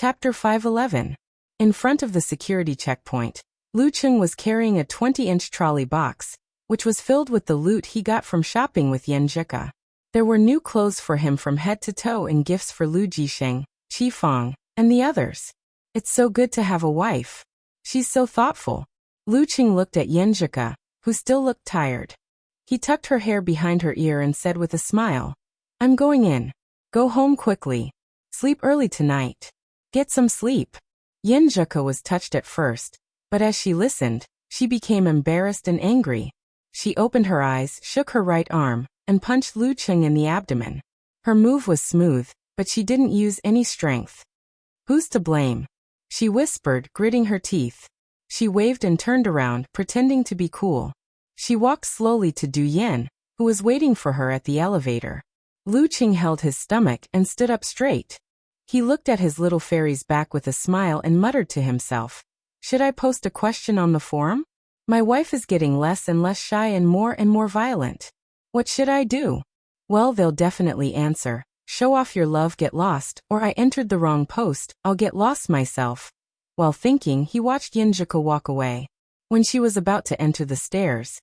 Chapter 511. In front of the security checkpoint, Lu Cheng was carrying a 20-inch trolley box, which was filled with the loot he got from shopping with Yan Zhika. There were new clothes for him from head to toe and gifts for Lu Jisheng, Qi Feng, and the others. It's so good to have a wife. She's so thoughtful. Lu Cheng looked at Yan Zhika, who still looked tired. He tucked her hair behind her ear and said with a smile, "I'm going in. Go home quickly. Sleep early tonight. Get some sleep." Yan Zhika was touched at first, but as she listened, she became embarrassed and angry. She opened her eyes, shook her right arm, and punched Lu Cheng in the abdomen. Her move was smooth, but she didn't use any strength. "Who's to blame?" she whispered, gritting her teeth. She waved and turned around, pretending to be cool. She walked slowly to Du Yan, who was waiting for her at the elevator. Lu Cheng held his stomach and stood up straight. He looked at his little fairy's back with a smile and muttered to himself, "Should I post a question on the forum? My wife is getting less and less shy and more violent. What should I do?" Well, they'll definitely answer, "Show off your love, get lost," or "I entered the wrong post, I'll get lost myself." While thinking, he watched Yan Zhika walk away. When she was about to enter the stairs,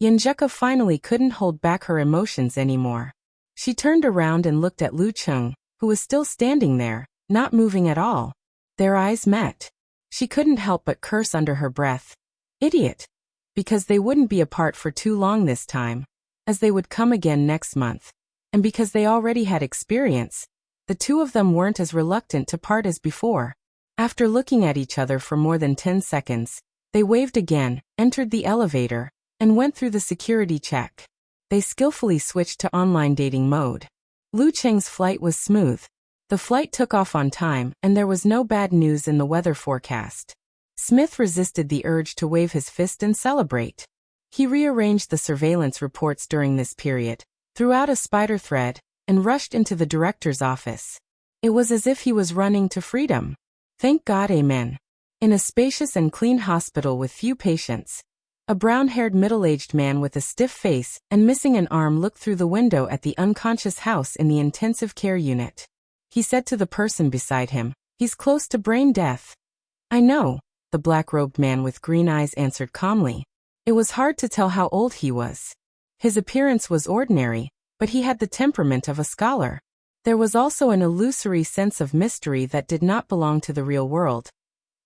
Yan Zhika finally couldn't hold back her emotions anymore. She turned around and looked at Lu Cheng, who was still standing there, not moving at all. Their eyes met. She couldn't help but curse under her breath. Idiot! Because they wouldn't be apart for too long this time, as they would come again next month. And because they already had experience, the two of them weren't as reluctant to part as before. After looking at each other for more than 10 seconds, they waved again, entered the elevator, and went through the security check. They skillfully switched to online dating mode. Lu Cheng's flight was smooth. The flight took off on time, and there was no bad news in the weather forecast. Smith resisted the urge to wave his fist and celebrate. He rearranged the surveillance reports during this period, threw out a spider thread, and rushed into the director's office. It was as if he was running to freedom. Thank God, amen. In a spacious and clean hospital with few patients, a brown-haired middle-aged man with a stiff face and missing an arm looked through the window at the unconscious house in the intensive care unit. He said to the person beside him, "He's close to brain death." "I know," the black-robed man with green eyes answered calmly. It was hard to tell how old he was. His appearance was ordinary, but he had the temperament of a scholar. There was also an illusory sense of mystery that did not belong to the real world,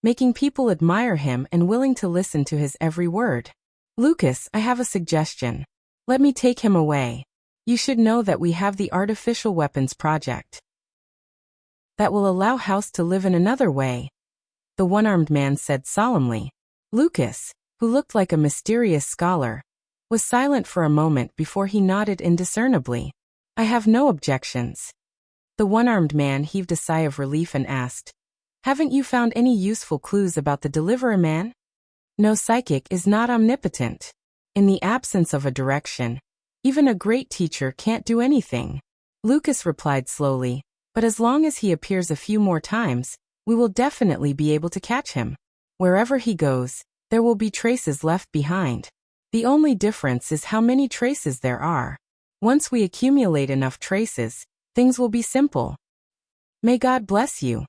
making people admire him and willing to listen to his every word. "Lucas, I have a suggestion. Let me take him away. You should know that we have the artificial weapons project that will allow House to live in another way," the one-armed man said solemnly. Lucas, who looked like a mysterious scholar, was silent for a moment before he nodded indiscernibly. "I have no objections." The one-armed man heaved a sigh of relief and asked, "Haven't you found any useful clues about the deliverer man?" No psychic is not omnipotent. In the absence of a direction, even a great teacher can't do anything. Lucas replied slowly, "But as long as he appears a few more times, we will definitely be able to catch him. Wherever he goes, there will be traces left behind. The only difference is how many traces there are. Once we accumulate enough traces, things will be simple." "May God bless you,"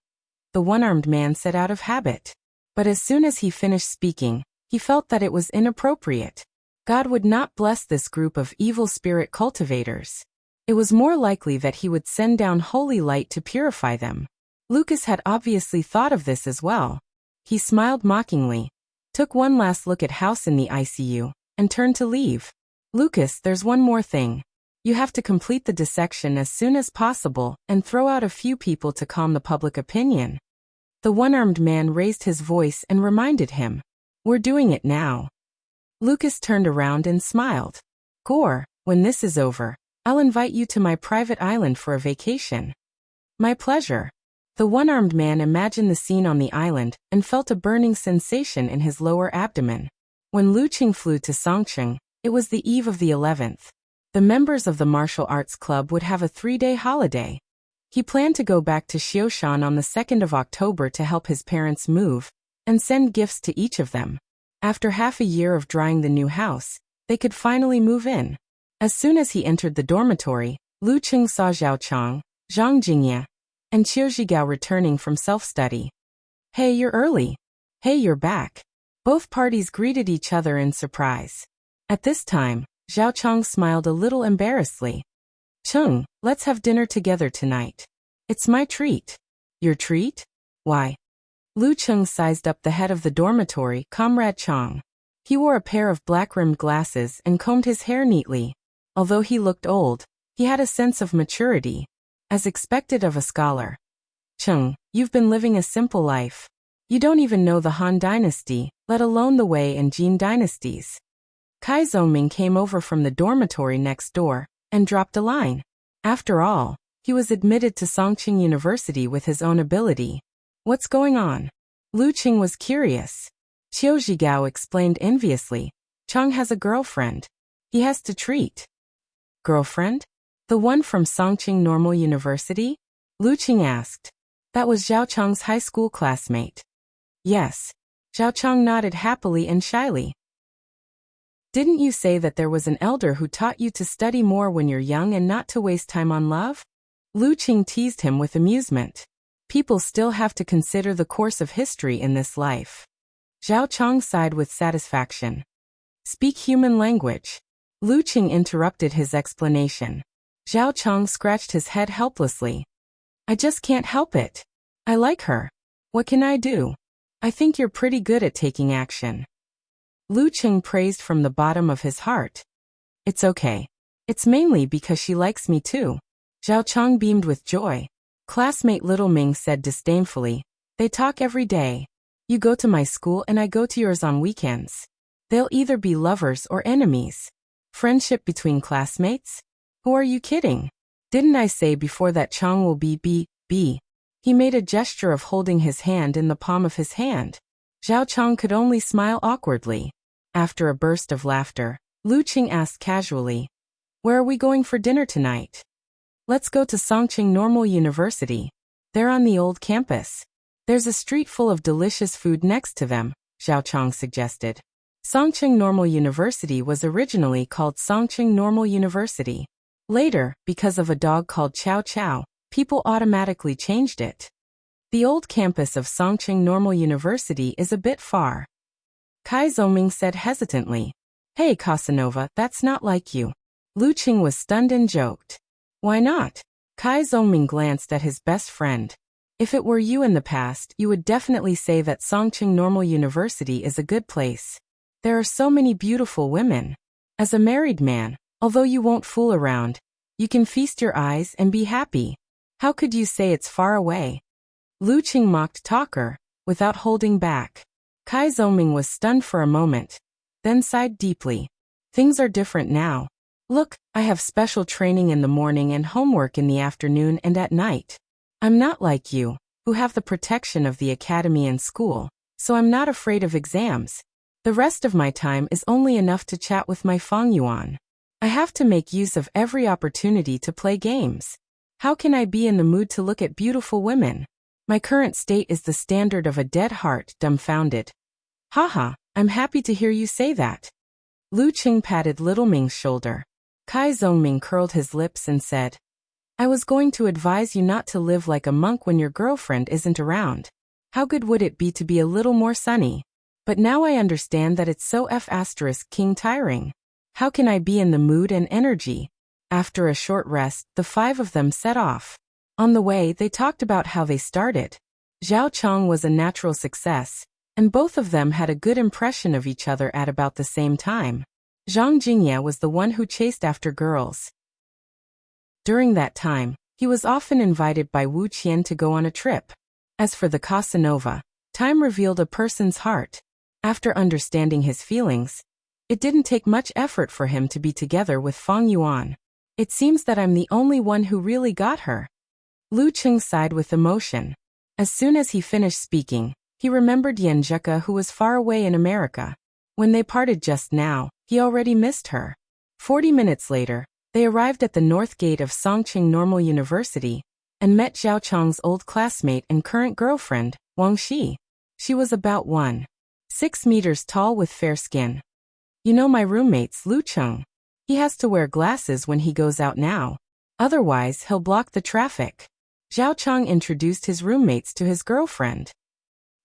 the one-armed man said out of habit. But as soon as he finished speaking, he felt that it was inappropriate. God would not bless this group of evil spirit cultivators. It was more likely that he would send down holy light to purify them. Lucas had obviously thought of this as well. He smiled mockingly, took one last look at House in the ICU, and turned to leave. "Lucas, there's one more thing. You have to complete the dissection as soon as possible and throw out a few people to calm the public opinion." The one-armed man raised his voice and reminded him, "We're doing it now." Lucas turned around and smiled. "Gore, when this is over, I'll invite you to my private island for a vacation." "My pleasure." The one-armed man imagined the scene on the island and felt a burning sensation in his lower abdomen. When Lu Cheng flew to Songcheng, it was the eve of the 11th. The members of the martial arts club would have a 3-day holiday. He planned to go back to Xioshan on the 2nd of October to help his parents move and send gifts to each of them. After half a year of drying the new house, they could finally move in. As soon as he entered the dormitory, Lu Cheng saw Zhao Chang, Zhang Jingye, and Qiu Zhigao returning from self-study. Hey, you're early. Hey, you're back. Both parties greeted each other in surprise. At this time, Zhao Chang smiled a little embarrassedly. Cheng, let's have dinner together tonight. It's my treat. Your treat? Why? Lu Cheng sized up the head of the dormitory, Comrade Chang. He wore a pair of black-rimmed glasses and combed his hair neatly. Although he looked old, he had a sense of maturity, as expected of a scholar. Cheng, you've been living a simple life. You don't even know the Han dynasty, let alone the Wei and Jin dynasties. Kai Zongming came over from the dormitory next door and dropped a line. After all, he was admitted to Songqing University with his own ability. What's going on? Lu Qing was curious. Qiu Zhigao explained enviously. Chang has a girlfriend. He has to treat. Girlfriend? The one from Songqing Normal University? Lu Qing asked. That was Zhao Chang's high school classmate. Yes. Zhao Chang nodded happily and shyly. Didn't you say that there was an elder who taught you to study more when you're young and not to waste time on love? Lu Qing teased him with amusement. People still have to consider the course of history in this life. Zhao Chang sighed with satisfaction. Speak human language. Lu Qing interrupted his explanation. Zhao Chang scratched his head helplessly. I just can't help it. I like her. What can I do? I think you're pretty good at taking action. Lu Qing praised from the bottom of his heart. It's okay. It's mainly because she likes me too. Zhao Chang beamed with joy. Classmate Little Ming said disdainfully. They talk every day. You go to my school and I go to yours on weekends. They'll either be lovers or enemies. Friendship between classmates? Who are you kidding? Didn't I say before that Chang will be B? He made a gesture of holding his hand in the palm of his hand. Zhao Chang could only smile awkwardly. After a burst of laughter, Lu Qing asked casually, where are we going for dinner tonight? Let's go to Songqing Normal University. They're on the old campus. There's a street full of delicious food next to them, Zhao Chang suggested. Songqing Normal University was originally called Songqing Normal University. Later, because of a dog called Chow Chow, people automatically changed it. The old campus of Songqing Normal University is a bit far. Kai Zongming said hesitantly. Hey Casanova, that's not like you. Lu Qing was stunned and joked. Why not? Kai Zongming glanced at his best friend. If it were you in the past, you would definitely say that Songqing Normal University is a good place. There are so many beautiful women. As a married man, although you won't fool around, you can feast your eyes and be happy. How could you say it's far away? Lu Qing mocked talker, without holding back. Kai Zongming was stunned for a moment, then sighed deeply. Things are different now. Look, I have special training in the morning and homework in the afternoon and at night. I'm not like you, who have the protection of the academy and school, so I'm not afraid of exams. The rest of my time is only enough to chat with my Fang Yuan. I have to make use of every opportunity to play games. How can I be in the mood to look at beautiful women? My current state is the standard of a dead heart, dumbfounded. Haha, I'm happy to hear you say that. Lu Qing patted Little Ming's shoulder. Kai Zongming curled his lips and said, I was going to advise you not to live like a monk when your girlfriend isn't around. How good would it be to be a little more sunny? But now I understand that it's so King tiring. How can I be in the mood and energy? After a short rest, the five of them set off. On the way, they talked about how they started. Zhao Chang was a natural success, and both of them had a good impression of each other at about the same time. Zhang Jingye was the one who chased after girls. During that time, he was often invited by Wu Qian to go on a trip. As for the Casanova, time revealed a person's heart. After understanding his feelings, it didn't take much effort for him to be together with Fang Yuan. It seems that I'm the only one who really got her. Lu Qing sighed with emotion. As soon as he finished speaking, he remembered Yan Zheka, who was far away in America. When they parted just now, he already missed her. 40 minutes later, they arrived at the north gate of Songqing Normal University and met Zhao Chang's old classmate and current girlfriend, Wang Shi. She was about 1.6 meters tall with fair skin. You know my roommate's Lu Cheng. He has to wear glasses when he goes out now. Otherwise, he'll block the traffic. Zhao Chang introduced his roommates to his girlfriend.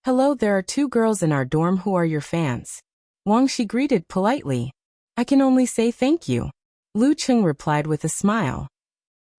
Hello, there are 2 girls in our dorm who are your fans. Wang Shi greeted politely. I can only say thank you. Lu Cheng replied with a smile.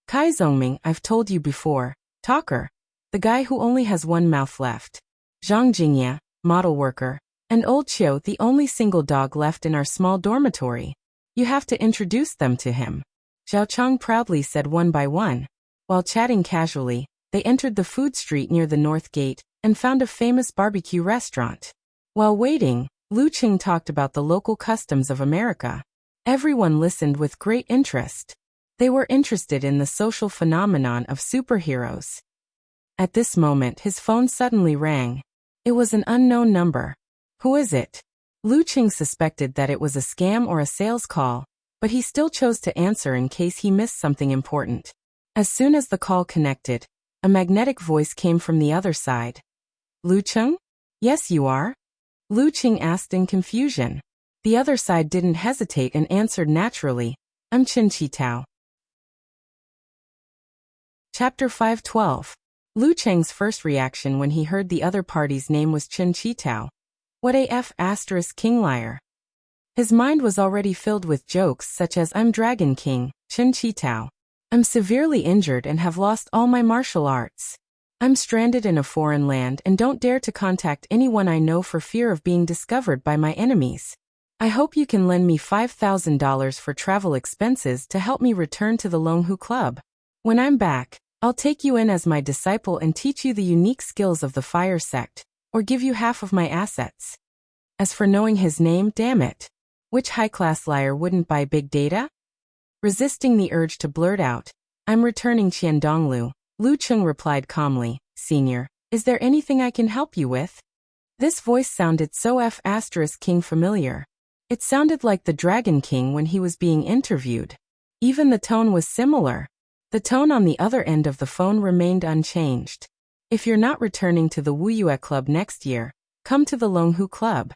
Kai Zhongming, I've told you before, talker. The guy who only has one mouth left. Zhang Jingye, model worker. And Old Qiu, the only single dog left in our small dormitory. You have to introduce them to him. Zhao Chang proudly said one by one. While chatting casually, they entered the food street near the North Gate and found a famous barbecue restaurant. While waiting, Lu Qing talked about the local customs of America. Everyone listened with great interest. They were interested in the social phenomenon of superheroes. At this moment, his phone suddenly rang. It was an unknown number. Who is it? Lu Qing suspected that it was a scam or a sales call, but he still chose to answer in case he missed something important. As soon as the call connected, a magnetic voice came from the other side. Lu Qing? Yes, you are? Lu Qing asked in confusion. The other side didn't hesitate and answered naturally. I'm Qin Qitao. Chapter 512. Lu Cheng's first reaction when he heard the other party's name was Qin Qitao. What AF * King Liar. His mind was already filled with jokes such as I'm Dragon King, Qin Qitao. I'm severely injured and have lost all my martial arts. I'm stranded in a foreign land and don't dare to contact anyone I know for fear of being discovered by my enemies. I hope you can lend me $5,000 for travel expenses to help me return to the Longhu Club. When I'm back, I'll take you in as my disciple and teach you the unique skills of the fire sect, or give you half of my assets. As for knowing his name, damn it. Which high-class liar wouldn't buy big data? Resisting the urge to blurt out, I'm returning Qiandonglu, Lu Cheng replied calmly, Senior, is there anything I can help you with? This voice sounded so King familiar. It sounded like the Dragon King when he was being interviewed. Even the tone was similar. The tone on the other end of the phone remained unchanged. If you're not returning to the Wuyue Club next year, come to the Longhu Club.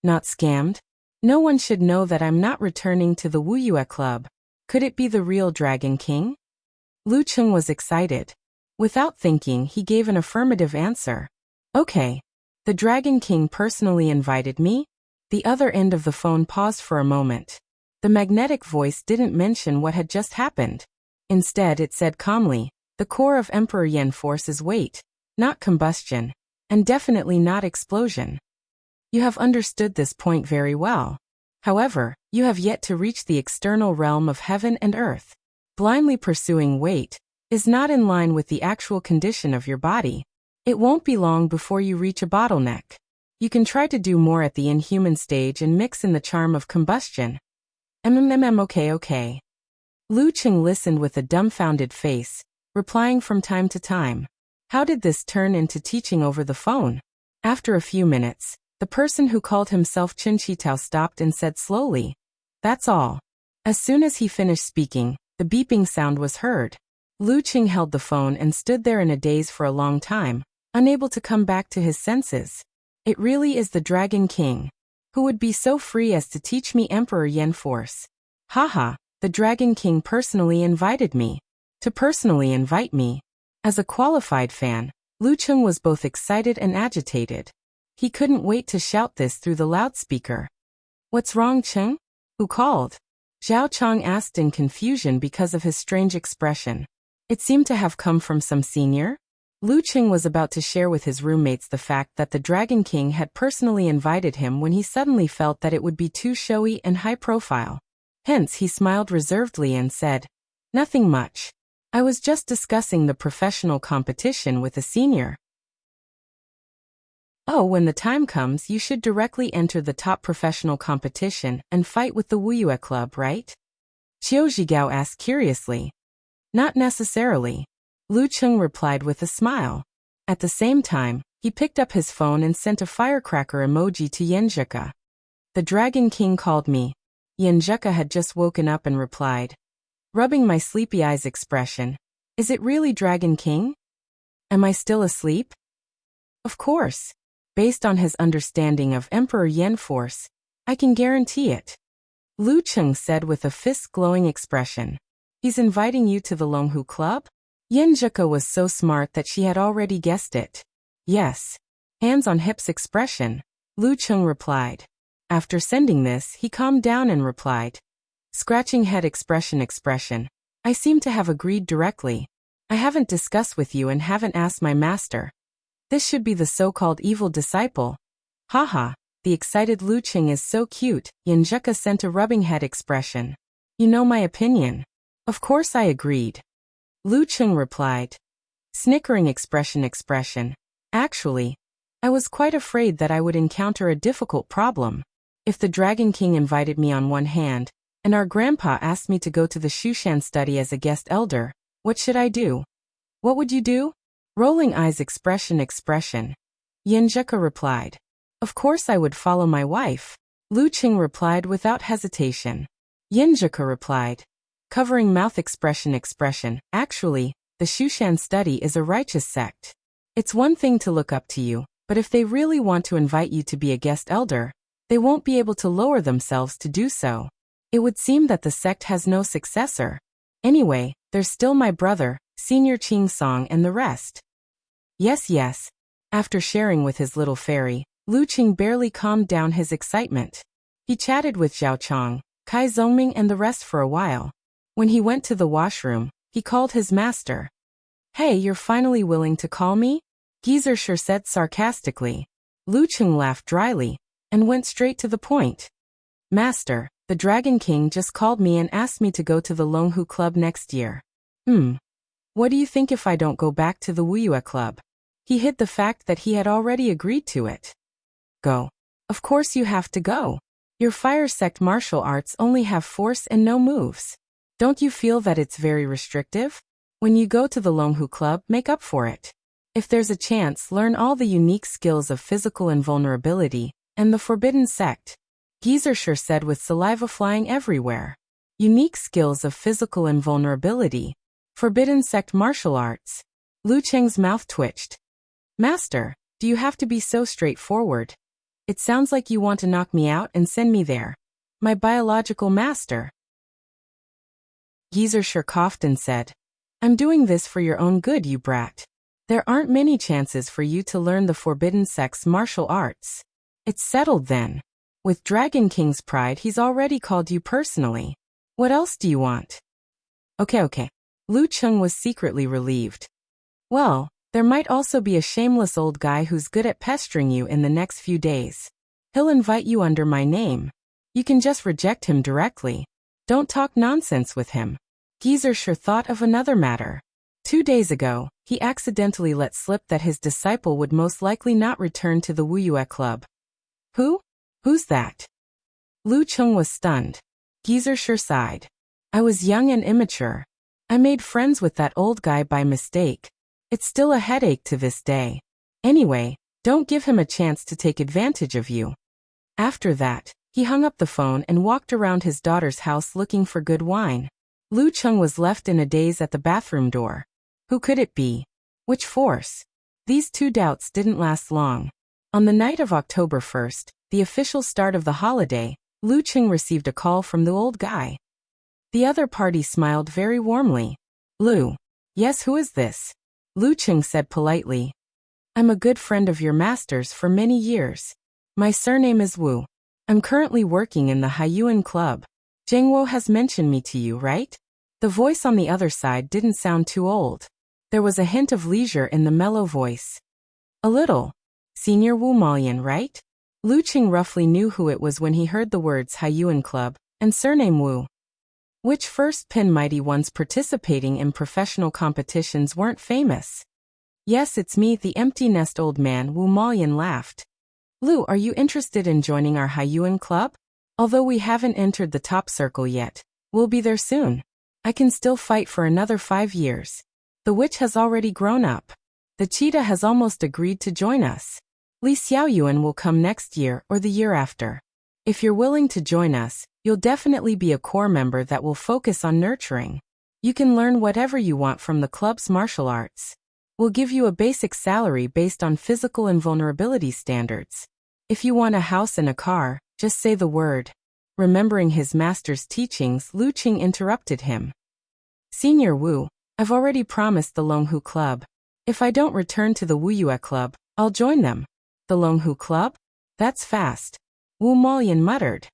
Not scammed? No one should know that I'm not returning to the Wuyue Club. Could it be the real Dragon King? Lu Cheng was excited. Without thinking, he gave an affirmative answer. Okay. The Dragon King personally invited me? The other end of the phone paused for a moment. The magnetic voice didn't mention what had just happened. Instead, it said calmly, the core of Emperor Yen Force is weight, not combustion, and definitely not explosion. You have understood this point very well. However, you have yet to reach the external realm of heaven and earth. Blindly pursuing weight is not in line with the actual condition of your body. It won't be long before you reach a bottleneck. You can try to do more at the inhuman stage and mix in the charm of combustion. Okay. Lu Cheng listened with a dumbfounded face, replying from time to time. How did this turn into teaching over the phone? After a few minutes, the person who called himself Qin Qitao stopped and said slowly, that's all. As soon as he finished speaking, the beeping sound was heard. Lu Cheng held the phone and stood there in a daze for a long time, unable to come back to his senses. It really is the Dragon King. Who would be so free as to teach me Emperor Yen Force? Haha, the Dragon King personally invited me. To personally invite me. As a qualified fan, Lu Cheng was both excited and agitated. He couldn't wait to shout this through the loudspeaker. What's wrong, Cheng? Who called? Zhao Chang asked in confusion because of his strange expression. It seemed to have come from some senior. Lu Cheng was about to share with his roommates the fact that the Dragon King had personally invited him when he suddenly felt that it would be too showy and high profile. Hence he smiled reservedly and said, nothing much. I was just discussing the professional competition with a senior. Oh, when the time comes, you should directly enter the top professional competition and fight with the Wuyue Club, right? Qiu Zhigao asked curiously. Not necessarily. Lu Cheng replied with a smile. At the same time, he picked up his phone and sent a firecracker emoji to Yenjika. The Dragon King called me. Yenjika had just woken up and replied, rubbing my sleepy eyes expression, is it really Dragon King? Am I still asleep? Of course. Based on his understanding of Emperor Yen Force, I can guarantee it. Lu Cheng said with a fist-glowing expression. He's inviting you to the Longhu Club? Yenjika was so smart that she had already guessed it. Yes. Hands on hips expression, Lu Cheng replied. After sending this, he calmed down and replied. Scratching head expression. I seem to have agreed directly. I haven't discussed with you and haven't asked my master. This should be the so-called evil disciple. Haha, the excited Lu Cheng is so cute, Yenjika sent a rubbing head expression. You know my opinion. Of course I agreed. Lu Cheng replied. Snickering expression. Actually, I was quite afraid that I would encounter a difficult problem. If the Dragon King invited me on one hand, and our grandpa asked me to go to the Shushan study as a guest elder, what should I do? What would you do? Rolling eyes expression. Yenjika replied. Of course I would follow my wife. Lu Cheng replied without hesitation. Yenjika replied. Covering mouth expression. Actually, the Shushan study is a righteous sect. It's one thing to look up to you, but if they really want to invite you to be a guest elder, they won't be able to lower themselves to do so. It would seem that the sect has no successor. Anyway, there's still my brother, Senior Ching Song and the rest. Yes. After sharing with his little fairy, Lu Cheng barely calmed down his excitement. He chatted with Zhao Chong, Kai Zongming and the rest for a while. When he went to the washroom, he called his master. Hey, you're finally willing to call me? Geezer sure said sarcastically. Lu Cheng laughed dryly, and went straight to the point. Master, the Dragon King just called me and asked me to go to the Longhu Club next year. What do you think if I don't go back to the Wuyue Club? He hid the fact that he had already agreed to it. Go. Of course you have to go. Your fire sect martial arts only have force and no moves. Don't you feel that it's very restrictive? When you go to the Longhu Club, make up for it. If there's a chance, learn all the unique skills of physical invulnerability, and the forbidden sect. Geezer sure said with saliva flying everywhere. Unique skills of physical invulnerability. Forbidden sect martial arts. Lu Cheng's mouth twitched. Master, do you have to be so straightforward? It sounds like you want to knock me out and send me there. My biological master. Geezer sure coughed and said, I'm doing this for your own good, you brat. There aren't many chances for you to learn the forbidden sect's martial arts. It's settled then. With Dragon King's pride, he's already called you personally. What else do you want? Okay. Lu Cheng was secretly relieved. Well, there might also be a shameless old guy who's good at pestering you in the next few days. He'll invite you under my name. You can just reject him directly. Don't talk nonsense with him. Geezer sure thought of another matter. 2 days ago, he accidentally let slip that his disciple would most likely not return to the Wuyue Club. Who? Who's that? Lu Cheng was stunned. Geezer sure sighed. I was young and immature. I made friends with that old guy by mistake. It's still a headache to this day. Anyway, don't give him a chance to take advantage of you. After that, he hung up the phone and walked around his daughter's house looking for good wine. Lu Cheng was left in a daze at the bathroom door. Who could it be? Which force? These two doubts didn't last long. On the night of October 1st, the official start of the holiday, Lu Cheng received a call from the old guy. The other party smiled very warmly. Lu. Yes, who is this? Lu Cheng said politely. I'm a good friend of your master's for many years. My surname is Wu. I'm currently working in the Haiyuan Club. Zhengwo has mentioned me to you, right? The voice on the other side didn't sound too old. There was a hint of leisure in the mellow voice. A little. Senior Wu Malian, right? Lu Cheng roughly knew who it was when he heard the words Haiyuan Club and surname Wu. Which first pin mighty ones participating in professional competitions weren't famous? Yes, it's me, the empty nest old man, Wu Malian laughed. Lu, are you interested in joining our Haiyuan Club? Although we haven't entered the top circle yet, we'll be there soon. I can still fight for another 5 years. The witch has already grown up. The cheetah has almost agreed to join us. Li Xiaoyuan will come next year or the year after. If you're willing to join us, you'll definitely be a core member that will focus on nurturing. You can learn whatever you want from the club's martial arts. We'll give you a basic salary based on physical invulnerability standards. If you want a house and a car, just say the word. Remembering his master's teachings, Lu Cheng interrupted him. Senior Wu, I've already promised the Longhu Club. If I don't return to the Wuyue Club, I'll join them. The Longhu Club? That's fast. Wu Maoyan muttered.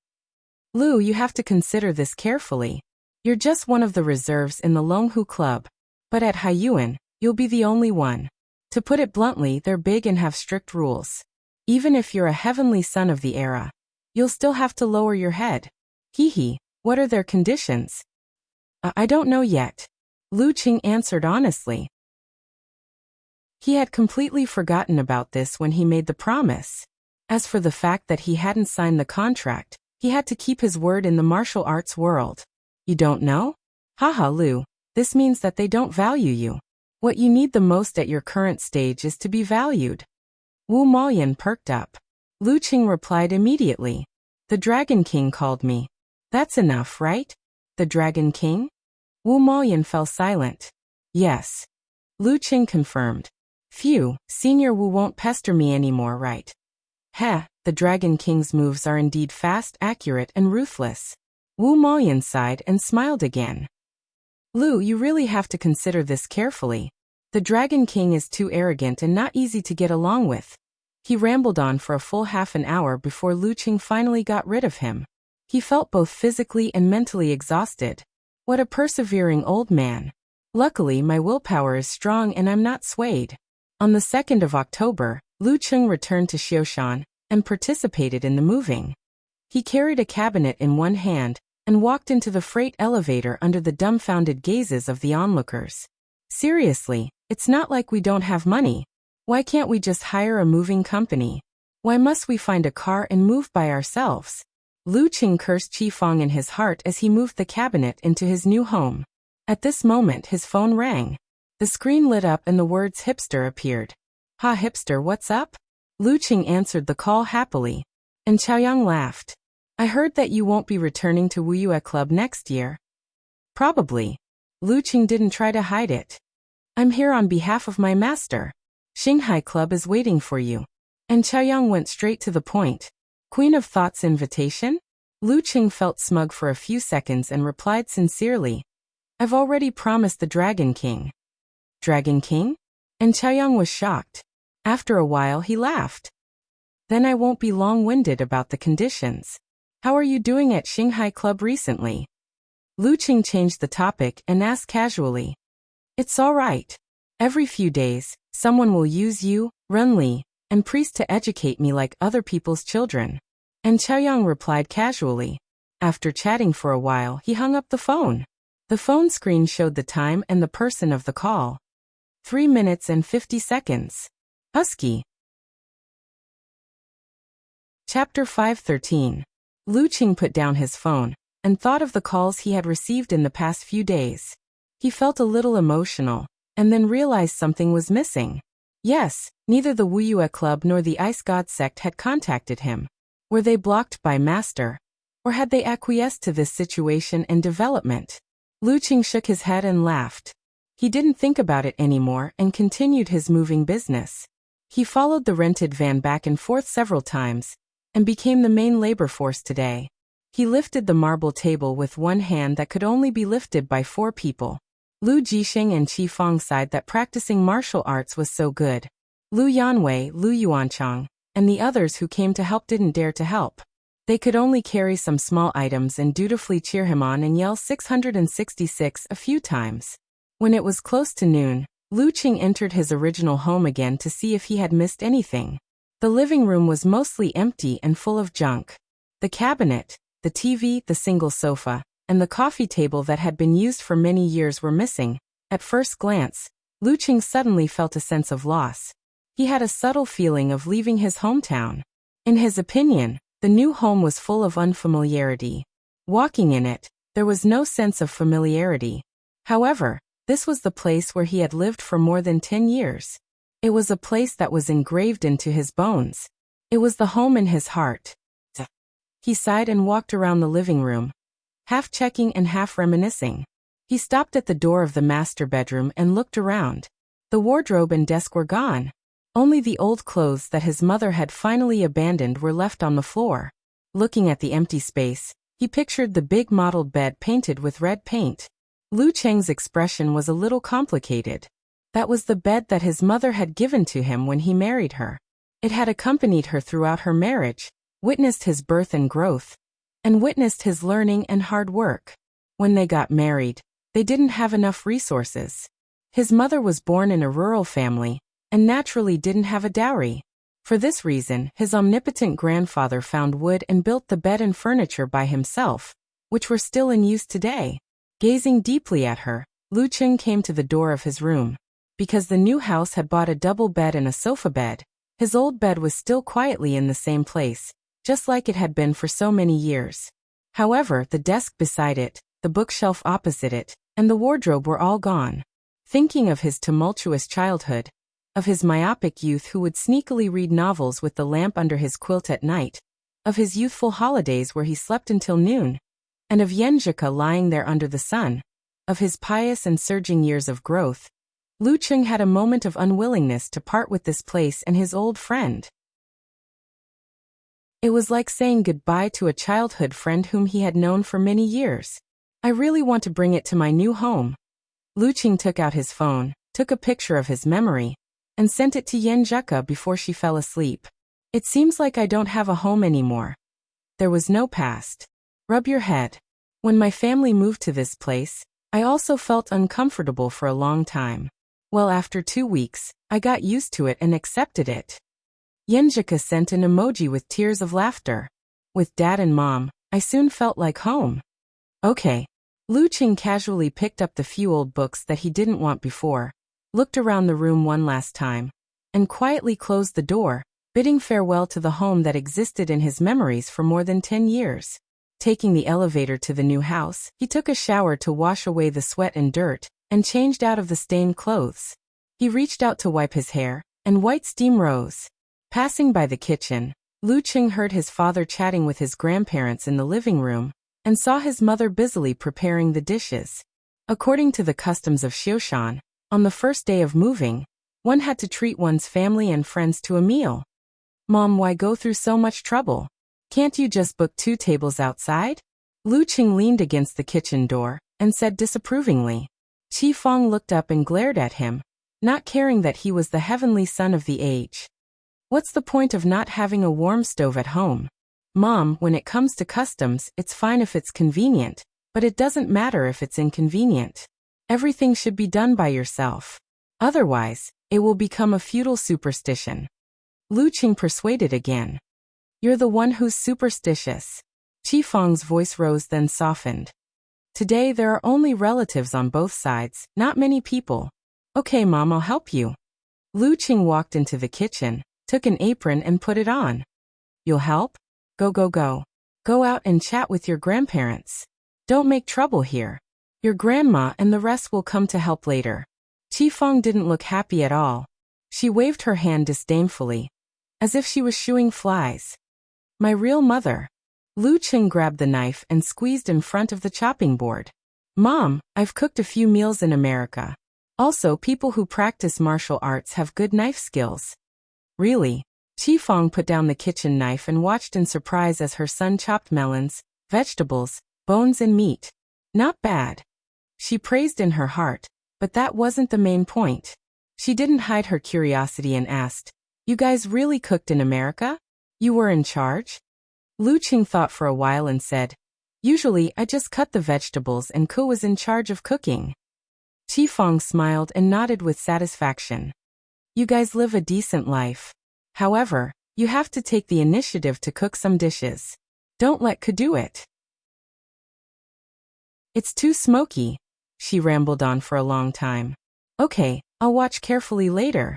Lu, you have to consider this carefully. You're just one of the reserves in the Longhu Club. But at Haiyuan, you'll be the only one. To put it bluntly, they're big and have strict rules. Even if you're a heavenly son of the era, you'll still have to lower your head. Hee, what are their conditions? I don't know yet. Lu Qing answered honestly. He had completely forgotten about this when he made the promise. As for the fact that he hadn't signed the contract, he had to keep his word in the martial arts world. You don't know? Haha, Lu, this means that they don't value you. What you need the most at your current stage is to be valued. Wu Maoyan perked up. Lu Qing replied immediately. The Dragon King called me. That's enough, right? The Dragon King? Wu Maoyan fell silent. Yes. Lu Qing confirmed. Phew, Senior Wu won't pester me anymore, right? Heh, the Dragon King's moves are indeed fast, accurate, and ruthless. Wu Maoyan sighed and smiled again. Lu, you really have to consider this carefully. The Dragon King is too arrogant and not easy to get along with. He rambled on for a full half an hour before Lu Qing finally got rid of him. He felt both physically and mentally exhausted. What a persevering old man. Luckily, my willpower is strong and I'm not swayed. On the 2nd of October, Lu Qing returned to Xioshan and participated in the moving. He carried a cabinet in one hand and walked into the freight elevator under the dumbfounded gazes of the onlookers. Seriously, it's not like we don't have money. Why can't we just hire a moving company? Why must we find a car and move by ourselves? Lu Qing cursed Qifeng in his heart as he moved the cabinet into his new home. At this moment his phone rang. The screen lit up and the words hipster appeared. Ha hipster, what's up? Lu Qing answered the call happily. And Chaoyang laughed. I heard that you won't be returning to Wuyue Club next year. Probably. Lu Qing didn't try to hide it. I'm here on behalf of my master. Xinghai Club is waiting for you. And Chaoyang went straight to the point. Queen of Thought's invitation? Lu Qing felt smug for a few seconds and replied sincerely. I've already promised the Dragon King. Dragon King? And Chaoyang was shocked. After a while he laughed. Then I won't be long-winded about the conditions. How are you doing at Xinghai Club recently? Lu Qing changed the topic and asked casually. It's all right. Every few days, someone will use you, Renli, and Priest to educate me like other people's children. And Chaoyang replied casually. After chatting for a while, he hung up the phone. The phone screen showed the time and the person of the call. 3 minutes and 50 seconds. Husky. Chapter 5:13. Lu Qing put down his phone and thought of the calls he had received in the past few days. He felt a little emotional, and then realized something was missing. Yes, neither the Wuyue Club nor the Ice God sect had contacted him. Were they blocked by Master? Or had they acquiesced to this situation and development? Lu Qing shook his head and laughed. He didn't think about it anymore and continued his moving business. He followed the rented van back and forth several times, and became the main labor force today. He lifted the marble table with one hand that could only be lifted by 4 people. Lu Jixing and Qifeng sighed that practicing martial arts was so good. Lu Yanwei, Lu Yuanchang, and the others who came to help didn't dare to help. They could only carry some small items and dutifully cheer him on and yell 666 a few times. When it was close to noon, Lu Qing entered his original home again to see if he had missed anything. The living room was mostly empty and full of junk. The cabinet, the TV, the single sofa, and the coffee table that had been used for many years were missing. At first glance, Lu Qing suddenly felt a sense of loss. He had a subtle feeling of leaving his hometown. In his opinion, the new home was full of unfamiliarity. Walking in it, there was no sense of familiarity. However, this was the place where he had lived for more than 10 years. It was a place that was engraved into his bones. It was the home in his heart. He sighed and walked around the living room, half checking and half reminiscing. He stopped at the door of the master bedroom and looked around. The wardrobe and desk were gone. Only the old clothes that his mother had finally abandoned were left on the floor. Looking at the empty space, he pictured the big mottled bed painted with red paint. Lu Cheng's expression was a little complicated. That was the bed that his mother had given to him when he married her. It had accompanied her throughout her marriage, witnessed his birth and growth, and witnessed his learning and hard work. When they got married, they didn't have enough resources. His mother was born in a rural family, and naturally didn't have a dowry. For this reason, his omnipotent grandfather found wood and built the bed and furniture by himself, which were still in use today. Gazing deeply at her, Lu Cheng came to the door of his room. Because the new house had bought a double bed and a sofa bed, his old bed was still quietly in the same place, just like it had been for so many years. However, the desk beside it, the bookshelf opposite it, and the wardrobe were all gone. Thinking of his tumultuous childhood, of his myopic youth who would sneakily read novels with the lamp under his quilt at night, of his youthful holidays where he slept until noon, and of Yenjika lying there under the sun, of his pious and surging years of growth, Lu Cheng had a moment of unwillingness to part with this place and his old friend. It was like saying goodbye to a childhood friend whom he had known for many years. I really want to bring it to my new home. Lu Cheng took out his phone, took a picture of his memory, and sent it to Yenjika before she fell asleep. It seems like I don't have a home anymore. There was no past. Rub your head. When my family moved to this place, I also felt uncomfortable for a long time. Well, after 2 weeks, I got used to it and accepted it. Yenjika sent an emoji with tears of laughter. With Dad and Mom, I soon felt like home. Okay. Lu Cheng casually picked up the few old books that he didn't want before, looked around the room one last time, and quietly closed the door, bidding farewell to the home that existed in his memories for more than 10 years. Taking the elevator to the new house, he took a shower to wash away the sweat and dirt, and changed out of the stained clothes. He reached out to wipe his hair, and white steam rose. Passing by the kitchen, Lu Cheng heard his father chatting with his grandparents in the living room, and saw his mother busily preparing the dishes. According to the customs of Xioshan, on the first day of moving, one had to treat one's family and friends to a meal. Mom, why go through so much trouble? Can't you just book 2 tables outside? Lu Cheng leaned against the kitchen door, and said disapprovingly. Qi Fong looked up and glared at him, not caring that he was the heavenly son of the age. What's the point of not having a warm stove at home? Mom, when it comes to customs, it's fine if it's convenient, but it doesn't matter if it's inconvenient. Everything should be done by yourself. Otherwise, it will become a feudal superstition. Lu Cheng persuaded again. You're the one who's superstitious. Qi Fong's voice rose then softened. Today there are only relatives on both sides, not many people. Okay, Mom, I'll help you. Lu Cheng walked into the kitchen, took an apron and put it on. You'll help? Go, go, go. Go out and chat with your grandparents. Don't make trouble here. Your grandma and the rest will come to help later. Qi Fong didn't look happy at all. She waved her hand disdainfully, as if she was shooing flies. My real mother. Lu Cheng grabbed the knife and squeezed in front of the chopping board. Mom, I've cooked a few meals in America. Also, people who practice martial arts have good knife skills. Really? Qi Fong put down the kitchen knife and watched in surprise as her son chopped melons, vegetables, bones and meat. Not bad. She praised in her heart, but that wasn't the main point. She didn't hide her curiosity and asked, You guys really cooked in America? You were in charge? Lu Cheng thought for a while and said, Usually I just cut the vegetables and Ku was in charge of cooking. Qi Fong smiled and nodded with satisfaction. You guys live a decent life. However, you have to take the initiative to cook some dishes. Don't let Ku do it. It's too smoky. She rambled on for a long time. Okay, I'll watch carefully later.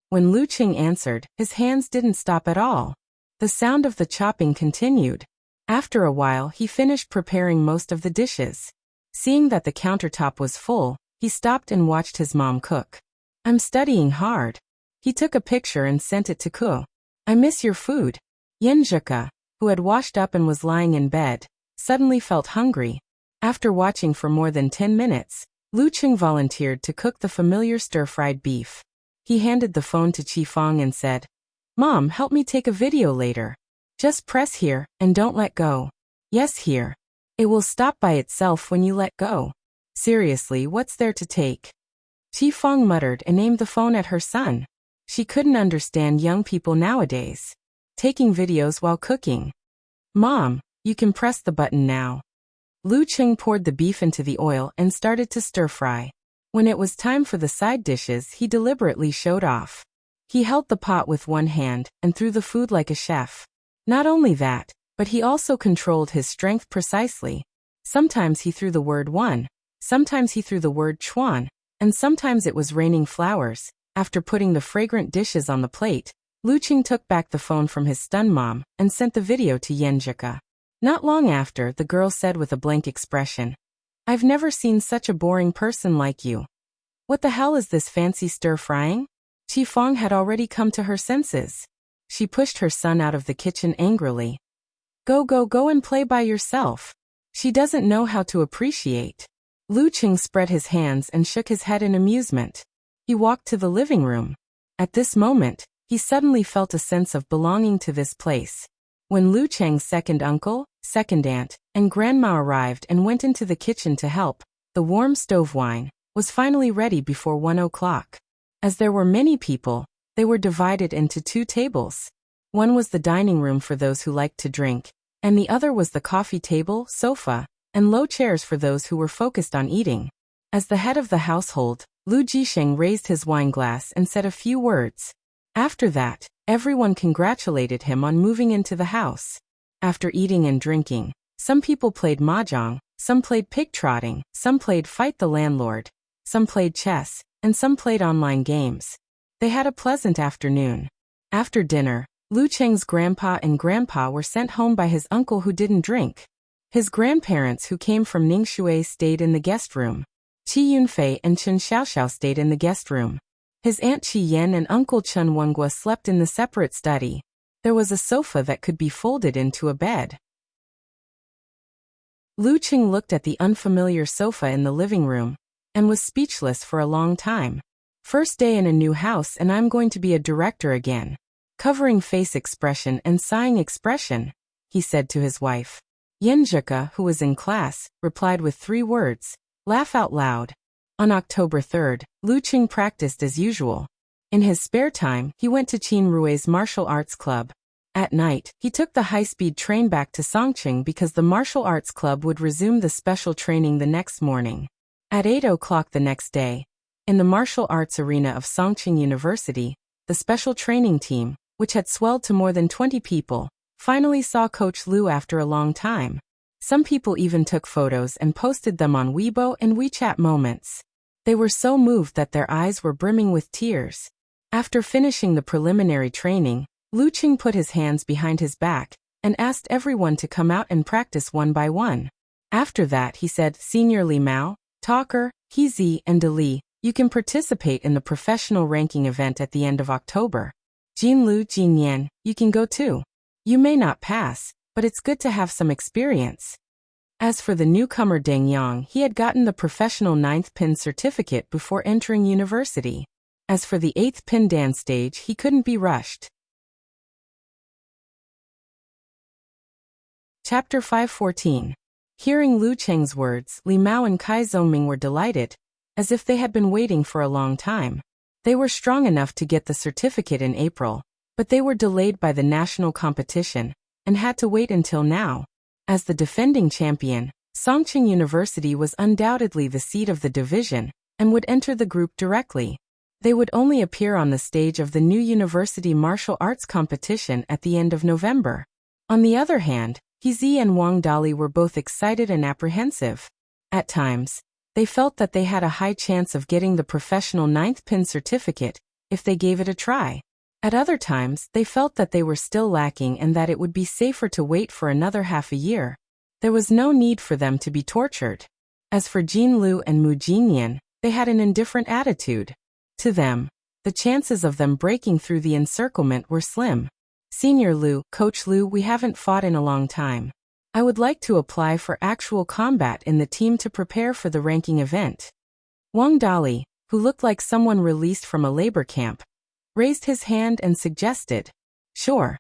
When Lu Cheng answered, his hands didn't stop at all. The sound of the chopping continued. After a while, he finished preparing most of the dishes. Seeing that the countertop was full, he stopped and watched his mom cook. I'm studying hard. He took a picture and sent it to Ku. I miss your food. Yenjika, who had washed up and was lying in bed, suddenly felt hungry. After watching for more than 10 minutes, Lu Cheng volunteered to cook the familiar stir-fried beef. He handed the phone to Qi Fong and said, Mom, help me take a video later. Just press here, and don't let go. Yes, here. It will stop by itself when you let go. Seriously, what's there to take? Qi Fong muttered and aimed the phone at her son. She couldn't understand young people nowadays. Taking videos while cooking. Mom, you can press the button now. Lu Cheng poured the beef into the oil and started to stir-fry. When it was time for the side dishes, he deliberately showed off. He held the pot with one hand and threw the food like a chef. Not only that, but he also controlled his strength precisely. Sometimes he threw the word one, sometimes he threw the word chuan, and sometimes it was raining flowers. After putting the fragrant dishes on the plate, Lu Cheng took back the phone from his stunned mom and sent the video to Yenjika. Not long after, the girl said with a blank expression, "I've never seen such a boring person like you. What the hell is this fancy stir-frying?" Qi Fong had already come to her senses. She pushed her son out of the kitchen angrily. Go and play by yourself. She doesn't know how to appreciate." Lu Cheng spread his hands and shook his head in amusement. He walked to the living room. At this moment, he suddenly felt a sense of belonging to this place. When Lu Cheng's second uncle, second aunt, and grandma arrived and went into the kitchen to help, the warm stove wine was finally ready before 1 o'clock. As there were many people, they were divided into 2 tables. One was the dining room for those who liked to drink, and the other was the coffee table, sofa, and low chairs for those who were focused on eating. As the head of the household, Lu Jisheng raised his wine glass and said a few words. After that, everyone congratulated him on moving into the house. After eating and drinking, some people played mahjong, some played pig-trotting, some played Fight the Landlord, some played chess, and some played online games. They had a pleasant afternoon. After dinner, Lu Cheng's grandpa and grandpa were sent home by his uncle who didn't drink. His grandparents who came from Ningxue stayed in the guest room. Qi Yunfei and Chen Xiaoxiao stayed in the guest room. His aunt Qi Yan and uncle Chen Wengua slept in the separate study. There was a sofa that could be folded into a bed. Lu Cheng looked at the unfamiliar sofa in the living room and was speechless for a long time. First day in a new house and I'm going to be a director again. Covering face expression and sighing expression, he said to his wife. Yenjika, who was in class, replied with 3 words, "Laugh out loud." On October 3rd, Lu Cheng practiced as usual. In his spare time, he went to Qin Rui's martial arts club. At night, he took the high-speed train back to Songqing because the martial arts club would resume the special training the next morning. At 8 o'clock the next day, in the martial arts arena of Songqing University, the special training team, which had swelled to more than 20 people, finally saw Coach Lu after a long time. Some people even took photos and posted them on Weibo and WeChat Moments. They were so moved that their eyes were brimming with tears. After finishing the preliminary training, Lu Cheng put his hands behind his back and asked everyone to come out and practice one by one. After that he said, "Senior Li Mao, Talker, He Zi, and De Li, you can participate in the professional ranking event at the end of October. Jin Lu, Jin Yan, you can go too. You may not pass, but it's good to have some experience." As for the newcomer Deng Yang, he had gotten the professional 9th pin certificate before entering university. As for the 8th pin dance stage, he couldn't be rushed. Chapter 514. Hearing Lu Cheng's words, Li Mao and Kai Zongming were delighted, as if they had been waiting for a long time. They were strong enough to get the certificate in April, but they were delayed by the national competition and had to wait until now. As the defending champion, Songqing University was undoubtedly the seed of the division and would enter the group directly. They would only appear on the stage of the new university martial arts competition at the end of November. On the other hand, Hezi and Wang Dali were both excited and apprehensive. At times, they felt that they had a high chance of getting the professional 9th pin certificate if they gave it a try. At other times, they felt that they were still lacking and that it would be safer to wait for another half a year. There was no need for them to be tortured. As for Jin Lu and Mu Jinyan, they had an indifferent attitude. To them, the chances of them breaking through the encirclement were slim. "Senior Lu, Coach Lu, we haven't fought in a long time. I would like to apply for actual combat in the team to prepare for the ranking event." Wang Dali, who looked like someone released from a labor camp, raised his hand and suggested, "Sure."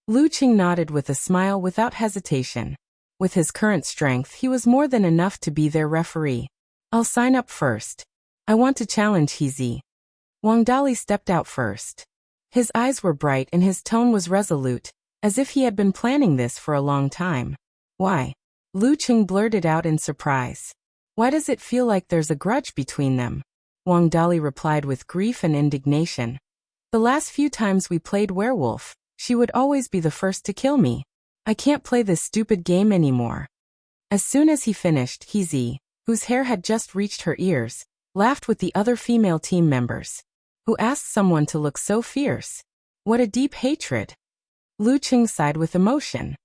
Lu Cheng nodded with a smile without hesitation. With his current strength, he was more than enough to be their referee. I'll sign up first. I want to challenge Hezi. Wang Dali stepped out first. His eyes were bright and his tone was resolute, as if he had been planning this for a long time. Why? Lu Cheng blurted out in surprise. Why does it feel like there's a grudge between them? Wang Dali replied with grief and indignation. The last few times we played werewolf, she would always be the first to kill me. I can't play this stupid game anymore. As soon as he finished, Hezi, whose hair had just reached her ears, laughed with the other female team members. Who asked someone to look so fierce? What a deep hatred. Lu Cheng sighed with emotion.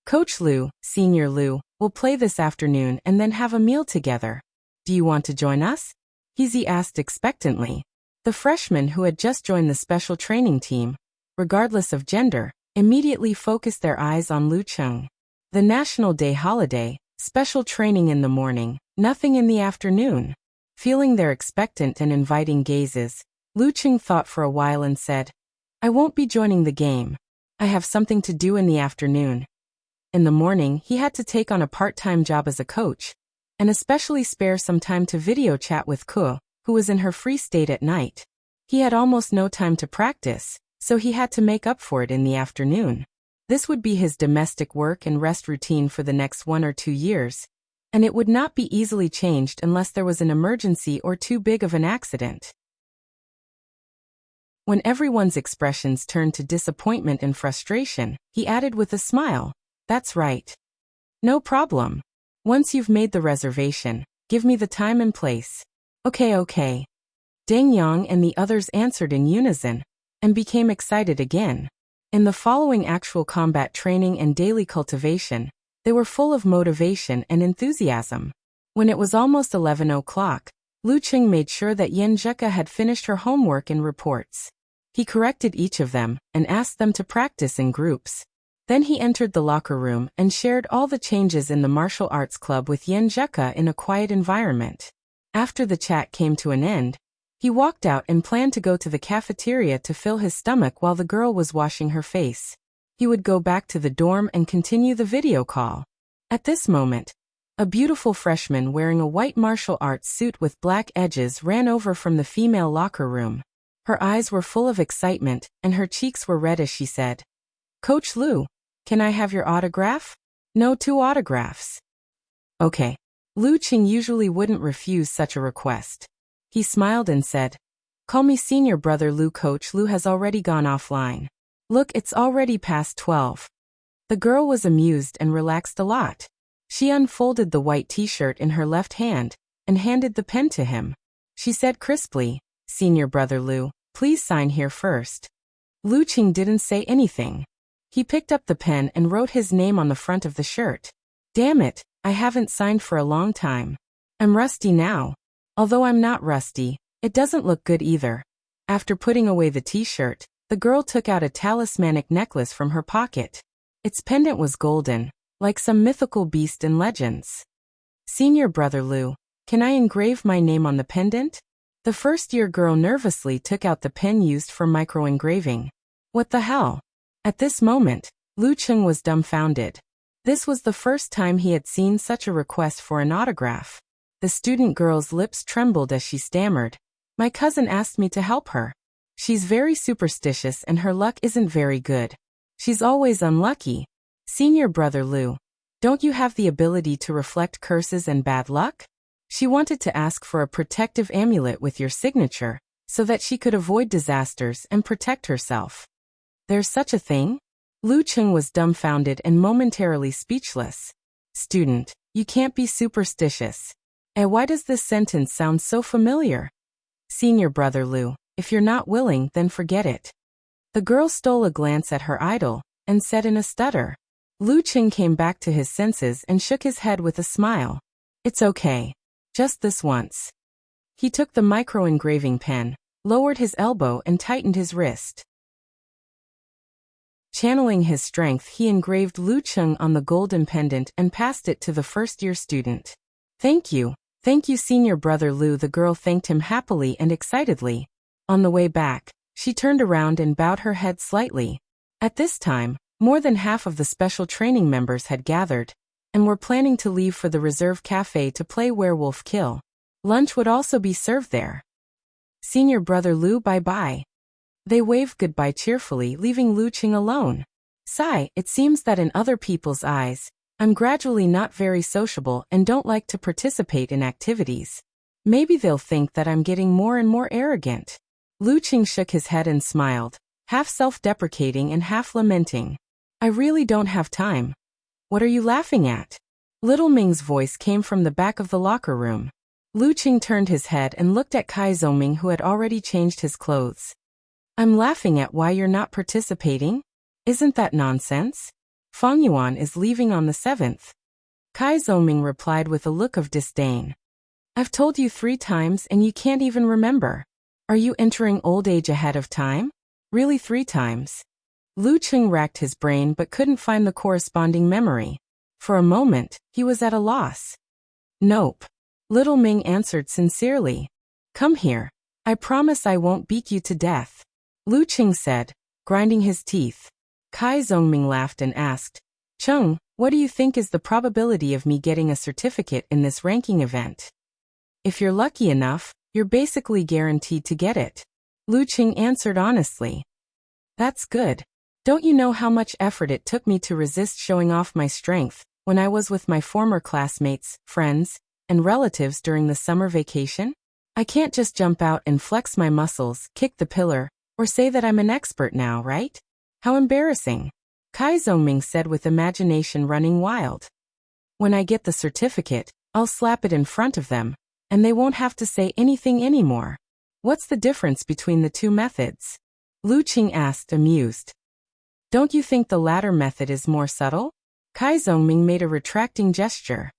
Coach Lu, Senior Lu, will play this afternoon and then have a meal together. Do you want to join us? Hezi asked expectantly. The freshmen who had just joined the special training team, regardless of gender, immediately focused their eyes on Lu Cheng. The National Day holiday, special training in the morning, nothing in the afternoon. Feeling their expectant and inviting gazes, Lu Cheng thought for a while and said, I won't be joining the game. I have something to do in the afternoon. In the morning, he had to take on a part-time job as a coach, and especially spare some time to video chat with Ke, who was in her free state at night. He had almost no time to practice, so he had to make up for it in the afternoon. This would be his domestic work and rest routine for the next 1 or 2 years, and it would not be easily changed unless there was an emergency or too big of an accident. When everyone's expressions turned to disappointment and frustration, he added with a smile, That's right. No problem. Once you've made the reservation, give me the time and place. Okay. Deng Yang and the others answered in unison, and became excited again. In the following actual combat training and daily cultivation, they were full of motivation and enthusiasm. When it was almost 11 o'clock, Lu Cheng made sure that Yan Zheka had finished her homework and reports. He corrected each of them and asked them to practice in groups. Then he entered the locker room and shared all the changes in the martial arts club with Yan Zheka in a quiet environment. After the chat came to an end, he walked out and planned to go to the cafeteria to fill his stomach while the girl was washing her face. He would go back to the dorm and continue the video call. At this moment, a beautiful freshman wearing a white martial arts suit with black edges ran over from the female locker room. Her eyes were full of excitement, and her cheeks were red as she said, Coach Lu, can I have your autograph? No, 2 autographs. Okay. Lu Cheng usually wouldn't refuse such a request. He smiled and said, Call me senior brother Lu. Coach Lu has already gone offline. Look, it's already past 12. The girl was amused and relaxed a lot. She unfolded the white t-shirt in her left hand and handed the pen to him. She said crisply, Senior brother Lu, please sign here first. Lu Cheng didn't say anything. He picked up the pen and wrote his name on the front of the shirt. Damn it, I haven't signed for a long time. I'm rusty now. Although I'm not rusty, it doesn't look good either. After putting away the t-shirt, the girl took out a talismanic necklace from her pocket. Its pendant was golden, like some mythical beast in legends. Senior brother Lu, can I engrave my name on the pendant? The first-year girl nervously took out the pen used for micro-engraving. What the hell? At this moment, Lu Cheng was dumbfounded. This was the first time he had seen such a request for an autograph. The student girl's lips trembled as she stammered. My cousin asked me to help her. She's very superstitious and her luck isn't very good. She's always unlucky. Senior brother Lu, don't you have the ability to reflect curses and bad luck? She wanted to ask for a protective amulet with your signature, so that she could avoid disasters and protect herself. There's such a thing? Lu Cheng was dumbfounded and momentarily speechless. Student, you can't be superstitious. And why does this sentence sound so familiar? Senior brother Lu, if you're not willing, then forget it. The girl stole a glance at her idol and said in a stutter. Lu Cheng came back to his senses and shook his head with a smile. It's okay. Just this once. He took the micro-engraving pen, lowered his elbow and tightened his wrist. Channeling his strength, he engraved Lu Cheng on the golden pendant and passed it to the first-year student. Thank you, senior brother Lu. The girl thanked him happily and excitedly. On the way back, she turned around and bowed her head slightly. At this time, more than half of the special training members had gathered, and were planning to leave for the reserve cafe to play Werewolf Kill. Lunch would also be served there. Senior brother Lu, bye-bye. They waved goodbye cheerfully, leaving Lu Qing alone. Sigh, it seems that in other people's eyes, I'm gradually not very sociable and don't like to participate in activities. Maybe they'll think that I'm getting more and more arrogant. Lu Qing shook his head and smiled, half self-deprecating and half lamenting. I really don't have time. What are you laughing at? Little Ming's voice came from the back of the locker room. Lu Qing turned his head and looked at Kai Zongming, who had already changed his clothes. I'm laughing at why you're not participating? Isn't that nonsense? Fang Yuan is leaving on the 7th. Kai Zongming replied with a look of disdain. I've told you 3 times and you can't even remember. Are you entering old age ahead of time? Really 3 times? Lu Qing racked his brain but couldn't find the corresponding memory. For a moment, he was at a loss. Nope. Little Ming answered sincerely. Come here. I promise I won't beat you to death. Lu Qing said, grinding his teeth. Kai Zongming laughed and asked, Cheng, what do you think is the probability of me getting a certificate in this ranking event? If you're lucky enough, you're basically guaranteed to get it. Lu Qing answered honestly. That's good. Don't you know how much effort it took me to resist showing off my strength when I was with my former classmates, friends, and relatives during the summer vacation? I can't just jump out and flex my muscles, kick the pillar, or say that I'm an expert now, right? How embarrassing. Kai Zongming said with imagination running wild. When I get the certificate, I'll slap it in front of them, and they won't have to say anything anymore. What's the difference between the 2 methods? Lu Qing asked, amused. Don't you think the latter method is more subtle? Kai Zongming made a retracting gesture.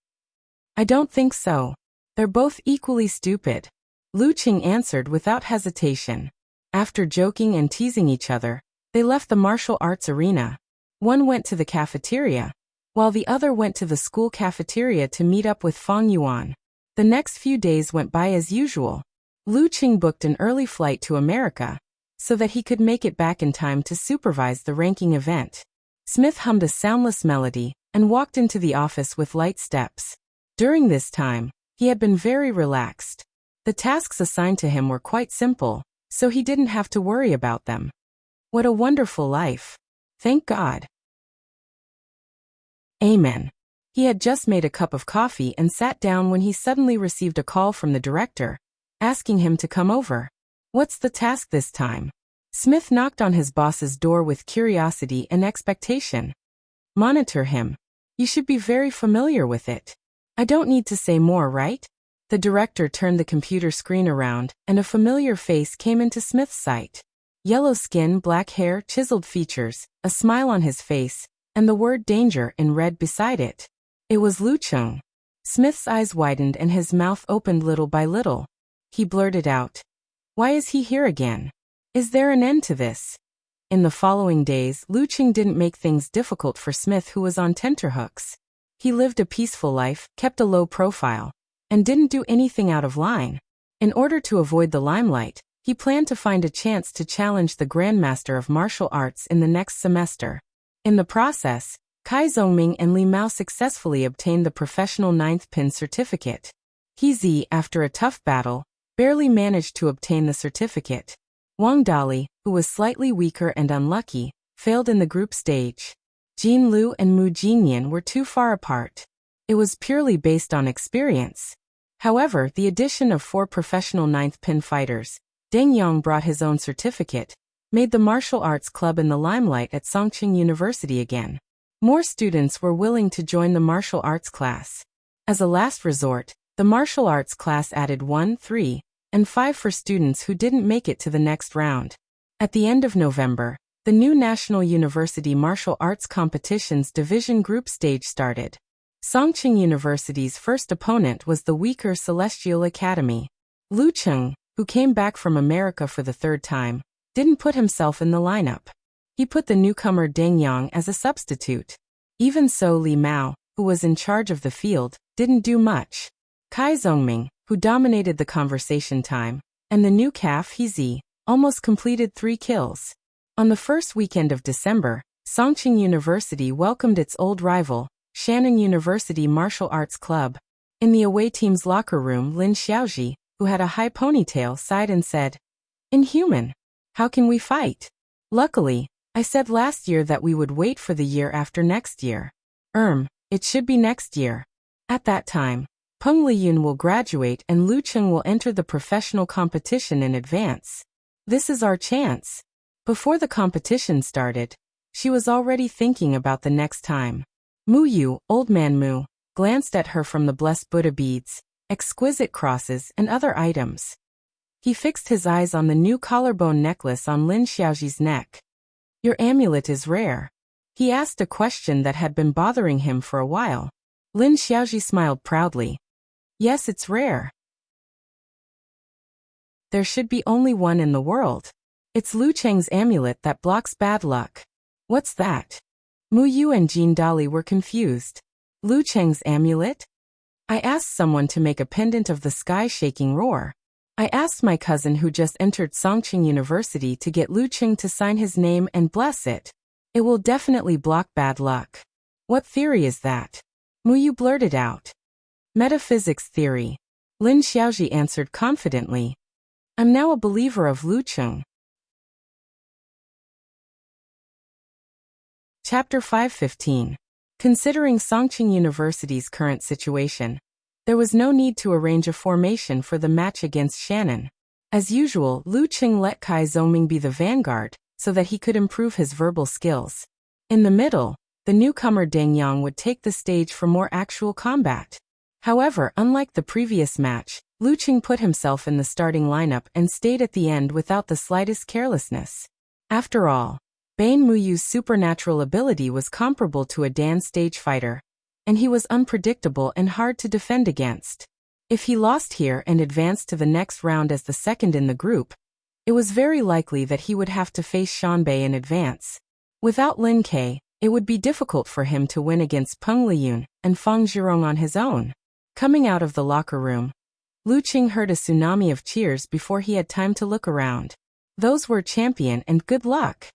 I don't think so. They're both equally stupid. Lu Qing answered without hesitation. After joking and teasing each other, they left the martial arts arena. One went to the cafeteria, while the other went to the school cafeteria to meet up with Fang Yuan. The next few days went by as usual. Lu Qing booked an early flight to America, so that he could make it back in time to supervise the ranking event. Smith hummed a soundless melody and walked into the office with light steps. During this time, he had been very relaxed. The tasks assigned to him were quite simple, so he didn't have to worry about them. What a wonderful life. Thank God. Amen. He had just made a cup of coffee and sat down when he suddenly received a call from the director, asking him to come over. What's the task this time? Smith knocked on his boss's door with curiosity and expectation. Monitor him. You should be very familiar with it. I don't need to say more, right? The director turned the computer screen around, and a familiar face came into Smith's sight. Yellow skin, black hair, chiseled features, a smile on his face, and the word danger in red beside it. It was Lu Qing. Smith's eyes widened and his mouth opened little by little. He blurted out, Why is he here again? Is there an end to this? In the following days, Lu Qing didn't make things difficult for Smith, who was on tenterhooks. He lived a peaceful life, kept a low profile, and didn't do anything out of line. In order to avoid the limelight, he planned to find a chance to challenge the Grandmaster of Martial Arts in the next semester. In the process, Kai Zongming and Li Mao successfully obtained the professional 9th pin certificate. He Zi, after a tough battle, barely managed to obtain the certificate. Wang Dali, who was slightly weaker and unlucky, failed in the group stage. Jin Lu and Mu Jinyan were too far apart. It was purely based on experience. However, the addition of 4 professional 9th pin fighters, Deng Yang brought his own certificate, made the martial arts club in the limelight at Songqing University again. More students were willing to join the martial arts class. As a last resort, the martial arts class added 1, 3, and 5 for students who didn't make it to the next round. At the end of November, the new National University Martial Arts Competitions Division Group stage started. Songqing University's first opponent was the weaker Celestial Academy. Lu Qing, who came back from America for the 3rd time, didn't put himself in the lineup. He put the newcomer Deng Yang as a substitute. Even so, Li Mao, who was in charge of the field, didn't do much. Kai Zongming, who dominated the conversation time, and the new calf He Zi, almost completed 3 kills. On the first weekend of December, Songqing University welcomed its old rival, Shannon University Martial Arts Club. In the away team's locker room, Lin Xiaoji, who had a high ponytail, sighed and said, "Inhuman. How can we fight? Luckily, I said last year that we would wait for the year after next year. It should be next year. At that time, Peng Liyun will graduate and Lu Cheng will enter the professional competition in advance. This is our chance." Before the competition started, she was already thinking about the next time. Mu Yu, old man Mu, glanced at her from the blessed Buddha beads, exquisite crosses, and other items. He fixed his eyes on the new collarbone necklace on Lin Xiaoji's neck. "Your amulet is rare?" He asked a question that had been bothering him for a while. Lin Xiaoji smiled proudly. "Yes, it's rare. There should be only one in the world. It's Lu Cheng's amulet that blocks bad luck." "What's that?" Mu Yu and Jean Dali were confused. "Lu Cheng's amulet? I asked someone to make a pendant of the sky-shaking roar. I asked my cousin who just entered Songqing University to get Lu Cheng to sign his name and bless it. It will definitely block bad luck." "What theory is that?" Mu Yu blurted out. "Metaphysics theory." Lin Xiaoji answered confidently. "I'm now a believer of Lu Cheng." Chapter 5:15. Considering Songqing University's current situation, there was no need to arrange a formation for the match against Shannon. As usual, Lu Cheng let Kai Zhongming be the vanguard, so that he could improve his verbal skills. In the middle, the newcomer Deng Yang would take the stage for more actual combat. However, unlike the previous match, Lu Cheng put himself in the starting lineup and stayed at the end without the slightest carelessness. After all, Bain Muyu's supernatural ability was comparable to a Dan stage fighter, and he was unpredictable and hard to defend against. If he lost here and advanced to the next round as the second in the group, it was very likely that he would have to face Shanbei in advance. Without Lin Ke, it would be difficult for him to win against Peng Liyun and Fang Zhirong on his own. Coming out of the locker room, Lu Cheng heard a tsunami of cheers before he had time to look around. Those were champion and good luck.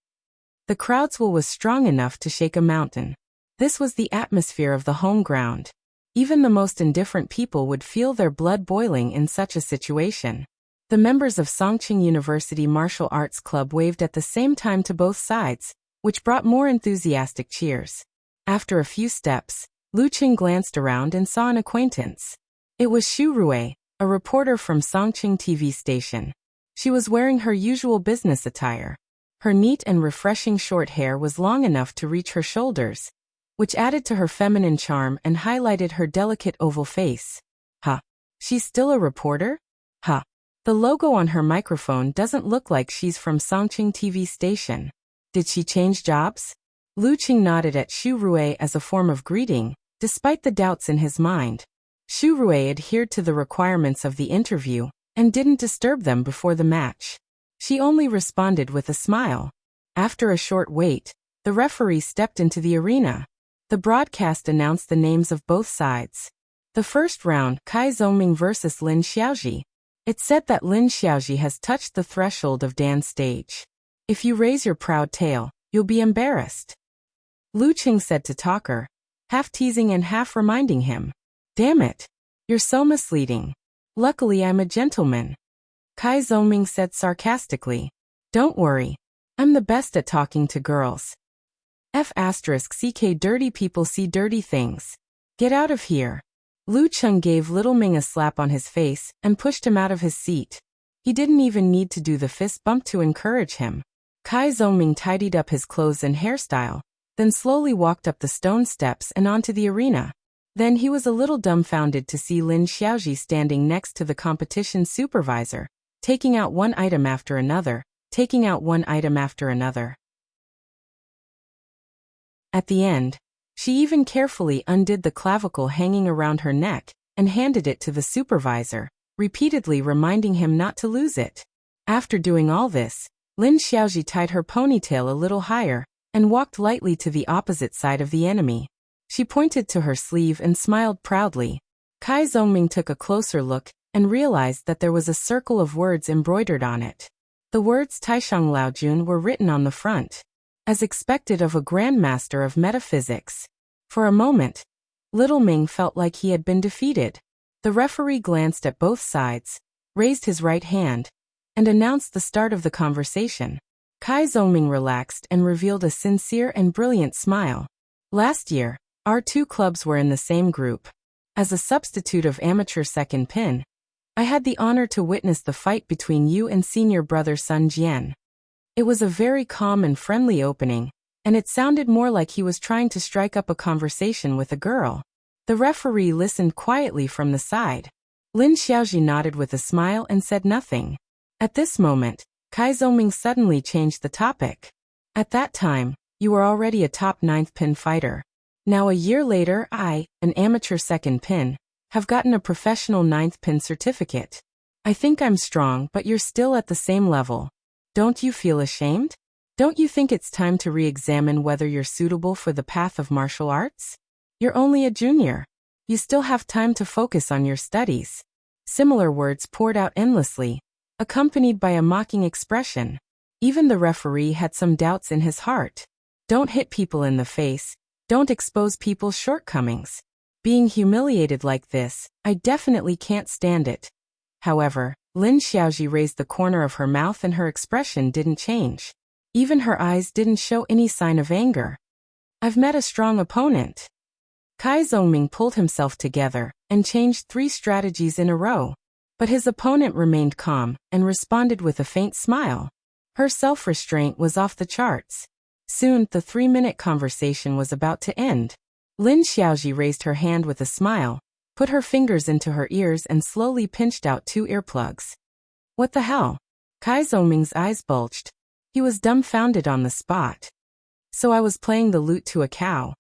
The crowd's will was strong enough to shake a mountain. This was the atmosphere of the home ground. Even the most indifferent people would feel their blood boiling in such a situation. The members of Songqing University Martial Arts Club waved at the same time to both sides, which brought more enthusiastic cheers. After a few steps, Lu Cheng glanced around and saw an acquaintance. It was Xu Rui, a reporter from Songqing TV station. She was wearing her usual business attire. Her neat and refreshing short hair was long enough to reach her shoulders, which added to her feminine charm and highlighted her delicate oval face. "Huh. She's still a reporter? Huh. The logo on her microphone doesn't look like she's from Songqing TV station. Did she change jobs?" Lu Cheng nodded at Xu Rui as a form of greeting, despite the doubts in his mind. Xu Rui adhered to the requirements of the interview and didn't disturb them before the match. She only responded with a smile. After a short wait, the referee stepped into the arena. The broadcast announced the names of both sides. The first round, Kai Zhongming versus Lin Xiaoji. It said that Lin Xiaoji has touched the threshold of Dan's stage. "If you raise your proud tail, you'll be embarrassed," Lu Cheng said to Talker, half teasing and half reminding him. "Damn it. You're so misleading. Luckily I'm a gentleman," Kai Zhongming said sarcastically. "Don't worry. I'm the best at talking to girls. F***ck dirty people see dirty things. Get out of here." Lu Cheng gave Little Ming a slap on his face and pushed him out of his seat. He didn't even need to do the fist bump to encourage him. Kai Zhongming tidied up his clothes and hairstyle, then slowly walked up the stone steps and onto the arena. Then he was a little dumbfounded to see Lin Xiaoji standing next to the competition supervisor, taking out one item after another, taking out one item after another. At the end, she even carefully undid the clavicle hanging around her neck and handed it to the supervisor, repeatedly reminding him not to lose it. After doing all this, Lin Xiaoji tied her ponytail a little higher and walked lightly to the opposite side of the enemy. She pointed to her sleeve and smiled proudly. Kai Zhongming took a closer look and realized that there was a circle of words embroidered on it. The words Taishang Laojun were written on the front, as expected of a grandmaster of metaphysics. For a moment, Little Ming felt like he had been defeated. The referee glanced at both sides, raised his right hand, and announced the start of the conversation. Kai Zongming relaxed and revealed a sincere and brilliant smile. Last year, our two clubs were in the same group. As a substitute of amateur second pin, I had the honor to witness the fight between you and senior brother Sun Jian. It was a very calm and friendly opening, and it sounded more like he was trying to strike up a conversation with a girl. The referee listened quietly from the side. Lin Xiaoji nodded with a smile and said nothing. At this moment, Kai Zongming suddenly changed the topic. At that time, you were already a top 9th pin fighter. Now a year later, I, an amateur second pin, have gotten a professional 9th pin certificate. I think I'm strong, but you're still at the same level. Don't you feel ashamed? Don't you think it's time to re-examine whether you're suitable for the path of martial arts? You're only a junior. You still have time to focus on your studies. Similar words poured out endlessly, accompanied by a mocking expression. Even the referee had some doubts in his heart. Don't hit people in the face. Don't expose people's shortcomings. Being humiliated like this, I definitely can't stand it. However, Lin Xiaoji raised the corner of her mouth and her expression didn't change. Even her eyes didn't show any sign of anger. I've met a strong opponent. Kai Zongming pulled himself together and changed 3 strategies in a row. But his opponent remained calm and responded with a faint smile. Her self-restraint was off the charts. Soon, the 3-minute conversation was about to end. Lin Xiaoji raised her hand with a smile, put her fingers into her ears and slowly pinched out 2 earplugs. What the hell? Kai Zongming's eyes bulged. He was dumbfounded on the spot. So I was playing the lute to a cow.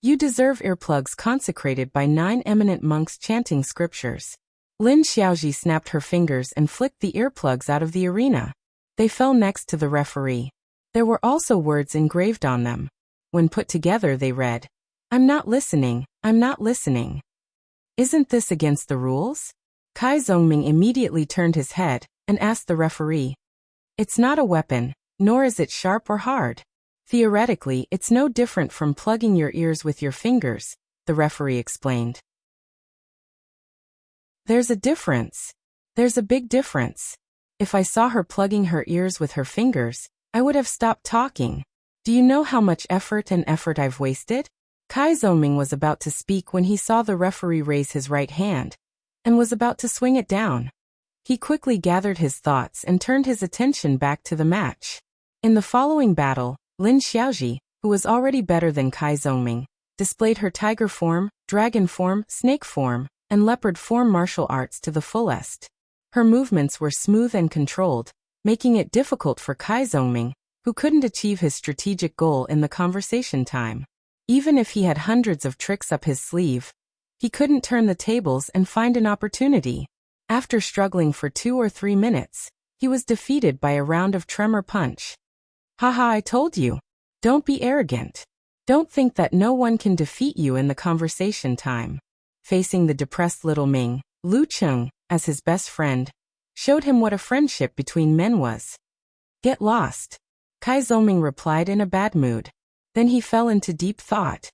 You deserve earplugs consecrated by 9 eminent monks chanting scriptures. Lin Xiaoji snapped her fingers and flicked the earplugs out of the arena. They fell next to the referee. There were also words engraved on them. When put together they read, "I'm not listening, I'm not listening." Isn't this against the rules? Kai Zongming immediately turned his head and asked the referee. It's not a weapon, nor is it sharp or hard. Theoretically, it's no different from plugging your ears with your fingers, the referee explained. There's a difference. There's a big difference. If I saw her plugging her ears with her fingers, I would have stopped talking. Do you know how much effort I've wasted? Kai Zongming was about to speak when he saw the referee raise his right hand, and was about to swing it down. He quickly gathered his thoughts and turned his attention back to the match. In the following battle, Lin Xiaoji, who was already better than Kai Zongming, displayed her tiger form, dragon form, snake form, and leopard form martial arts to the fullest. Her movements were smooth and controlled, making it difficult for Kai Zongming, who couldn't achieve his strategic goal in the conversation time. Even if he had hundreds of tricks up his sleeve, he couldn't turn the tables and find an opportunity. After struggling for 2 or 3 minutes, he was defeated by a round of tremor punch. Haha, I told you. Don't be arrogant. Don't think that no one can defeat you in the conversation time. Facing the depressed little Ming, Lu Cheng, as his best friend, showed him what a friendship between men was. Get lost. Kai Zongming replied in a bad mood. Then he fell into deep thought.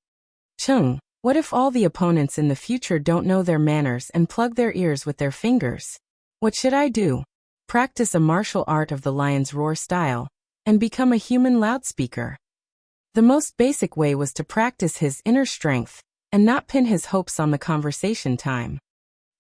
Cheng, what if all the opponents in the future don't know their manners and plug their ears with their fingers? What should I do? Practice a martial art of the lion's roar style, and become a human loudspeaker. The most basic way was to practice his inner strength, and not pin his hopes on the conversation time.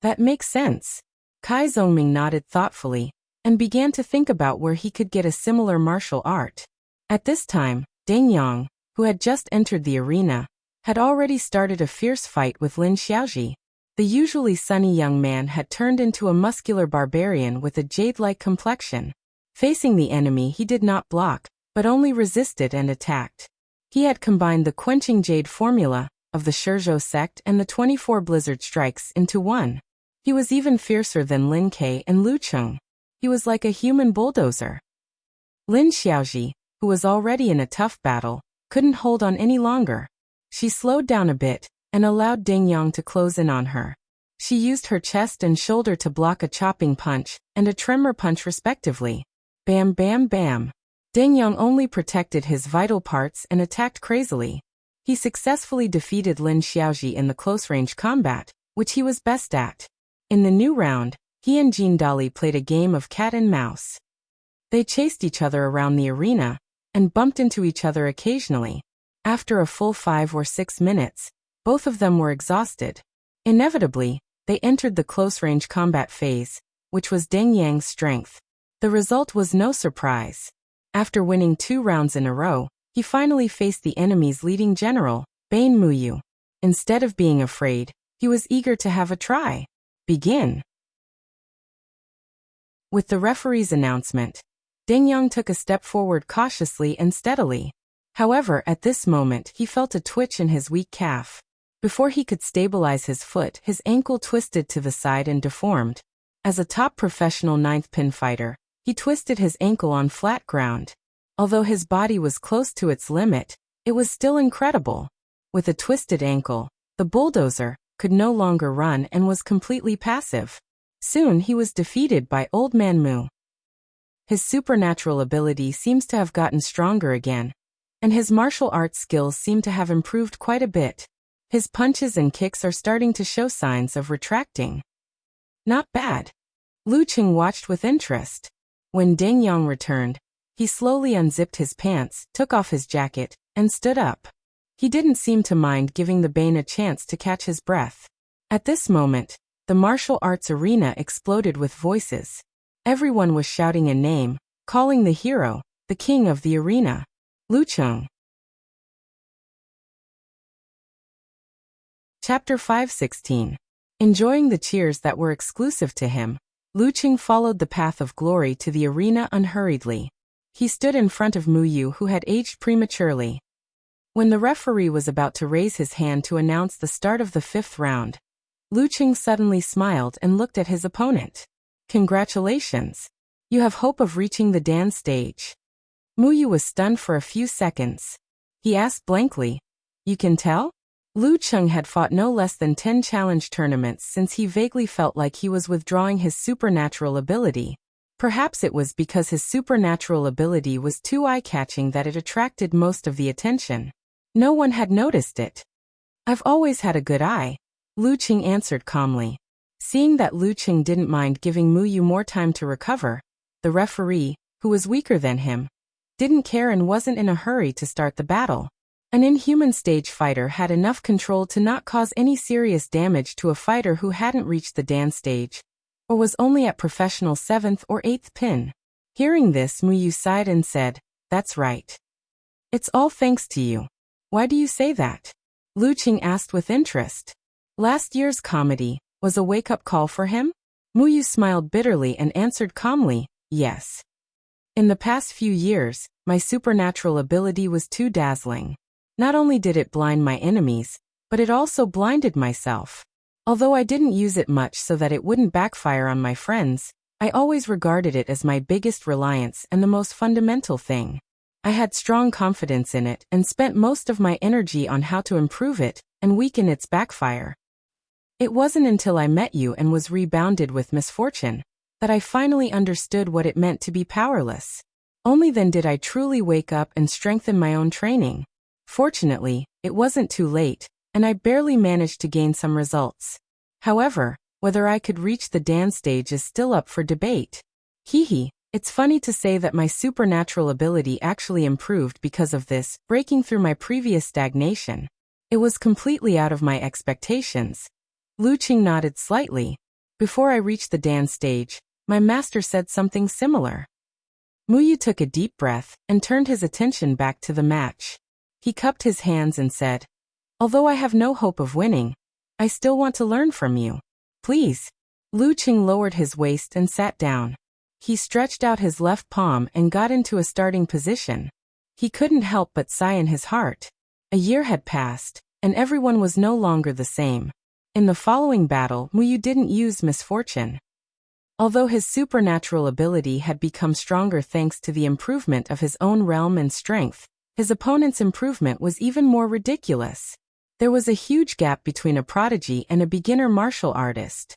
That makes sense. Kai Zongming nodded thoughtfully, and began to think about where he could get a similar martial art. At this time, Deng Yang, who had just entered the arena, had already started a fierce fight with Lin Xiaoji. The usually sunny young man had turned into a muscular barbarian with a jade-like complexion. Facing the enemy he did not block, but only resisted and attacked. He had combined the quenching jade formula of the Shizhou sect and the 24 blizzard strikes into one. He was even fiercer than Lin Ke and Lu Cheng. He was like a human bulldozer. Lin Xiaoji, who was already in a tough battle, couldn't hold on any longer. She slowed down a bit and allowed Deng Yang to close in on her. She used her chest and shoulder to block a chopping punch and a tremor punch respectively. Bam bam bam. Deng Yang only protected his vital parts and attacked crazily. He successfully defeated Lin Xiaoji in the close-range combat, which he was best at. In the new round, he and Jean Dali played a game of cat and mouse. They chased each other around the arena and bumped into each other occasionally. After a full 5 or 6 minutes, both of them were exhausted. Inevitably, they entered the close-range combat phase, which was Deng Yang's strength. The result was no surprise. After winning 2 rounds in a row, he finally faced the enemy's leading general, Bain Muyu. Instead of being afraid, he was eager to have a try. Begin. With the referee's announcement, Deng Yang took a step forward cautiously and steadily. However, at this moment he felt a twitch in his weak calf. Before he could stabilize his foot, his ankle twisted to the side and deformed. As a top professional 9th pin fighter, he twisted his ankle on flat ground. Although his body was close to its limit, it was still incredible. With a twisted ankle, the bulldozer could no longer run and was completely passive. Soon he was defeated by Old Man Mu. His supernatural ability seems to have gotten stronger again, and his martial arts skills seem to have improved quite a bit. His punches and kicks are starting to show signs of retracting. Not bad. Lu Qing watched with interest. When Deng Yang returned, he slowly unzipped his pants, took off his jacket, and stood up. He didn't seem to mind giving the Bane a chance to catch his breath. At this moment, the martial arts arena exploded with voices. Everyone was shouting a name, calling the hero, the king of the arena, Lu Qing. Chapter 5:16. Enjoying the cheers that were exclusive to him, Lu Qing followed the path of glory to the arena unhurriedly. He stood in front of Muyu, who had aged prematurely. When the referee was about to raise his hand to announce the start of the 5th round, Lu Qing suddenly smiled and looked at his opponent. Congratulations. You have hope of reaching the Dan stage. Muyu was stunned for a few seconds. He asked blankly, "You can tell?" Lu Qing had fought no less than 10 challenge tournaments since he vaguely felt like he was withdrawing his supernatural ability. Perhaps it was because his supernatural ability was too eye-catching that it attracted most of the attention. No one had noticed it. "I've always had a good eye," Lu Qing answered calmly. Seeing that Lu Qing didn't mind giving Muyu more time to recover, the referee, who was weaker than him, didn't care and wasn't in a hurry to start the battle. An inhuman stage fighter had enough control to not cause any serious damage to a fighter who hadn't reached the Dan stage, or was only at professional 7th or 8th pin. Hearing this, Muyu sighed and said, "That's right. It's all thanks to you." "Why do you say that?" Lu Qing asked with interest. Last year's comedy was a wake-up call for him? Muyu smiled bitterly and answered calmly, "Yes. In the past few years, my supernatural ability was too dazzling. Not only did it blind my enemies, but it also blinded myself. Although I didn't use it much so that it wouldn't backfire on my friends, I always regarded it as my biggest reliance and the most fundamental thing. I had strong confidence in it and spent most of my energy on how to improve it and weaken its backfire. It wasn't until I met you and was rebounded with misfortune that I finally understood what it meant to be powerless. Only then did I truly wake up and strengthen my own training. Fortunately, it wasn't too late, and I barely managed to gain some results. However, whether I could reach the Dan stage is still up for debate. Hehe, it's funny to say that my supernatural ability actually improved because of this, breaking through my previous stagnation. It was completely out of my expectations." Lu Qing nodded slightly. "Before I reached the Dan stage, my master said something similar." Muyu took a deep breath and turned his attention back to the match. He cupped his hands and said, "Although I have no hope of winning, I still want to learn from you. Please." Lu Qing lowered his waist and sat down. He stretched out his left palm and got into a starting position. He couldn't help but sigh in his heart. A year had passed, and everyone was no longer the same. In the following battle, Muyu didn't use misfortune. Although his supernatural ability had become stronger thanks to the improvement of his own realm and strength, his opponent's improvement was even more ridiculous. There was a huge gap between a prodigy and a beginner martial artist.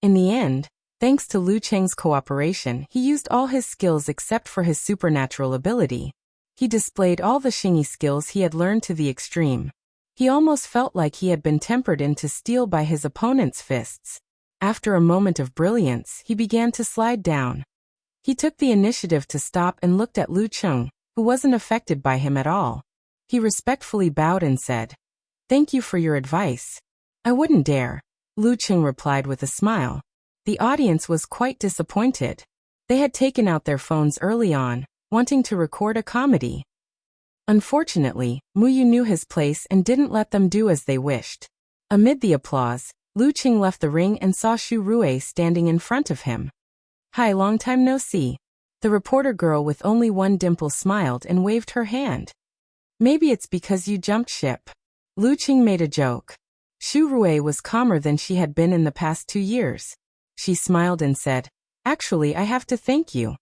In the end, thanks to Lu Qing's cooperation, he used all his skills except for his supernatural ability. He displayed all the Xingyi skills he had learned to the extreme. He almost felt like he had been tempered into steel by his opponent's fists. After a moment of brilliance, he began to slide down. He took the initiative to stop and looked at Lu Cheng, who wasn't affected by him at all. He respectfully bowed and said, "Thank you for your advice." "I wouldn't dare," Lu Cheng replied with a smile. The audience was quite disappointed. They had taken out their phones early on, wanting to record a comedy. Unfortunately, Muyu knew his place and didn't let them do as they wished. Amid the applause, Lu Cheng left the ring and saw Xu Rui standing in front of him. "Hi, long time no see." The reporter girl with only one dimple smiled and waved her hand. "Maybe it's because you jumped ship." Lu Cheng made a joke. Xu Rui was calmer than she had been in the past 2 years. She smiled and said, "Actually, I have to thank you."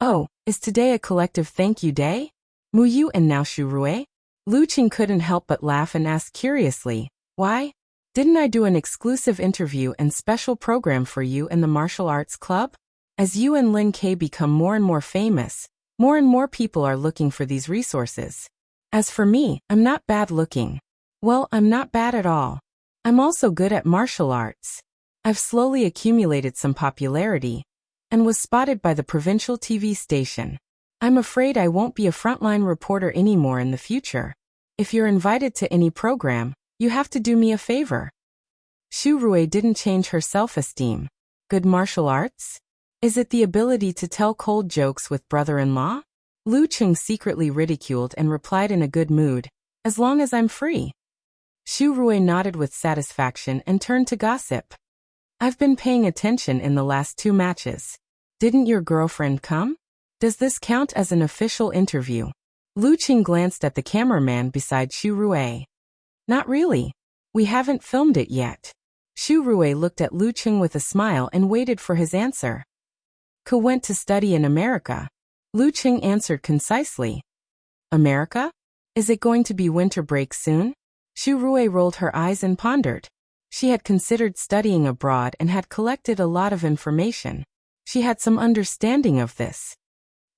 "Oh, is today a collective thank you day? Muyu and now Xu Rui?" Lu Cheng couldn't help but laugh and asked curiously, "Why? Didn't I do an exclusive interview and special program for you in the martial arts club? As you and Lin K become more and more famous, more and more people are looking for these resources. As for me, I'm not bad looking. Well, I'm not bad at all. I'm also good at martial arts. I've slowly accumulated some popularity and was spotted by the provincial TV station. I'm afraid I won't be a frontline reporter anymore in the future. If you're invited to any program, you have to do me a favor." Xu Rui didn't change her self-esteem. Good martial arts? Is it the ability to tell cold jokes with brother-in-law? Lu Cheng secretly ridiculed and replied in a good mood, "As long as I'm free." Xu Rui nodded with satisfaction and turned to gossip. "I've been paying attention in the last 2 matches. Didn't your girlfriend come? Does this count as an official interview?" Lu Cheng glanced at the cameraman beside Xu Rui. "Not really. We haven't filmed it yet." Xu Rui looked at Lu Cheng with a smile and waited for his answer. "Ko went to study in America." Lu Cheng answered concisely. "America? Is it going to be winter break soon?" Xu Rui rolled her eyes and pondered. She had considered studying abroad and had collected a lot of information. She had some understanding of this.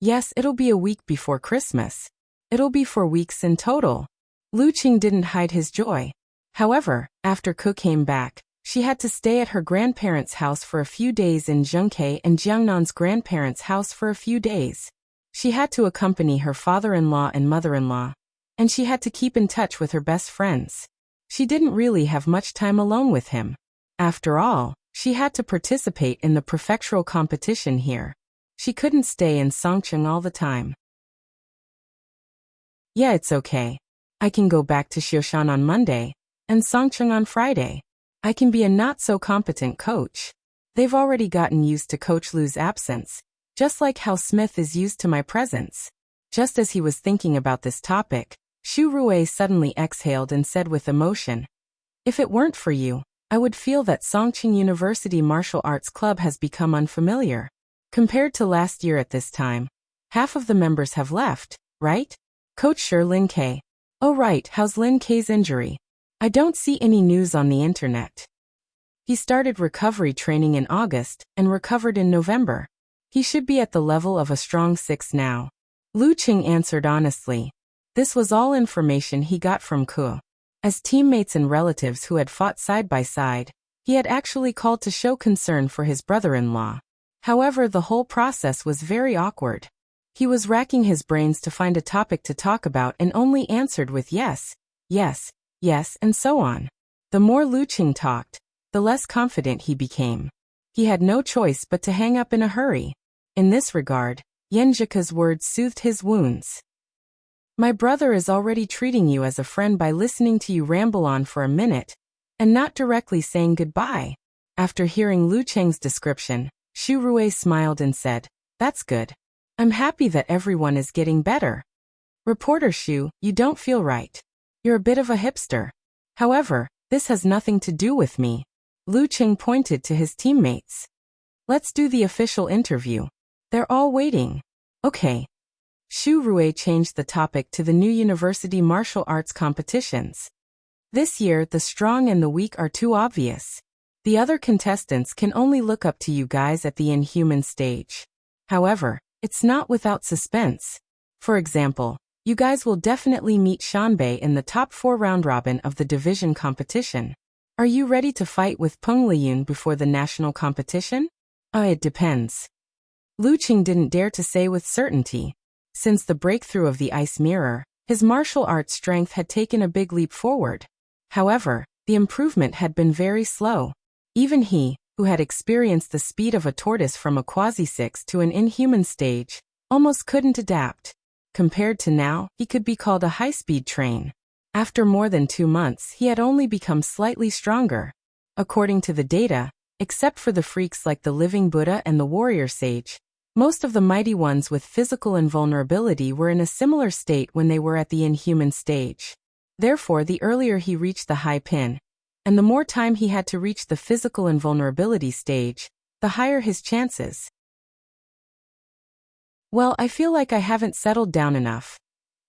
"Yes, it'll be a week before Christmas. It'll be 4 weeks in total." Lu Cheng didn't hide his joy. However, after Ko came back, she had to stay at her grandparents' house for a few days in Zhengke and Jiangnan's grandparents' house for a few days. She had to accompany her father-in-law and mother-in-law, and she had to keep in touch with her best friends. She didn't really have much time alone with him. After all, she had to participate in the prefectural competition here. She couldn't stay in Songcheng all the time. "Yeah, it's okay. I can go back to Xioshan on Monday, and Songcheng on Friday. I can be a not-so-competent coach. They've already gotten used to Coach Lu's absence, just like how Smith is used to my presence." Just as he was thinking about this topic, Xu Rui suddenly exhaled and said with emotion, "If it weren't for you, I would feel that Songcheng University Martial Arts Club has become unfamiliar. Compared to last year at this time, half of the members have left, right? Coach Sure Lin K. Oh right, how's Lin K's injury? I don't see any news on the internet." He started recovery training in August and recovered in November. He should be at the level of a strong 6 now. Lu Cheng answered honestly. This was all information he got from Ko. As teammates and relatives who had fought side by side, he had actually called to show concern for his brother-in-law. However, the whole process was very awkward. He was racking his brains to find a topic to talk about and only answered with yes, yes, yes, and so on. The more Lu Cheng talked, the less confident he became. He had no choice but to hang up in a hurry. In this regard, Yenjika's words soothed his wounds. "My brother is already treating you as a friend by listening to you ramble on for a minute, and not directly saying goodbye." After hearing Lu Cheng's description, Xu Rui smiled and said, "That's good. I'm happy that everyone is getting better." "Reporter Xu, you don't feel right. You're a bit of a hipster. However, this has nothing to do with me." Lu Cheng pointed to his teammates. "Let's do the official interview. They're all waiting." "Okay." Xu Rui changed the topic to the new university martial arts competitions. "This year, the strong and the weak are too obvious. The other contestants can only look up to you guys at the inhuman stage. However, it's not without suspense. For example, You guys will definitely meet Shanbei in the top 4 round robin of the division competition. Are you ready to fight with Peng Liyun before the national competition? It depends. Lu Qing didn't dare to say with certainty. Since the breakthrough of the ice mirror, his martial arts strength had taken a big leap forward. However, the improvement had been very slow. Even he, who had experienced the speed of a tortoise from a quasi-6 to an inhuman stage, almost couldn't adapt. Compared to now, he could be called a high-speed train. After more than 2 months, he had only become slightly stronger. According to the data, except for the freaks like the Living Buddha and the Warrior Sage, most of the mighty ones with physical invulnerability were in a similar state when they were at the inhuman stage. Therefore, the earlier he reached the high pin, and the more time he had to reach the physical invulnerability stage, the higher his chances. Well, I feel like I haven't settled down enough.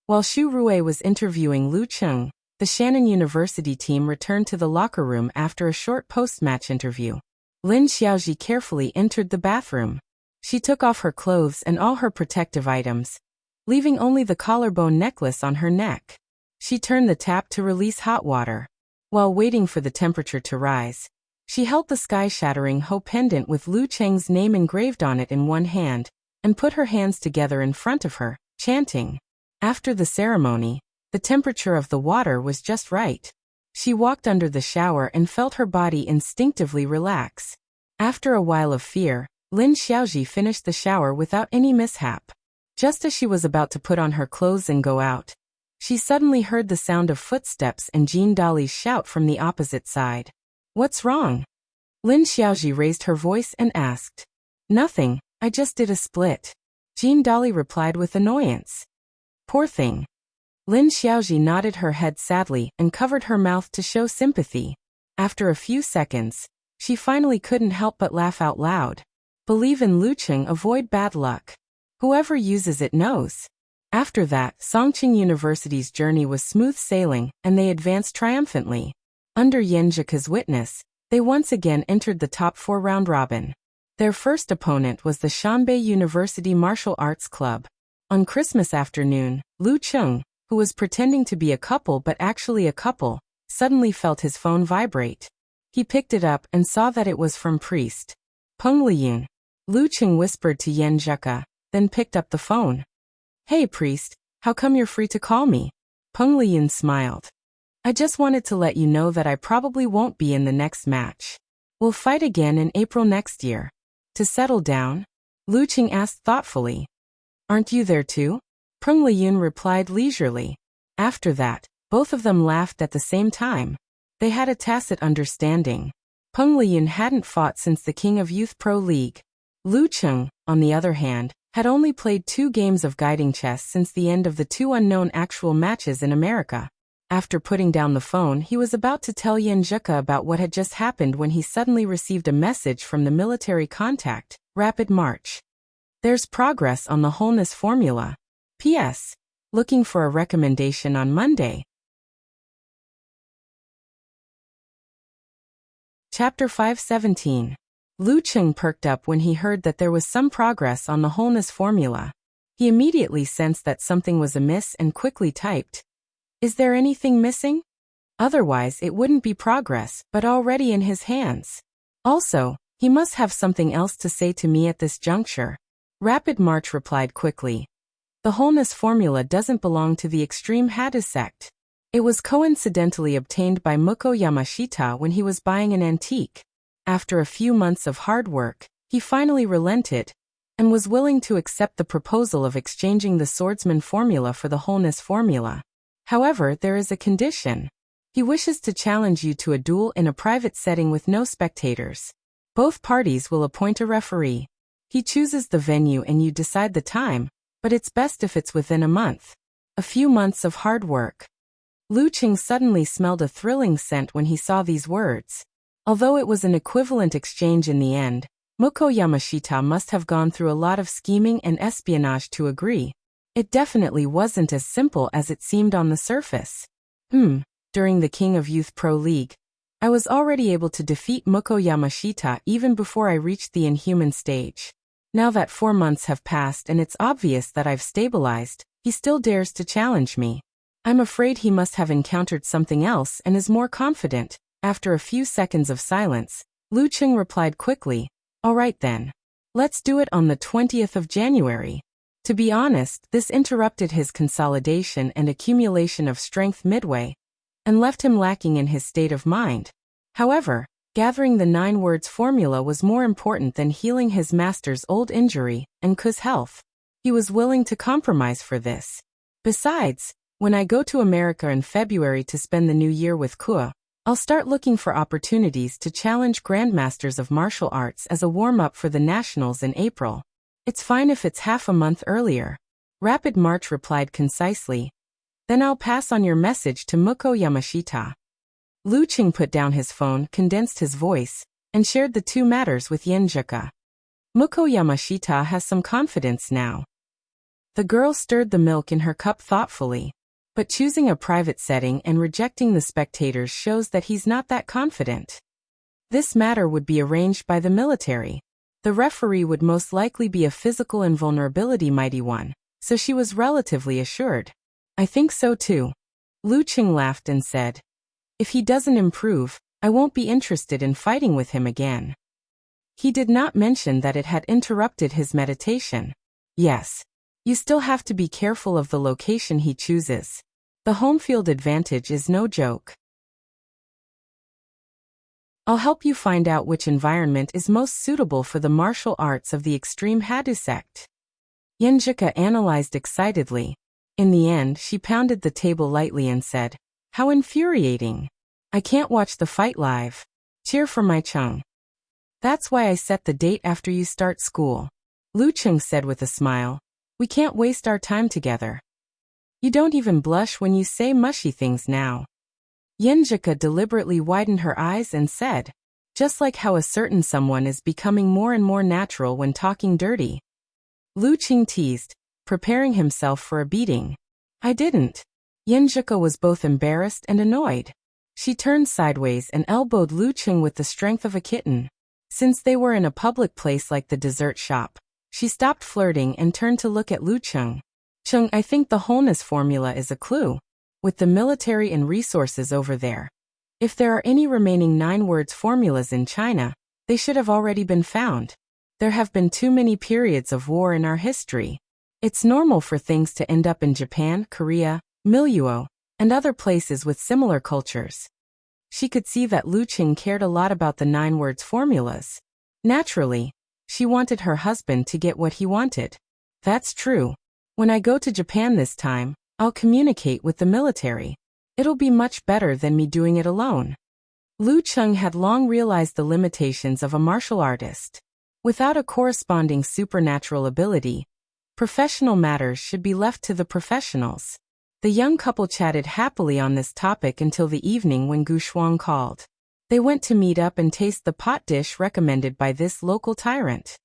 While Xu Rui was interviewing Lu Qing, the Shannon University team returned to the locker room after a short post-match interview. Lin Xiaoji carefully entered the bathroom. She took off her clothes and all her protective items, leaving only the collarbone necklace on her neck. She turned the tap to release hot water. While waiting for the temperature to rise, she held the sky-shattering Ho pendant with Lu Cheng's name engraved on it in one hand, and put her hands together in front of her, chanting. After the ceremony, the temperature of the water was just right. She walked under the shower and felt her body instinctively relax. After a while of fear, Lin Xiaoji finished the shower without any mishap. Just as she was about to put on her clothes and go out, she suddenly heard the sound of footsteps and Jean Dali's shout from the opposite side. What's wrong? Lin Xiaoji raised her voice and asked. Nothing, I just did a split. Jean Dali replied with annoyance. Poor thing. Lin Xiaoji nodded her head sadly and covered her mouth to show sympathy. After a few seconds, she finally couldn't help but laugh out loud. Believe in Lu Qing, avoid bad luck. Whoever uses it knows. After that, Songqing University's journey was smooth sailing, and they advanced triumphantly. Under Yan Zhika's witness, they once again entered the top 4 round robin. Their first opponent was the Shanbei University Martial Arts Club. On Christmas afternoon, Lu Qing, who was pretending to be a couple but actually a couple, suddenly felt his phone vibrate. He picked it up and saw that it was from Priest Peng Liyun. Lu Qing whispered to Yan Zhika, then picked up the phone. Hey Priest, how come you're free to call me? Peng Liyun smiled. I just wanted to let you know that I probably won't be in the next match. We'll fight again in April next year. To settle down? Lu Qing asked thoughtfully. Aren't you there too? Peng Liyun replied leisurely. After that, both of them laughed at the same time. They had a tacit understanding. Peng Liyun hadn't fought since the King of Youth Pro League. Lu Qing, on the other hand, had only played 2 games of guiding chess since the end of the 2 unknown actual matches in America. After putting down the phone, he was about to tell Yan Zhika about what had just happened when he suddenly received a message from the military contact, Rapid March. There's progress on the wholeness formula. P.S. Looking for a recommendation on Monday. Chapter 517. Lu Qing perked up when he heard that there was some progress on the wholeness formula. He immediately sensed that something was amiss and quickly typed. Is there anything missing? Otherwise, it wouldn't be progress, but already in his hands. Also, he must have something else to say to me at this juncture. Rapid March replied quickly. The wholeness formula doesn't belong to the extreme Hada sect. It was coincidentally obtained by Muko Yamashita when he was buying an antique. After a few months of hard work, he finally relented, and was willing to accept the proposal of exchanging the swordsman formula for the wholeness formula. However, there is a condition. He wishes to challenge you to a duel in a private setting with no spectators. Both parties will appoint a referee. He chooses the venue and you decide the time, but it's best if it's within a month. A few months of hard work. Lu Qing suddenly smelled a thrilling scent when he saw these words. Although it was an equivalent exchange in the end, Muko Yamashita must have gone through a lot of scheming and espionage to agree. It definitely wasn't as simple as it seemed on the surface. During the King of Youth Pro League, I was already able to defeat Muko Yamashita even before I reached the inhuman stage. Now that 4 months have passed and it's obvious that I've stabilized, He still dares to challenge me. I'm afraid he must have encountered something else and is more confident. After a few seconds of silence, Lu Cheng replied quickly, "All right then. Let's do it on the 20th of January. To be honest, this interrupted his consolidation and accumulation of strength midway, and left him lacking in his state of mind. However, gathering the 9 words formula was more important than healing his master's old injury and Ku's health. He was willing to compromise for this. Besides, when I go to America in February to spend the new year with Ku, I'll start looking for opportunities to challenge grandmasters of martial arts as a warm-up for the nationals in April. It's fine if it's half a month earlier." Rapid March replied concisely, "Then I'll pass on your message to Muko Yamashita." Lu Cheng put down his phone, condensed his voice, and shared the 2 matters with Yenjika. Muko Yamashita has some confidence now. The girl stirred the milk in her cup thoughtfully, but choosing a private setting and rejecting the spectators shows that he's not that confident. This matter would be arranged by the military. The referee would most likely be a physical invulnerability mighty one, so she was relatively assured. "I think so too." Lu Cheng laughed and said, "If he doesn't improve, I won't be interested in fighting with him again." He did not mention that it had interrupted his meditation. Yes. You still have to be careful of the location he chooses. The home field advantage is no joke. I'll help you find out which environment is most suitable for the martial arts of the extreme Hadu sect. Yenjika analyzed excitedly. In the end, she pounded the table lightly and said, "How infuriating. I can't watch the fight live. Cheer for my Chung." "That's why I set the date after you start school," Lu Cheng said with a smile. "We can't waste our time together." "You don't even blush when you say mushy things now." Yenjika deliberately widened her eyes and said, "Just like how a certain someone is becoming more and more natural when talking dirty." Lu Cheng teased, preparing himself for a beating. "I didn't." Yenjika was both embarrassed and annoyed. She turned sideways and elbowed Lu Cheng with the strength of a kitten. Since they were in a public place like the dessert shop, she stopped flirting and turned to look at Lu Cheng. "Cheng, I think the wholeness formula is a clue. With the military and resources over there, if there are any remaining 9 words formulas in China, they should have already been found. There have been too many periods of war in our history. It's normal for things to end up in Japan, Korea, Miluo, and other places with similar cultures." She could see that Lu Cheng cared a lot about the 9 words formulas. Naturally, she wanted her husband to get what he wanted. "That's true. When I go to Japan this time, I'll communicate with the military. It'll be much better than me doing it alone." Lu Cheng had long realized the limitations of a martial artist. Without a corresponding supernatural ability, professional matters should be left to the professionals. The young couple chatted happily on this topic until the evening when Gu Shuang called. They went to meet up and taste the pot dish recommended by this local tyrant.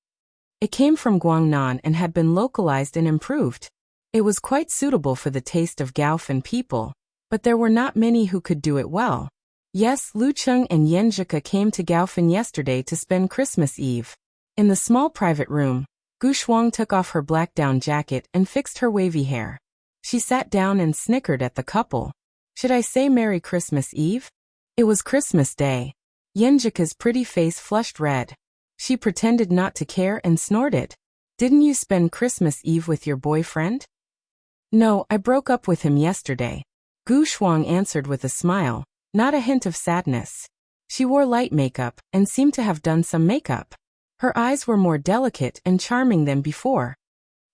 It came from Guangnan and had been localized and improved. It was quite suitable for the taste of Gaofan people, but there were not many who could do it well. Yes, Lu Cheng and Yenjika came to Gaofan yesterday to spend Christmas Eve. In the small private room, Gu Shuang took off her black down jacket and fixed her wavy hair. She sat down and snickered at the couple. Should I say Merry Christmas Eve? It was Christmas Day. Yenjika's pretty face flushed red. She pretended not to care and snorted. "Didn't you spend Christmas Eve with your boyfriend?" "No, I broke up with him yesterday," Gu Shuang answered with a smile, not a hint of sadness. She wore light makeup and seemed to have done some makeup. Her eyes were more delicate and charming than before.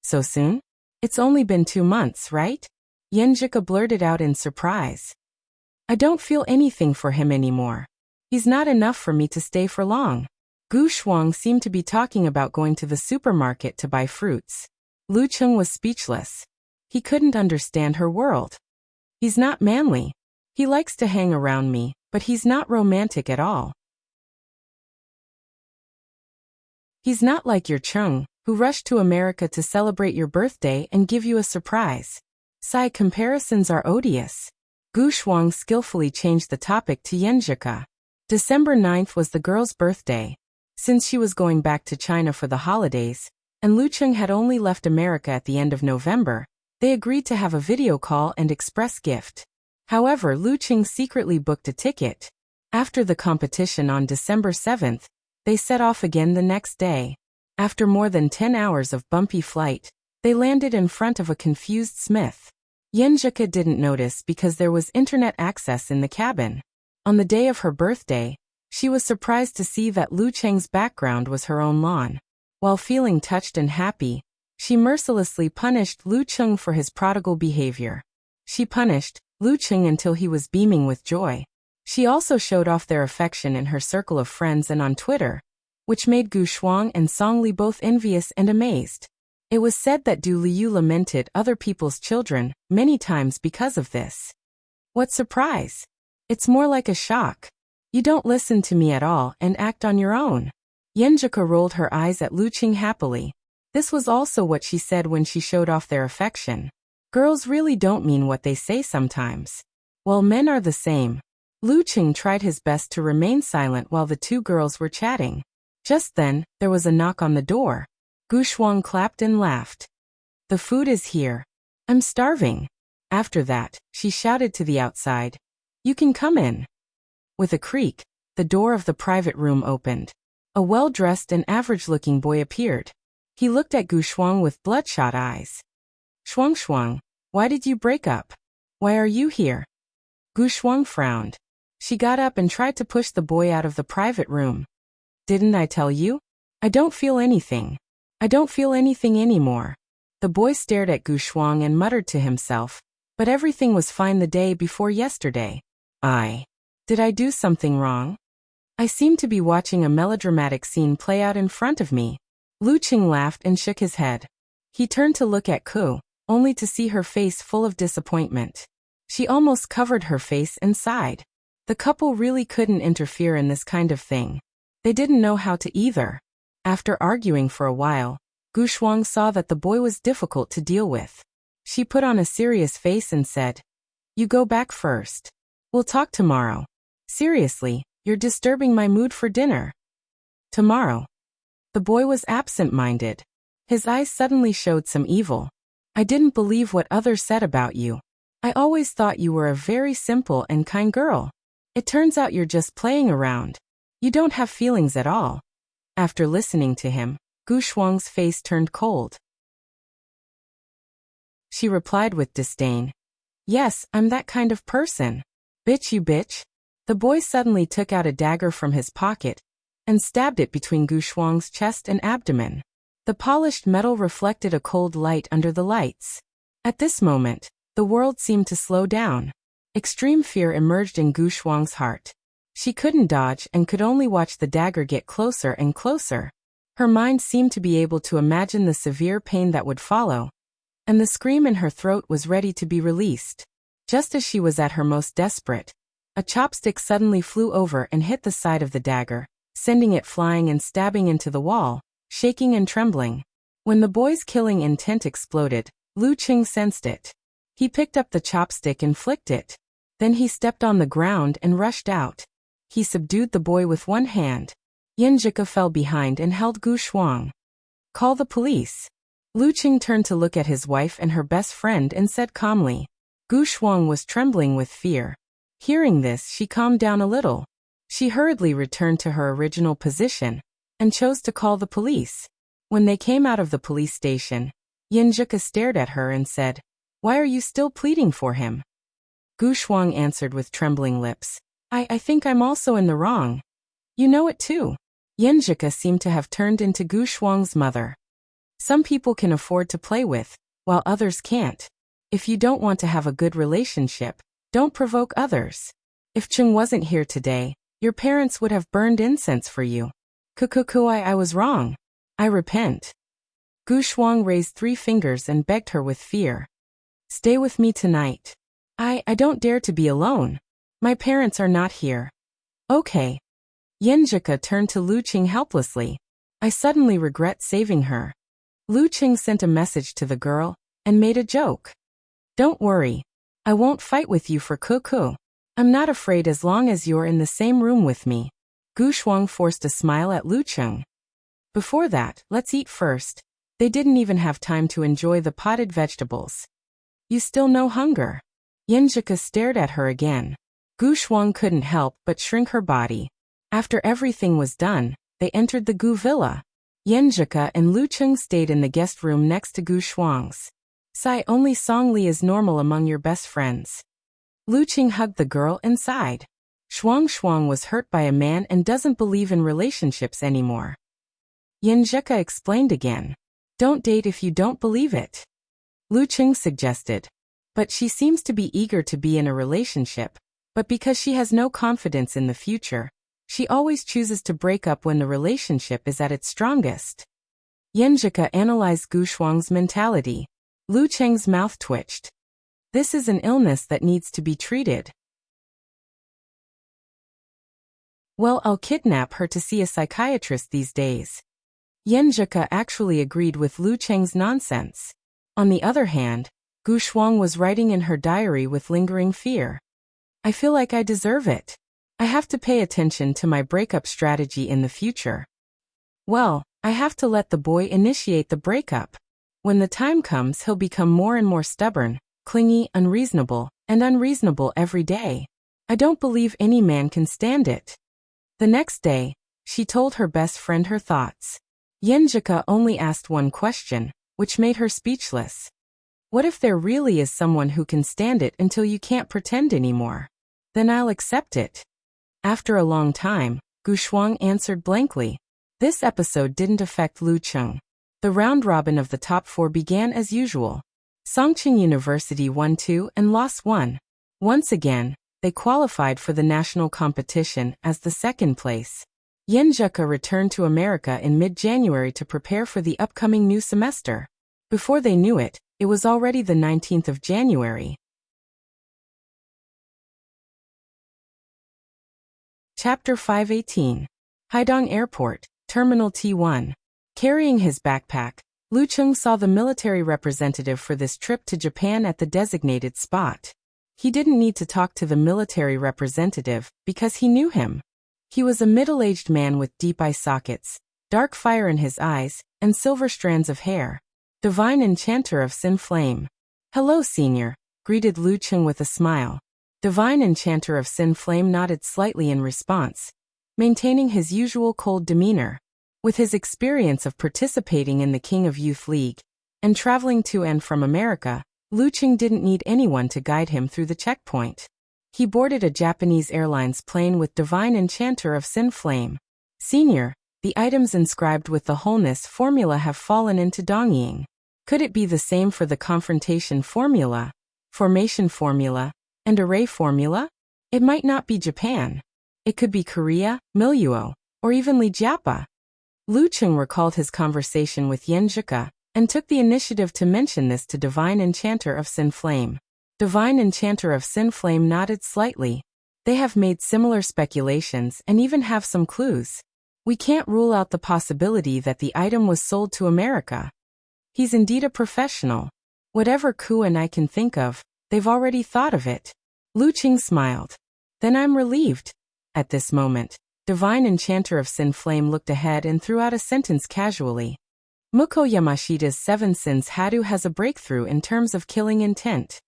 "So soon? It's only been 2 months, right?" Yenjika blurted out in surprise. "I don't feel anything for him anymore. He's not enough for me to stay for long." Gu Shuang seemed to be talking about going to the supermarket to buy fruits. Lu Cheng was speechless. He couldn't understand her world. "He's not manly. He likes to hang around me, but he's not romantic at all. He's not like your Cheng, who rushed to America to celebrate your birthday and give you a surprise. Sigh, comparisons are odious." Gu Shuang skillfully changed the topic to Yenjika. December 9th was the girl's birthday. Since she was going back to China for the holidays, and Lu Cheng had only left America at the end of November, They agreed to have a video call and express gift. However, Lu Qing secretly booked a ticket. After the competition on December 7th, they set off again the next day. After more than 10 hours of bumpy flight, they landed in front of a confused Smith. Yenjika didn't notice because there was internet access in the cabin. On the day of her birthday, she was surprised to see that Lu Cheng's background was her own lawn. While feeling touched and happy, she mercilessly punished Lu Cheng for his prodigal behavior. She punished Lu Cheng until he was beaming with joy. She also showed off their affection in her circle of friends and on Twitter, which made Gu Shuang and Song Li both envious and amazed. It was said that Du Liu lamented other people's children many times because of this. What surprise! It's more like a shock. You don't listen to me at all and act on your own. Yenjika rolled her eyes at Lu Qing happily. This was also what she said when she showed off their affection. Girls really don't mean what they say sometimes. While men are the same, Lu Qing tried his best to remain silent while the two girls were chatting. Just then, there was a knock on the door. Gu Shuang clapped and laughed. The food is here. I'm starving. After that, she shouted to the outside. You can come in. With a creak, the door of the private room opened. A well-dressed and average-looking boy appeared. He looked at Gu Shuang with bloodshot eyes. Shuang, why did you break up? Why are you here? Gu Shuang frowned. She got up and tried to push the boy out of the private room. Didn't I tell you? I don't feel anything. I don't feel anything anymore. The boy stared at Gu Shuang and muttered to himself, but everything was fine the day before yesterday. Did I do something wrong? I seem to be watching a melodramatic scene play out in front of me. Lu Qing laughed and shook his head. He turned to look at Ku, only to see her face full of disappointment. She almost covered her face and sighed. The couple really couldn't interfere in this kind of thing. They didn't know how to either. After arguing for a while, Gu Shuang saw that the boy was difficult to deal with. She put on a serious face and said, You go back first. We'll talk tomorrow. Seriously, you're disturbing my mood for dinner. Tomorrow. The boy was absent-minded. His eyes suddenly showed some evil. I didn't believe what others said about you. I always thought you were a very simple and kind girl. It turns out you're just playing around. You don't have feelings at all. After listening to him, Gu Shuang's face turned cold. She replied with disdain. Yes, I'm that kind of person. Bitch, you bitch. The boy suddenly took out a dagger from his pocket and stabbed it between Gu Shuang's chest and abdomen. The polished metal reflected a cold light under the lights. At this moment, the world seemed to slow down. Extreme fear emerged in Gu Shuang's heart. She couldn't dodge and could only watch the dagger get closer and closer. Her mind seemed to be able to imagine the severe pain that would follow, and the scream in her throat was ready to be released. Just as she was at her most desperate, a chopstick suddenly flew over and hit the side of the dagger, sending it flying and stabbing into the wall, shaking and trembling. When the boy's killing intent exploded, Lu Qing sensed it. He picked up the chopstick and flicked it. Then he stepped on the ground and rushed out. He subdued the boy with one hand. Yenjika fell behind and held Gu Shuang. Call the police. Lu Qing turned to look at his wife and her best friend and said calmly. Gu Shuang was trembling with fear. Hearing this, she calmed down a little. She hurriedly returned to her original position and chose to call the police. When they came out of the police station, Yenjika stared at her and said, Why are you still pleading for him? Gu Shuang answered with trembling lips. I think I'm also in the wrong. You know it too. Yenjika seemed to have turned into Gu Shuang's mother. Some people can afford to play with, while others can't. If you don't want to have a good relationship, don't provoke others. If Cheng wasn't here today, your parents would have burned incense for you. I was wrong. I repent. Gu Shuang raised 3 fingers and begged her with fear. Stay with me tonight. I don't dare to be alone. My parents are not here. Okay. Yenjika turned to Lu Qing helplessly. I suddenly regret saving her. Lu Qing sent a message to the girl and made a joke. Don't worry. I won't fight with you for Kuku. I'm not afraid as long as you're in the same room with me. Gu Shuang forced a smile at Lu Qing. Before that, let's eat first. They didn't even have time to enjoy the potted vegetables. You still know hunger? Yenjika stared at her again. Gu Shuang couldn't help but shrink her body. After everything was done, they entered the Gu villa. Yenjika and Lu Cheng stayed in the guest room next to Gu Shuang's. Sigh, only Song Li is normal among your best friends. Lu Cheng hugged the girl and sighed. Shuang was hurt by a man and doesn't believe in relationships anymore. Yenjika explained again. Don't date if you don't believe it. Lu Cheng suggested. But she seems to be eager to be in a relationship. But because she has no confidence in the future, she always chooses to break up when the relationship is at its strongest. Yenjika analyzed Gu Shuang's mentality. Lu Cheng's mouth twitched. This is an illness that needs to be treated. Well, I'll kidnap her to see a psychiatrist these days. Yenjika actually agreed with Lu Cheng's nonsense. On the other hand, Gu Shuang was writing in her diary with lingering fear. I feel like I deserve it. I have to pay attention to my breakup strategy in the future. Well, I have to let the boy initiate the breakup. When the time comes, he'll become more and more stubborn, clingy, unreasonable every day. I don't believe any man can stand it. The next day, she told her best friend her thoughts. Yenjika only asked one question, which made her speechless. What if there really is someone who can stand it until you can't pretend anymore? Then I'll accept it. After a long time, Gu Shuang answered blankly. This episode didn't affect Lu Cheng. The round robin of the top 4 began as usual. Songqing University won 2 and lost 1. Once again, they qualified for the national competition as the second place. Yenjika returned to America in mid-January to prepare for the upcoming new semester. Before they knew it, it was already the 19th of January. Chapter 518. Haidong Airport, Terminal T1. Carrying his backpack, Lu Cheng saw the military representative for this trip to Japan at the designated spot. He didn't need to talk to the military representative because he knew him. He was a middle-aged man with deep eye sockets, dark fire in his eyes, and silver strands of hair. Divine Enchanter of Sin Flame. Hello, Senior, greeted Lu Cheng with a smile. Divine Enchanter of Sin Flame nodded slightly in response, maintaining his usual cold demeanor. With his experience of participating in the King of Youth League and traveling to and from America, Lu Cheng didn't need anyone to guide him through the checkpoint. He boarded a Japanese Airlines plane with Divine Enchanter of Sin Flame. Senior, the items inscribed with the wholeness formula have fallen into Dongying. Could it be the same for the confrontation formula, formation formula, and array formula? It might not be Japan. It could be Korea, Miluo, or even Lijiapa. Lu Cheng recalled his conversation with Yenjika and took the initiative to mention this to Divine Enchanter of Sin Flame. Divine Enchanter of Sin Flame nodded slightly. They have made similar speculations and even have some clues. We can't rule out the possibility that the item was sold to America. He's indeed a professional. Whatever Ku and I can think of, they've already thought of it. Lu Cheng smiled. Then I'm relieved. At this moment, Divine Enchanter of Sin Flame looked ahead and threw out a sentence casually. Muko Yamashita's 7 Sins Hadu has a breakthrough in terms of killing intent.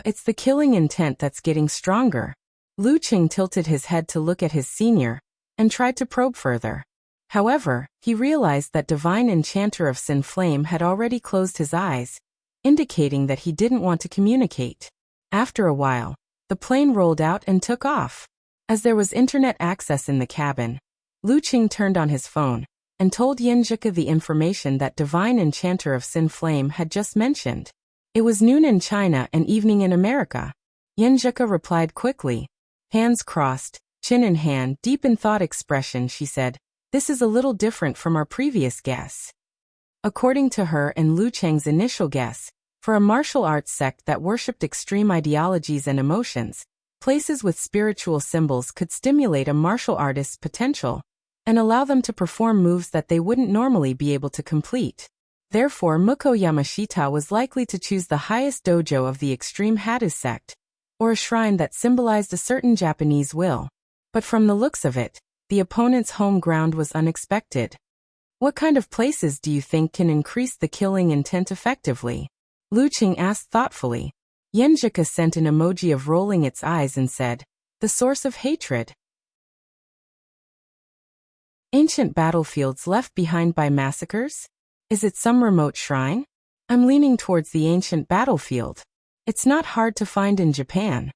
It's the killing intent that's getting stronger. Lu Cheng tilted his head to look at his senior and tried to probe further. However, he realized that Divine Enchanter of Sin Flame had already closed his eyes, indicating that he didn't want to communicate. After a while, the plane rolled out and took off. As there was internet access in the cabin, Lu Cheng turned on his phone and told Yenjika the information that Divine Enchanter of Sin Flame had just mentioned. It was noon in China and evening in America. Yenjika replied quickly. Hands crossed, chin in hand, deep in thought expression, she said, "This is a little different from our previous guess." According to her and Lu Cheng's initial guess, for a martial arts sect that worshipped extreme ideologies and emotions, places with spiritual symbols could stimulate a martial artist's potential and allow them to perform moves that they wouldn't normally be able to complete. Therefore, Muko Yamashita was likely to choose the highest dojo of the extreme Hadu sect, or a shrine that symbolized a certain Japanese will. But from the looks of it, the opponent's home ground was unexpected. What kind of places do you think can increase the killing intent effectively? Lu Cheng asked thoughtfully. Yenjika sent an emoji of rolling its eyes and said, "The source of hatred." Ancient battlefields left behind by massacres? Is it some remote shrine? I'm leaning towards the ancient battlefield. It's not hard to find in Japan.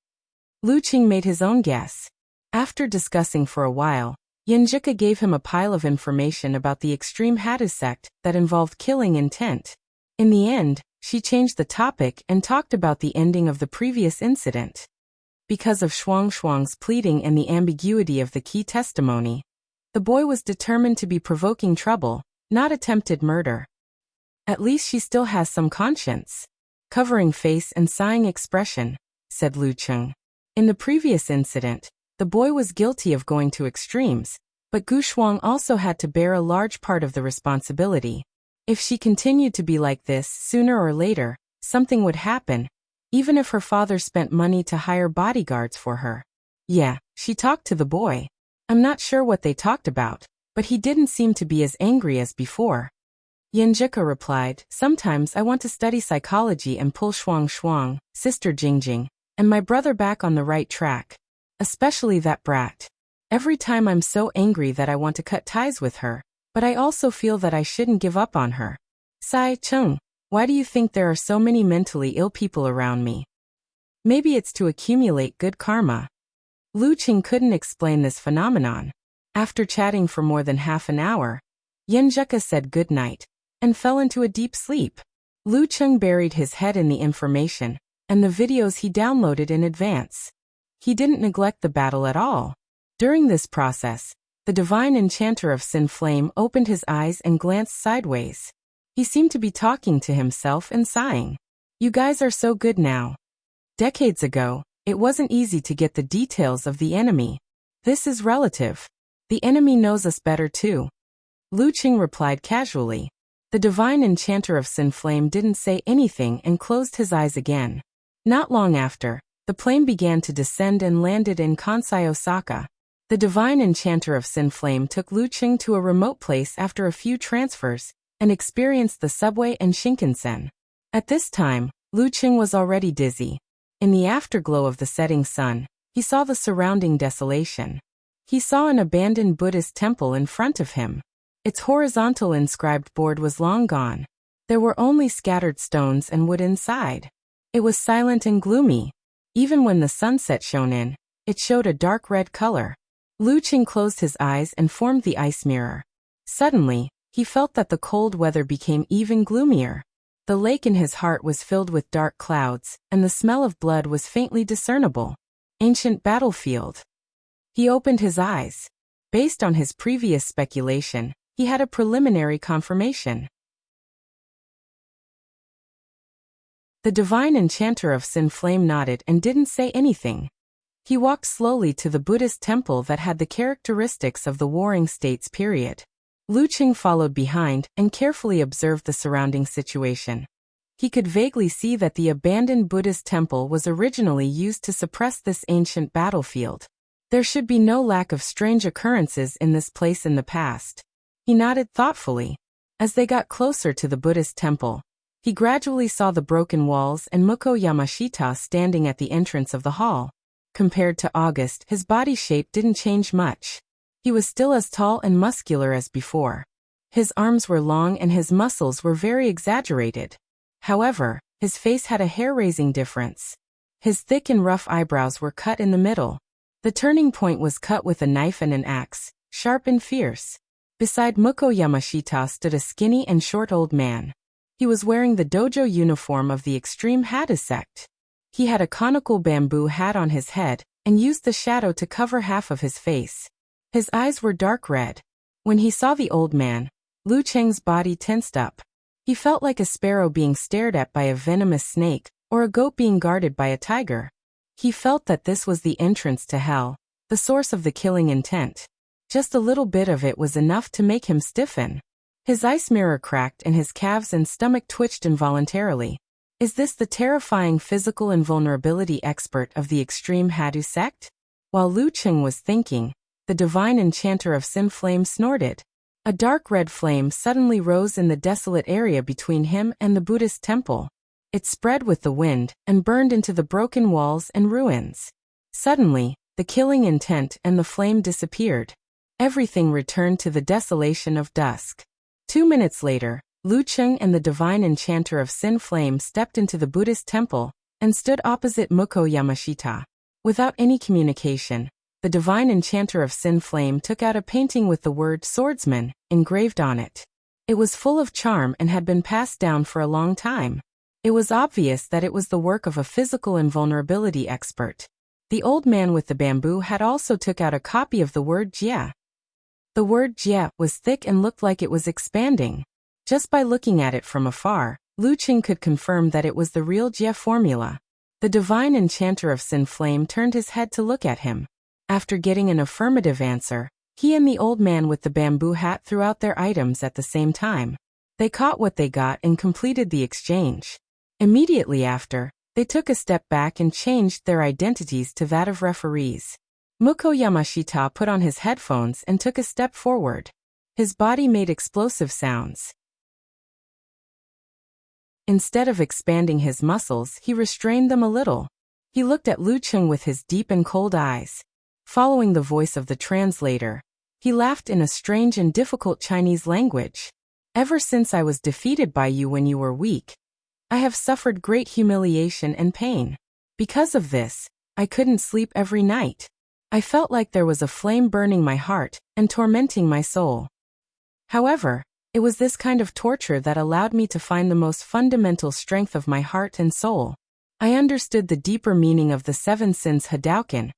Lu Qing made his own guess. After discussing for a while, Yenjika gave him a pile of information about the extreme Hadu sect that involved killing intent. In the end, she changed the topic and talked about the ending of the previous incident. Because of Shuang's pleading and the ambiguity of the key testimony, the boy was determined to be provoking trouble, not attempted murder. At least she still has some conscience. Covering face and sighing expression, said Lu Qing. In the previous incident, the boy was guilty of going to extremes, but Gu Shuang also had to bear a large part of the responsibility. If she continued to be like this, sooner or later, something would happen, even if her father spent money to hire bodyguards for her. Yeah, she talked to the boy. I'm not sure what they talked about, but he didn't seem to be as angry as before. Yenjika replied, "Sometimes I want to study psychology and pull Shuang, Sister Jingjing, and my brother back on the right track. Especially that brat. Every time I'm so angry that I want to cut ties with her, but I also feel that I shouldn't give up on her. Sai Chung, why do you think there are so many mentally ill people around me? Maybe it's to accumulate good karma." Lu Qing couldn't explain this phenomenon. After chatting for more than half an hour, Yenjika said good night and fell into a deep sleep. Lu Qing buried his head in the information and the videos he downloaded in advance. He didn't neglect the battle at all. During this process, the divine enchanter of Sin Flame opened his eyes and glanced sideways. He seemed to be talking to himself and sighing. "You guys are so good now. Decades ago, it wasn't easy to get the details of the enemy. This is relative. The enemy knows us better too." Lu Qing replied casually. The divine enchanter of Sin Flame didn't say anything and closed his eyes again. Not long after, the plane began to descend and landed in Kansai, Osaka. The divine enchanter of Sin Flame took Lu Qing to a remote place after a few transfers and experienced the subway and Shinkansen. At this time, Lu Qing was already dizzy. In the afterglow of the setting sun, he saw the surrounding desolation. He saw an abandoned Buddhist temple in front of him. Its horizontal inscribed board was long gone. There were only scattered stones and wood inside. It was silent and gloomy. Even when the sunset shone in, it showed a dark red color. Lu Qing closed his eyes and formed the ice mirror. Suddenly, he felt that the cold weather became even gloomier. The lake in his heart was filled with dark clouds, and the smell of blood was faintly discernible. Ancient battlefield. He opened his eyes. Based on his previous speculation, he had a preliminary confirmation. The divine enchanter of Sin Flame nodded and didn't say anything. He walked slowly to the Buddhist temple that had the characteristics of the Warring States period. Lu Qing followed behind and carefully observed the surrounding situation. He could vaguely see that the abandoned Buddhist temple was originally used to suppress this ancient battlefield. There should be no lack of strange occurrences in this place in the past. He nodded thoughtfully. As they got closer to the Buddhist temple, he gradually saw the broken walls and Muko Yamashita standing at the entrance of the hall. Compared to August, his body shape didn't change much. He was still as tall and muscular as before. His arms were long and his muscles were very exaggerated. However, his face had a hair-raising difference. His thick and rough eyebrows were cut in the middle. The turning point was cut with a knife and an axe, sharp and fierce. Beside Muko Yamashita stood a skinny and short old man. He was wearing the dojo uniform of the extreme Hada sect. He had a conical bamboo hat on his head and used the shadow to cover half of his face. His eyes were dark red. When he saw the old man, Lu Qing's body tensed up. He felt like a sparrow being stared at by a venomous snake or a goat being guarded by a tiger. He felt that this was the entrance to hell, the source of the killing intent. Just a little bit of it was enough to make him stiffen. His ice mirror cracked and his calves and stomach twitched involuntarily. Is this the terrifying physical invulnerability expert of the extreme Hadu sect? While Lu Qing was thinking, the divine enchanter of Sin Flame snorted. A dark red flame suddenly rose in the desolate area between him and the Buddhist temple. It spread with the wind and burned into the broken walls and ruins. Suddenly, the killing intent and the flame disappeared. Everything returned to the desolation of dusk. 2 minutes later, Lu Cheng and the divine enchanter of Sin Flame stepped into the Buddhist temple and stood opposite Muko Yamashita. Without any communication, the divine enchanter of Sin Flame took out a painting with the word swordsman engraved on it. It was full of charm and had been passed down for a long time. It was obvious that it was the work of a physical invulnerability expert. The old man with the bamboo hat also took out a copy of the word Jia. The word Jia was thick and looked like it was expanding. Just by looking at it from afar, Lu Cheng could confirm that it was the real Jia formula. The divine enchanter of Sin Flame turned his head to look at him. After getting an affirmative answer, he and the old man with the bamboo hat threw out their items at the same time. They caught what they got and completed the exchange. Immediately after, they took a step back and changed their identities to that of referees. Muko Yamashita put on his headphones and took a step forward. His body made explosive sounds. Instead of expanding his muscles, he restrained them a little. He looked at Lu Cheng with his deep and cold eyes. Following the voice of the translator, he laughed in a strange and difficult Chinese language. Ever since I was defeated by you when you were weak, I have suffered great humiliation and pain. Because of this, I couldn't sleep every night. I felt like there was a flame burning my heart and tormenting my soul. However, it was this kind of torture that allowed me to find the most fundamental strength of my heart and soul. I understood the deeper meaning of the 7 sins Hadouken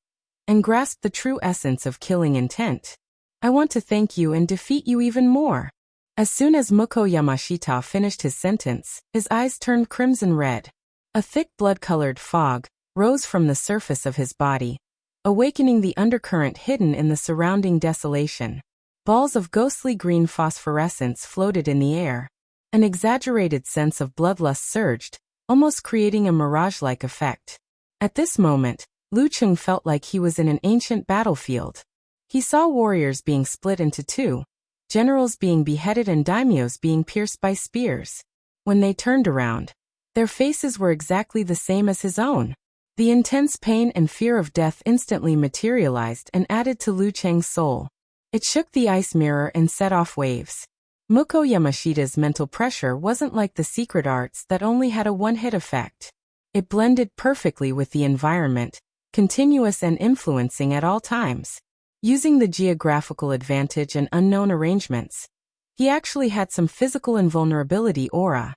and grasped the true essence of killing intent. I want to thank you and defeat you even more. As soon as Muko Yamashita finished his sentence, his eyes turned crimson red. A thick blood-colored fog rose from the surface of his body, awakening the undercurrent hidden in the surrounding desolation. Balls of ghostly green phosphorescence floated in the air. An exaggerated sense of bloodlust surged, almost creating a mirage-like effect. At this moment, Lu Cheng felt like he was in an ancient battlefield. He saw warriors being split into two, generals being beheaded and daimyos being pierced by spears. When they turned around, their faces were exactly the same as his own. The intense pain and fear of death instantly materialized and added to Lu Cheng's soul. It shook the ice mirror and set off waves. Muko Yamashita's mental pressure wasn't like the secret arts that only had a one-hit effect. It blended perfectly with the environment, continuous and influencing at all times. Using the geographical advantage and unknown arrangements, he actually had some physical invulnerability aura.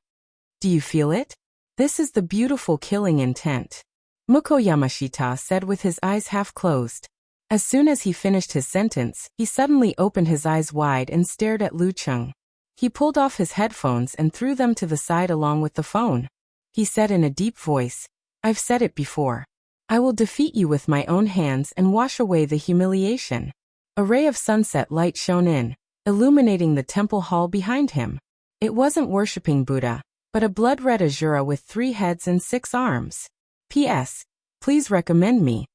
Do you feel it? This is the beautiful killing intent, Muko Yamashita said with his eyes half closed. As soon as he finished his sentence, he suddenly opened his eyes wide and stared at Lu Cheng. He pulled off his headphones and threw them to the side along with the phone. He said in a deep voice, "I've said it before. I will defeat you with my own hands and wash away the humiliation." A ray of sunset light shone in, illuminating the temple hall behind him. It wasn't worshipping Buddha, but a blood-red Asura with 3 heads and 6 arms. P.S. Please recommend me.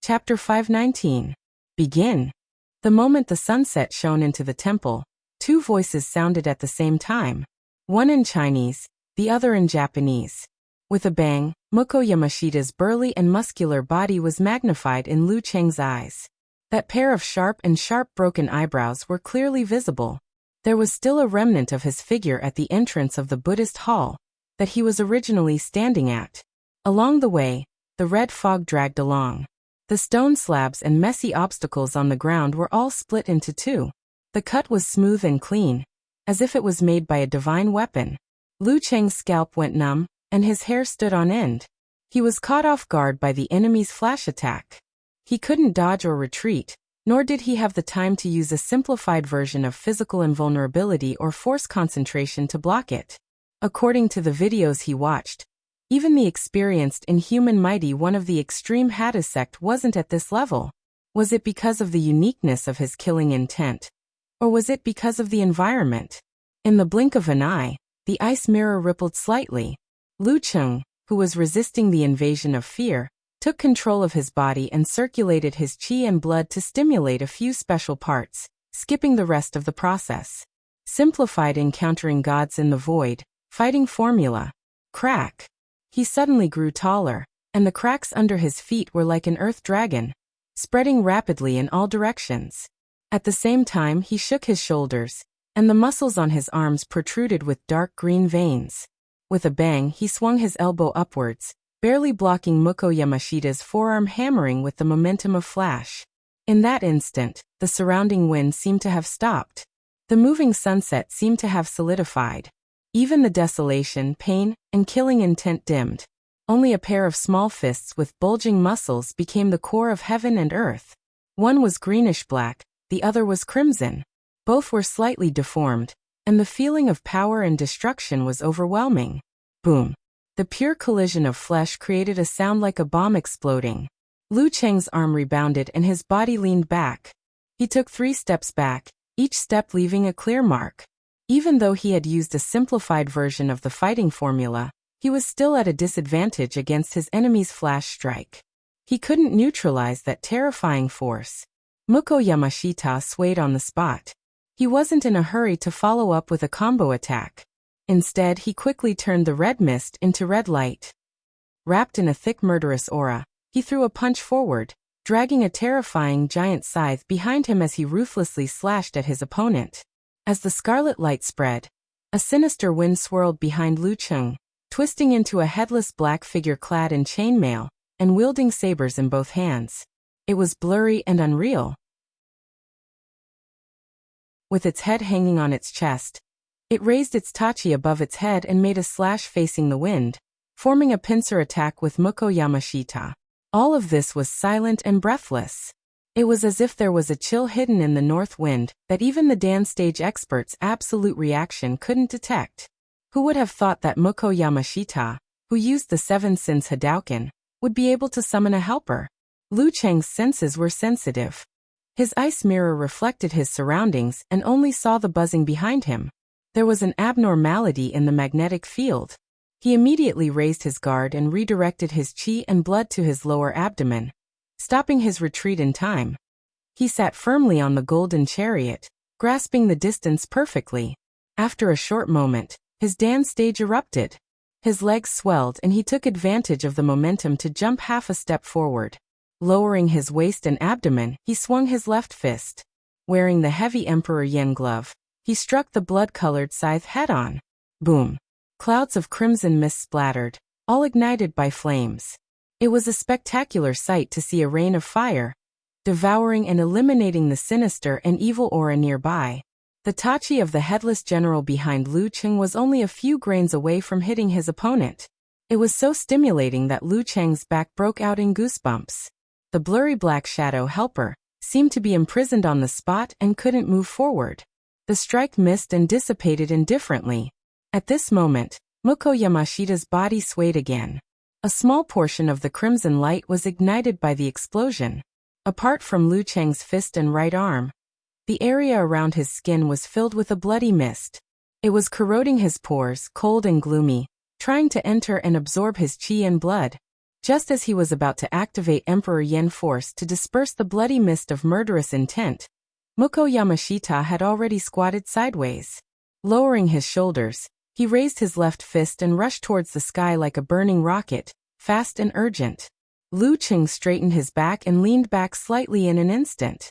Chapter 519. Begin. The moment the sunset shone into the temple, 2 voices sounded at the same time. One in Chinese, the other in Japanese. With a bang, Muko Yamashita's burly and muscular body was magnified in Lu Cheng's eyes. That pair of sharp broken eyebrows were clearly visible. There was still a remnant of his figure at the entrance of the Buddhist hall that he was originally standing at. Along the way, the red fog dragged along. The stone slabs and messy obstacles on the ground were all split into 2. The cut was smooth and clean, as if it was made by a divine weapon. Lu Cheng's scalp went numb, and his hair stood on end. He was caught off guard by the enemy's flash attack. He couldn't dodge or retreat, nor did he have the time to use a simplified version of physical invulnerability or force concentration to block it. According to the videos he watched, even the experienced inhuman mighty one of the extreme Hatha sect wasn't at this level. Was it because of the uniqueness of his killing intent? Or was it because of the environment? In the blink of an eye, the ice mirror rippled slightly. Lu Cheng, who was resisting the invasion of fear, took control of his body and circulated his qi and blood to stimulate a few special parts, skipping the rest of the process. Simplified encountering gods in the void, fighting formula. Crack. He suddenly grew taller, and the cracks under his feet were like an earth dragon, spreading rapidly in all directions. At the same time he shook his shoulders, and the muscles on his arms protruded with dark green veins. With a bang he swung his elbow upwards, barely blocking Muko Yamashita's forearm, hammering with the momentum of flash. In that instant, the surrounding wind seemed to have stopped. The moving sunset seemed to have solidified. Even the desolation, pain, and killing intent dimmed. Only a pair of small fists with bulging muscles became the core of heaven and earth. One was greenish-black, the other was crimson. Both were slightly deformed, and the feeling of power and destruction was overwhelming. Boom. The pure collision of flesh created a sound like a bomb exploding. Lu Cheng's arm rebounded and his body leaned back. He took 3 steps back, each step leaving a clear mark. Even though he had used a simplified version of the fighting formula, he was still at a disadvantage against his enemy's flash strike. He couldn't neutralize that terrifying force. Muko Yamashita swayed on the spot. He wasn't in a hurry to follow up with a combo attack. Instead, he quickly turned the red mist into red light. Wrapped in a thick murderous aura, he threw a punch forward, dragging a terrifying giant scythe behind him as he ruthlessly slashed at his opponent. As the scarlet light spread, a sinister wind swirled behind Lu Cheng, twisting into a headless black figure clad in chainmail and wielding sabers in both hands. It was blurry and unreal. With its head hanging on its chest, it raised its tachi above its head and made a slash facing the wind, forming a pincer attack with Muko Yamashita. All of this was silent and breathless. It was as if there was a chill hidden in the north wind that even the dance stage experts' absolute reaction couldn't detect. Who would have thought that Muko Yamashita, who used the 7 Sins Hadouken, would be able to summon a helper? Lu Cheng's senses were sensitive. His ice mirror reflected his surroundings and only saw the buzzing behind him. There was an abnormality in the magnetic field. He immediately raised his guard and redirected his chi and blood to his lower abdomen, stopping his retreat in time. He sat firmly on the golden chariot, grasping the distance perfectly. After a short moment, his dance stage erupted. His legs swelled and he took advantage of the momentum to jump half a step forward. Lowering his waist and abdomen, he swung his left fist. Wearing the heavy Emperor Yen glove, he struck the blood-colored scythe head-on. Boom. Clouds of crimson mist splattered, all ignited by flames. It was a spectacular sight to see a rain of fire, devouring and eliminating the sinister and evil aura nearby. The tachi of the headless general behind Lu Cheng was only a few grains away from hitting his opponent. It was so stimulating that Lu Cheng's back broke out in goosebumps. The blurry black shadow helper seemed to be imprisoned on the spot and couldn't move forward. The strike missed and dissipated indifferently. At this moment, Muko Yamashita's body swayed again. A small portion of the crimson light was ignited by the explosion. Apart from Lu Cheng's fist and right arm, the area around his skin was filled with a bloody mist. It was corroding his pores, cold and gloomy, trying to enter and absorb his chi and blood. Just as he was about to activate Emperor Yen force to disperse the bloody mist of murderous intent, Muko Yamashita had already squatted sideways. Lowering his shoulders, he raised his left fist and rushed towards the sky like a burning rocket, fast and urgent. Lu Cheng straightened his back and leaned back slightly in an instant.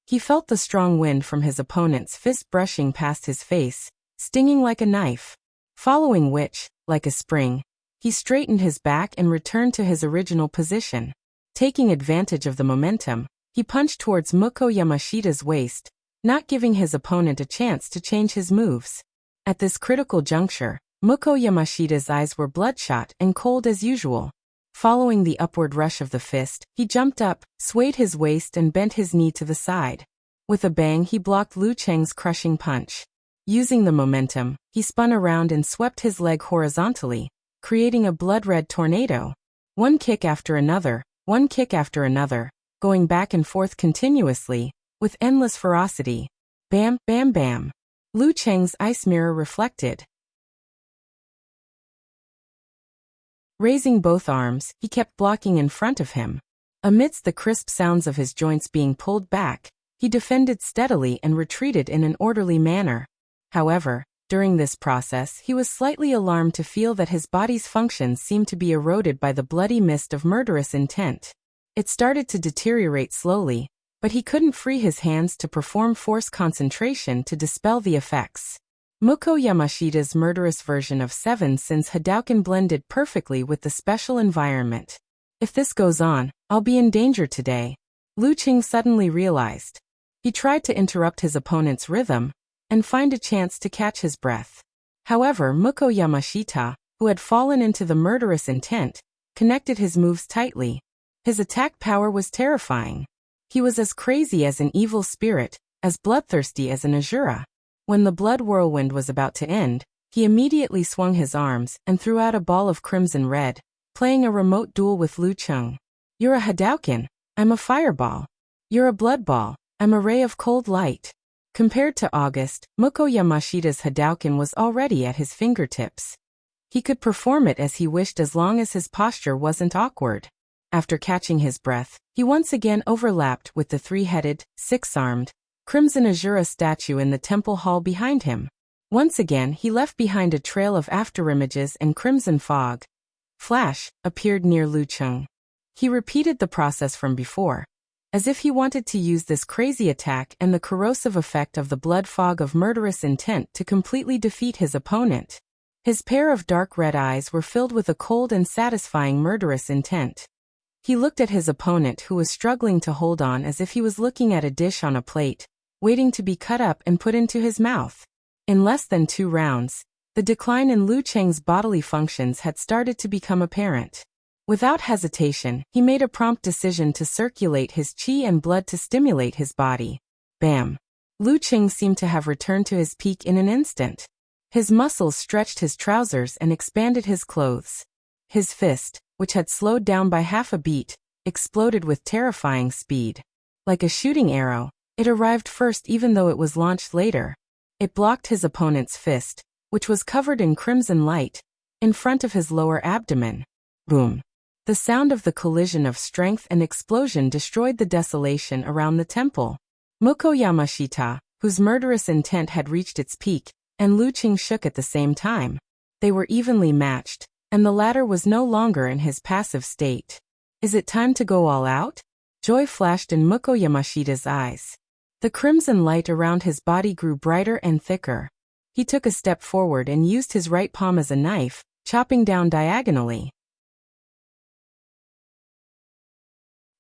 He felt the strong wind from his opponent's fist brushing past his face, stinging like a knife. Following which, like a spring, he straightened his back and returned to his original position. Taking advantage of the momentum, he punched towards Muko Yamashita's waist, not giving his opponent a chance to change his moves. At this critical juncture, Muko Yamashita's eyes were bloodshot and cold as usual. Following the upward rush of the fist, he jumped up, swayed his waist and bent his knee to the side. With a bang he blocked Lu Cheng's crushing punch. Using the momentum, he spun around and swept his leg horizontally, creating a blood-red tornado. One kick after another, going back and forth continuously, with endless ferocity. Bam, bam, bam. Lu Cheng's ice mirror reflected. Raising both arms, he kept blocking in front of him. Amidst the crisp sounds of his joints being pulled back, he defended steadily and retreated in an orderly manner. However, during this process he was slightly alarmed to feel that his body's functions seemed to be eroded by the bloody mist of murderous intent. It started to deteriorate slowly, but he couldn't free his hands to perform force concentration to dispel the effects. Muko Yamashita's murderous version of 7 Sins Hadouken blended perfectly with the special environment. If this goes on, I'll be in danger today, Lu Qing suddenly realized. He tried to interrupt his opponent's rhythm and find a chance to catch his breath. However, Muko Yamashita, who had fallen into the murderous intent, connected his moves tightly. His attack power was terrifying. He was as crazy as an evil spirit, as bloodthirsty as an Asura. When the blood whirlwind was about to end, he immediately swung his arms and threw out a ball of crimson red, playing a remote duel with Lu Qing. You're a Hadouken, I'm a fireball. You're a blood ball, I'm a ray of cold light. Compared to August, Muko Yamashita's Hadouken was already at his fingertips. He could perform it as he wished as long as his posture wasn't awkward. After catching his breath, he once again overlapped with the three-headed, six-armed, crimson Asura statue in the temple hall behind him. Once again he left behind a trail of afterimages and crimson fog. Flash appeared near Lu Qing. He repeated the process from before, as if he wanted to use this crazy attack and the corrosive effect of the blood fog of murderous intent to completely defeat his opponent. His pair of dark red eyes were filled with a cold and satisfying murderous intent. He looked at his opponent, who was struggling to hold on as if he was looking at a dish on a plate, waiting to be cut up and put into his mouth. In less than 2 rounds, the decline in Lu Qing's bodily functions had started to become apparent. Without hesitation, he made a prompt decision to circulate his qi and blood to stimulate his body. Bam! Lu Qing seemed to have returned to his peak in an instant. His muscles stretched his trousers and expanded his clothes. His fist, which had slowed down by half a beat, exploded with terrifying speed. Like a shooting arrow, it arrived first even though it was launched later. It blocked his opponent's fist, which was covered in crimson light, in front of his lower abdomen. Boom! The sound of the collision of strength and explosion destroyed the desolation around the temple. Muko Yamashita, whose murderous intent had reached its peak, and Lu Qing shook at the same time. They were evenly matched, and the latter was no longer in his passive state. Is it time to go all out? Joy flashed in Muko Yamashita's eyes. The crimson light around his body grew brighter and thicker. He took a step forward and used his right palm as a knife, chopping down diagonally.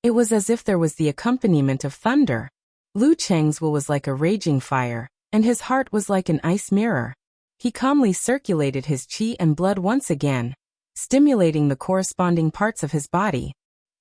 It was as if there was the accompaniment of thunder. Lu Qing's will was like a raging fire, and his heart was like an ice mirror. He calmly circulated his qi and blood once again, stimulating the corresponding parts of his body.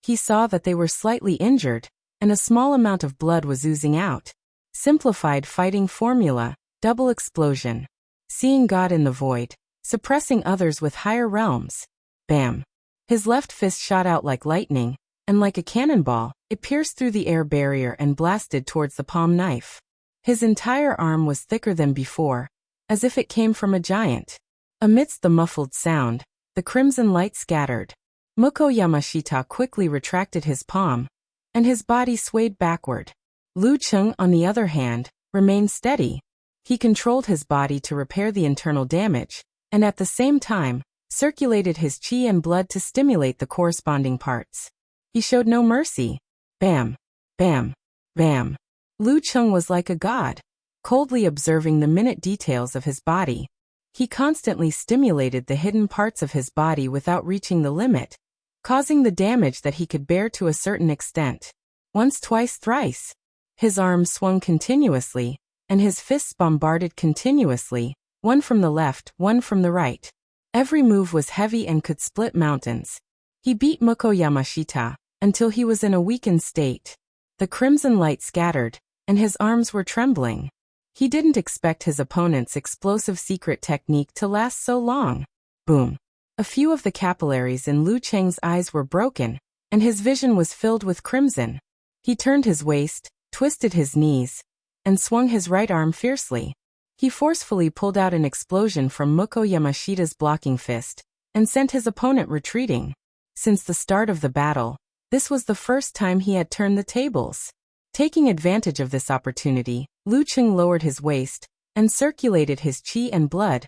He saw that they were slightly injured, and a small amount of blood was oozing out. Simplified fighting formula, double explosion. Seeing God in the void, suppressing others with higher realms. Bam! His left fist shot out like lightning, and like a cannonball, it pierced through the air barrier and blasted towards the palm knife. His entire arm was thicker than before, as if it came from a giant. Amidst the muffled sound, the crimson light scattered. Muko Yamashita quickly retracted his palm, and his body swayed backward. Lu Qing, on the other hand, remained steady. He controlled his body to repair the internal damage, and at the same time, circulated his qi and blood to stimulate the corresponding parts. He showed no mercy. Bam! Bam! Bam! Lu Qing was like a god, coldly observing the minute details of his body. He constantly stimulated the hidden parts of his body without reaching the limit, causing the damage that he could bear to a certain extent. Once, twice, thrice. His arms swung continuously, and his fists bombarded continuously, one from the left, one from the right. Every move was heavy and could split mountains. He beat Muko Yamashita until he was in a weakened state. The crimson light scattered, and his arms were trembling. He didn't expect his opponent's explosive secret technique to last so long. Boom! A few of the capillaries in Lu Qing's eyes were broken, and his vision was filled with crimson. He turned his waist, twisted his knees, and swung his right arm fiercely. He forcefully pulled out an explosion from Muko Yamashita's blocking fist, and sent his opponent retreating. Since the start of the battle, this was the first time he had turned the tables. Taking advantage of this opportunity, Lu Qing lowered his waist, and circulated his qi and blood,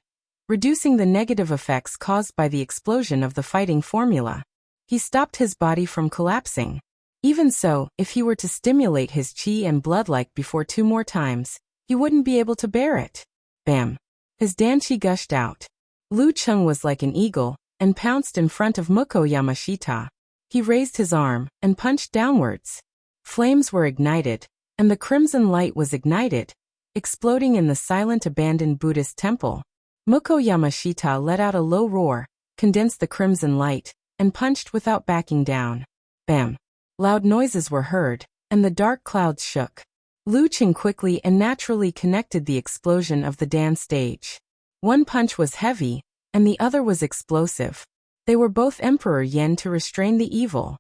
reducing the negative effects caused by the explosion of the fighting formula. He stopped his body from collapsing. Even so, if he were to stimulate his qi and blood like before 2 more times, he wouldn't be able to bear it. Bam! His danqi gushed out. Lu Cheng was like an eagle, and pounced in front of Mukko Yamashita. He raised his arm, and punched downwards. Flames were ignited, and the crimson light was ignited, exploding in the silent abandoned Buddhist temple. Mukko Yamashita let out a low roar, condensed the crimson light, and punched without backing down. Bam! Loud noises were heard, and the dark clouds shook. Lu Cheng quickly and naturally connected the explosion of the Dan stage. One punch was heavy, and the other was explosive. They were both Emperor Yen to restrain the evil.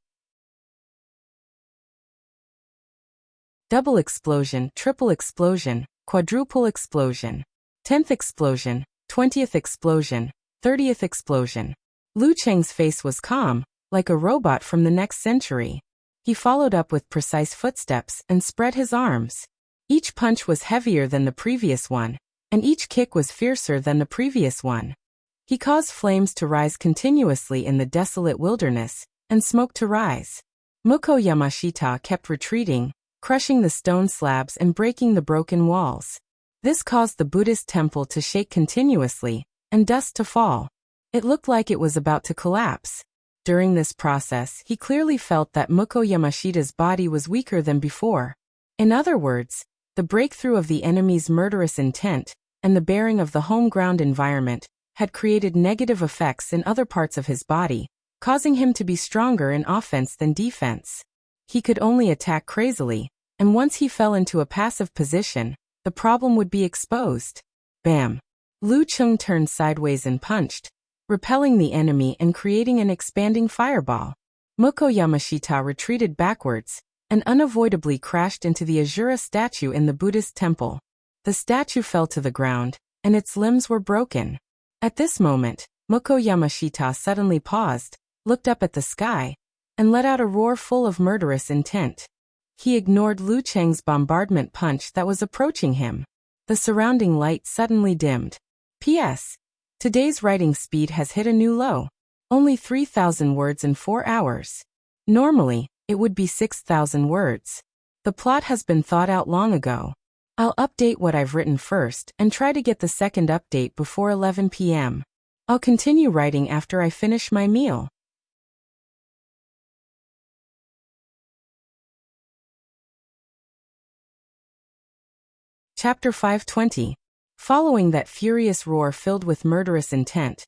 Double explosion, triple explosion, quadruple explosion. 10th explosion, 20th explosion, 30th explosion. Lu Cheng's face was calm, like a robot from the next century. He followed up with precise footsteps and spread his arms. Each punch was heavier than the previous one, and each kick was fiercer than the previous one. He caused flames to rise continuously in the desolate wilderness, and smoke to rise. Mukko Yamashita kept retreating, crushing the stone slabs and breaking the broken walls. This caused the Buddhist temple to shake continuously, and dust to fall. It looked like it was about to collapse. During this process, he clearly felt that Mukko Yamashita's body was weaker than before. In other words, the breakthrough of the enemy's murderous intent, and the bearing of the home ground environment, had created negative effects in other parts of his body, causing him to be stronger in offense than defense. He could only attack crazily, and once he fell into a passive position, the problem would be exposed. Bam! Lu Cheng turned sideways and punched, repelling the enemy and creating an expanding fireball. Mukko Yamashita retreated backwards, and unavoidably crashed into the Asura statue in the Buddhist temple. The statue fell to the ground, and its limbs were broken. At this moment, Mukko Yamashita suddenly paused, looked up at the sky, and let out a roar full of murderous intent. He ignored Lu Cheng's bombardment punch that was approaching him. The surrounding light suddenly dimmed. P.S. Today's writing speed has hit a new low. Only 3,000 words in 4 hours. Normally, it would be 6,000 words. The plot has been thought out long ago. I'll update what I've written first and try to get the second update before 11 p.m. I'll continue writing after I finish my meal. Chapter 520. Following that furious roar filled with murderous intent,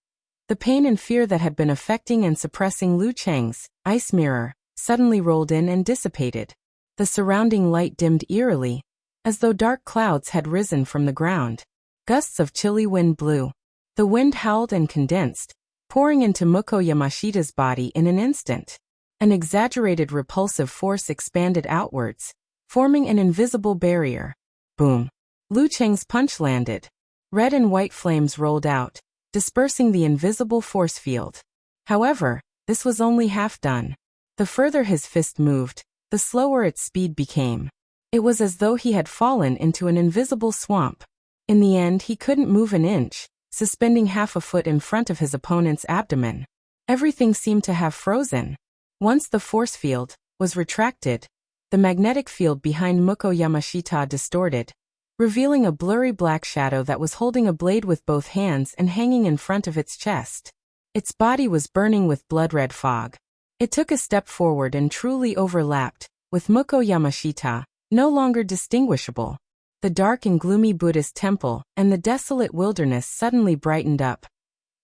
the pain and fear that had been affecting and suppressing Lu Cheng's ice mirror suddenly rolled in and dissipated. The surrounding light dimmed eerily, as though dark clouds had risen from the ground. Gusts of chilly wind blew. The wind howled and condensed, pouring into Mukko Yamashita's body in an instant. An exaggerated repulsive force expanded outwards, forming an invisible barrier. Boom! Lu Cheng's punch landed. Red and white flames rolled out, dispersing the invisible force field. However, this was only half done. The further his fist moved, the slower its speed became. It was as though he had fallen into an invisible swamp. In the end, he couldn't move an inch, suspending half a foot in front of his opponent's abdomen. Everything seemed to have frozen. Once the force field was retracted, the magnetic field behind Mukko Yamashita distorted, revealing a blurry black shadow that was holding a blade with both hands and hanging in front of its chest. Its body was burning with blood-red fog. It took a step forward and truly overlapped, with Mukko Yamashita, no longer distinguishable. The dark and gloomy Buddhist temple and the desolate wilderness suddenly brightened up,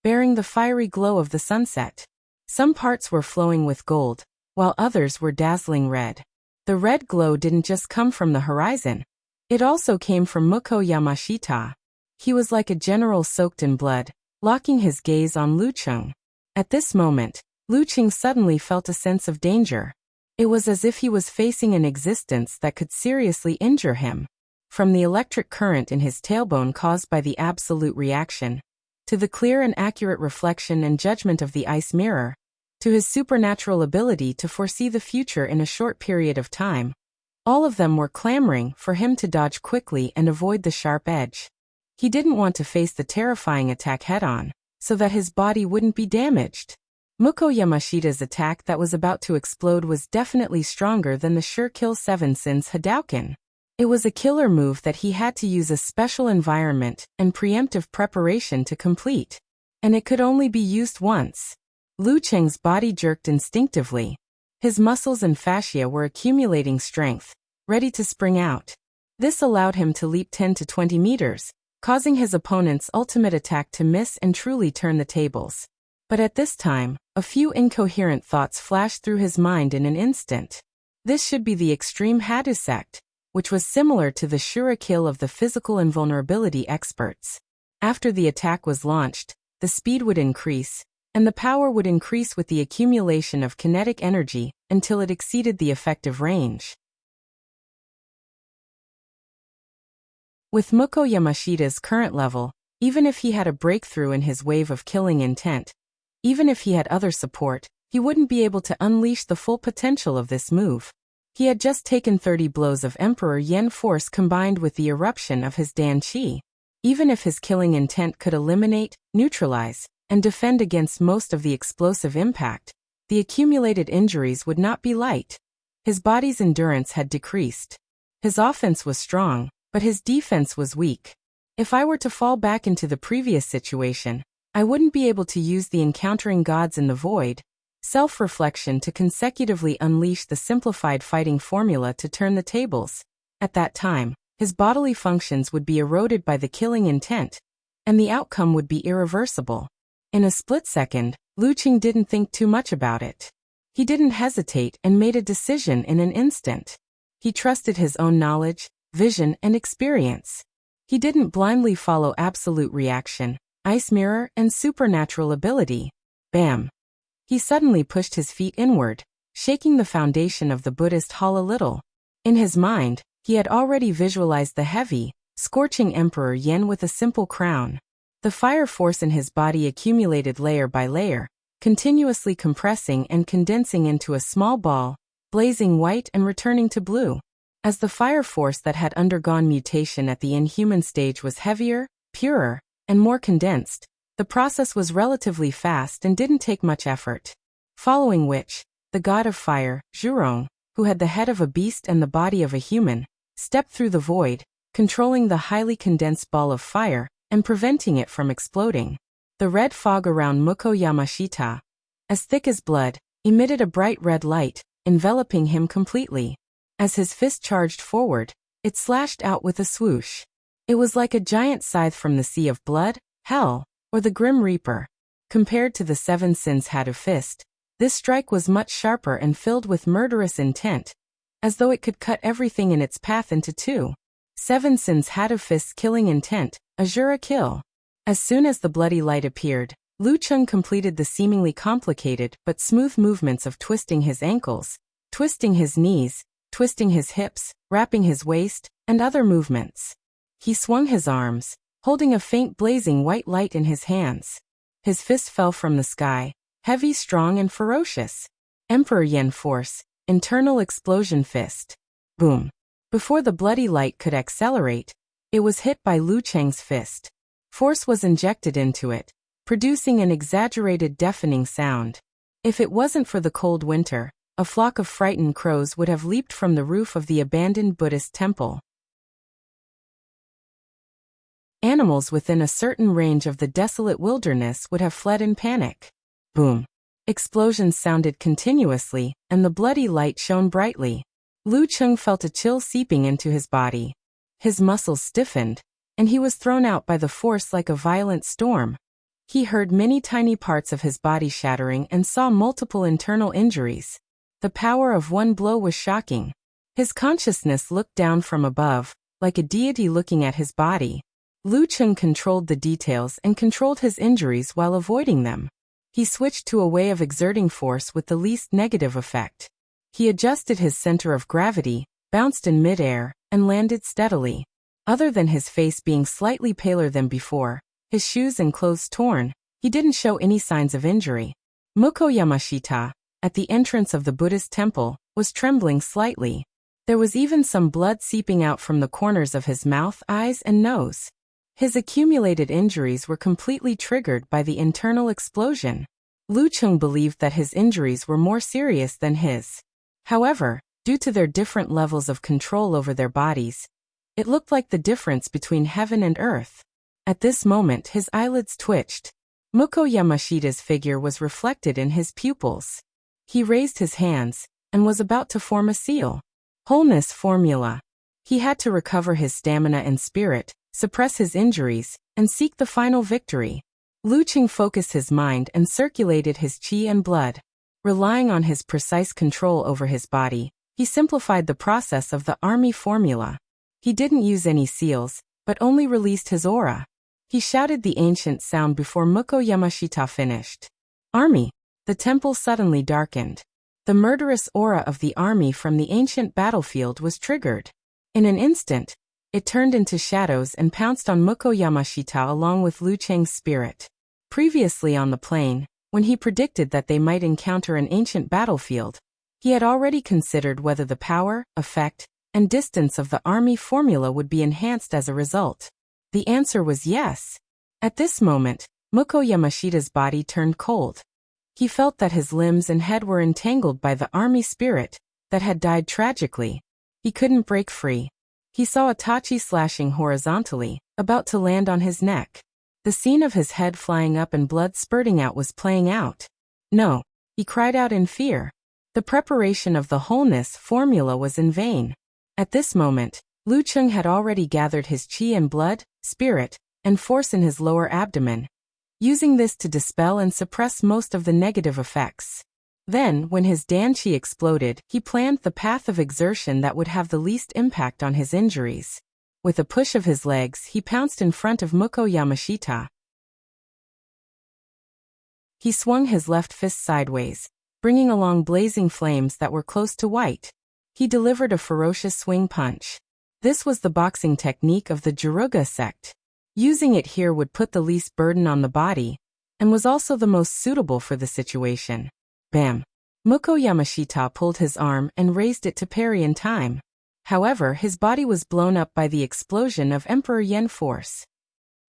bearing the fiery glow of the sunset. Some parts were flowing with gold, while others were dazzling red. The red glow didn't just come from the horizon. It also came from Mukko Yamashita. He was like a general soaked in blood, locking his gaze on Lu Cheng. At this moment, Lu Cheng suddenly felt a sense of danger. It was as if he was facing an existence that could seriously injure him. From the electric current in his tailbone caused by the absolute reaction, to the clear and accurate reflection and judgment of the ice mirror, to his supernatural ability to foresee the future in a short period of time, all of them were clamoring for him to dodge quickly and avoid the sharp edge. He didn't want to face the terrifying attack head-on, so that his body wouldn't be damaged. Muko Yamashita's attack that was about to explode was definitely stronger than the sure-kill 7-Sins Hadouken. It was a killer move that he had to use a special environment and preemptive preparation to complete. And it could only be used once. Lu Cheng's body jerked instinctively. His muscles and fascia were accumulating strength, ready to spring out. This allowed him to leap 10 to 20 meters, causing his opponent's ultimate attack to miss and truly turn the tables. But at this time, a few incoherent thoughts flashed through his mind in an instant. This should be the extreme Hadusect, which was similar to the Shura kill of the physical invulnerability experts. After the attack was launched, the speed would increase, and the power would increase with the accumulation of kinetic energy until it exceeded the effective range. With Muko Yamashita's current level, even if he had a breakthrough in his wave of killing intent, even if he had other support, he wouldn't be able to unleash the full potential of this move. He had just taken 30 blows of Emperor Yen force combined with the eruption of his Dan Qi. Even if his killing intent could eliminate, neutralize, and defend against most of the explosive impact, the accumulated injuries would not be light. His body's endurance had decreased. His offense was strong, but his defense was weak. If I were to fall back into the previous situation, I wouldn't be able to use the encountering gods in the void, self-reflection to consecutively unleash the simplified fighting formula to turn the tables. At that time, his bodily functions would be eroded by the killing intent, and the outcome would be irreversible. In a split second, Lu Cheng didn't think too much about it. He didn't hesitate and made a decision in an instant. He trusted his own knowledge, vision, and experience. He didn't blindly follow absolute reaction, ice mirror, and supernatural ability. Bam! He suddenly pushed his feet inward, shaking the foundation of the Buddhist hall a little. In his mind, he had already visualized the heavy, scorching Emperor Yen with a simple crown. The fire force in his body accumulated layer by layer, continuously compressing and condensing into a small ball, blazing white and returning to blue. As the fire force that had undergone mutation at the inhuman stage was heavier, purer, and more condensed, the process was relatively fast and didn't take much effort. Following which, the god of fire, Zhurong, who had the head of a beast and the body of a human, stepped through the void, controlling the highly condensed ball of fire and preventing it from exploding. The red fog around Muko Yamashita, as thick as blood, emitted a bright red light, enveloping him completely. As his fist charged forward, it slashed out with a swoosh. It was like a giant scythe from the sea of blood, hell, or the Grim Reaper. Compared to the 7-Sins Hadu fist, this strike was much sharper and filled with murderous intent, as though it could cut everything in its path into two. 7-Sins Hadu fist's killing intent, Azura kill. As soon as the bloody light appeared, Lu Cheng completed the seemingly complicated but smooth movements of twisting his ankles, twisting his knees, twisting his hips, wrapping his waist, and other movements. He swung his arms, holding a faint blazing white light in his hands. His fist fell from the sky, heavy, strong, and ferocious. Emperor Yen force, internal explosion fist. Boom. Before the bloody light could accelerate, it was hit by Lu Cheng's fist. Force was injected into it, producing an exaggerated deafening sound. If it wasn't for the cold winter, a flock of frightened crows would have leaped from the roof of the abandoned Buddhist temple. Animals within a certain range of the desolate wilderness would have fled in panic. Boom. Explosions sounded continuously, and the bloody light shone brightly. Lu Cheng felt a chill seeping into his body. His muscles stiffened, and he was thrown out by the force like a violent storm. He heard many tiny parts of his body shattering and saw multiple internal injuries. The power of one blow was shocking. His consciousness looked down from above, like a deity looking at his body. Lu Cheng controlled the details and controlled his injuries while avoiding them. He switched to a way of exerting force with the least negative effect. He adjusted his center of gravity, bounced in midair, and landed steadily. Other than his face being slightly paler than before, his shoes and clothes torn, he didn't show any signs of injury. Muko Yamashita, at the entrance of the Buddhist temple, was trembling slightly. There was even some blood seeping out from the corners of his mouth, eyes, and nose. His accumulated injuries were completely triggered by the internal explosion. Lu Cheng believed that his injuries were more serious than his. However, due to their different levels of control over their bodies, it looked like the difference between heaven and earth. At this moment his eyelids twitched. Muko Yamashita's figure was reflected in his pupils. He raised his hands and was about to form a seal. Wholeness formula. He had to recover his stamina and spirit, suppress his injuries, and seek the final victory. Lu Cheng focused his mind and circulated his qi and blood. Relying on his precise control over his body, he simplified the process of the army formula. He didn't use any seals, but only released his aura. He shouted the ancient sound before Muko Yamashita finished. Army. The temple suddenly darkened. The murderous aura of the army from the ancient battlefield was triggered. In an instant, it turned into shadows and pounced on Muko Yamashita along with Lu Cheng's spirit. Previously on the plain, when he predicted that they might encounter an ancient battlefield, he had already considered whether the power, effect, and distance of the army formula would be enhanced as a result. The answer was yes. At this moment, Muko Yamashita's body turned cold. He felt that his limbs and head were entangled by the army spirit that had died tragically. He couldn't break free. He saw Itachi slashing horizontally, about to land on his neck. The scene of his head flying up and blood spurting out was playing out. No, he cried out in fear. The preparation of the wholeness formula was in vain. At this moment, Lu Cheng had already gathered his qi and blood, spirit, and force in his lower abdomen, using this to dispel and suppress most of the negative effects. Then, when his Dan qi exploded, he planned the path of exertion that would have the least impact on his injuries. With a push of his legs, he pounced in front of Muko Yamashita. He swung his left fist sideways, bringing along blazing flames that were close to white. He delivered a ferocious swing punch. This was the boxing technique of the Juruga sect. Using it here would put the least burden on the body, and was also the most suitable for the situation. Bam! Muko Yamashita pulled his arm and raised it to parry in time. However, his body was blown up by the explosion of Emperor Yen force.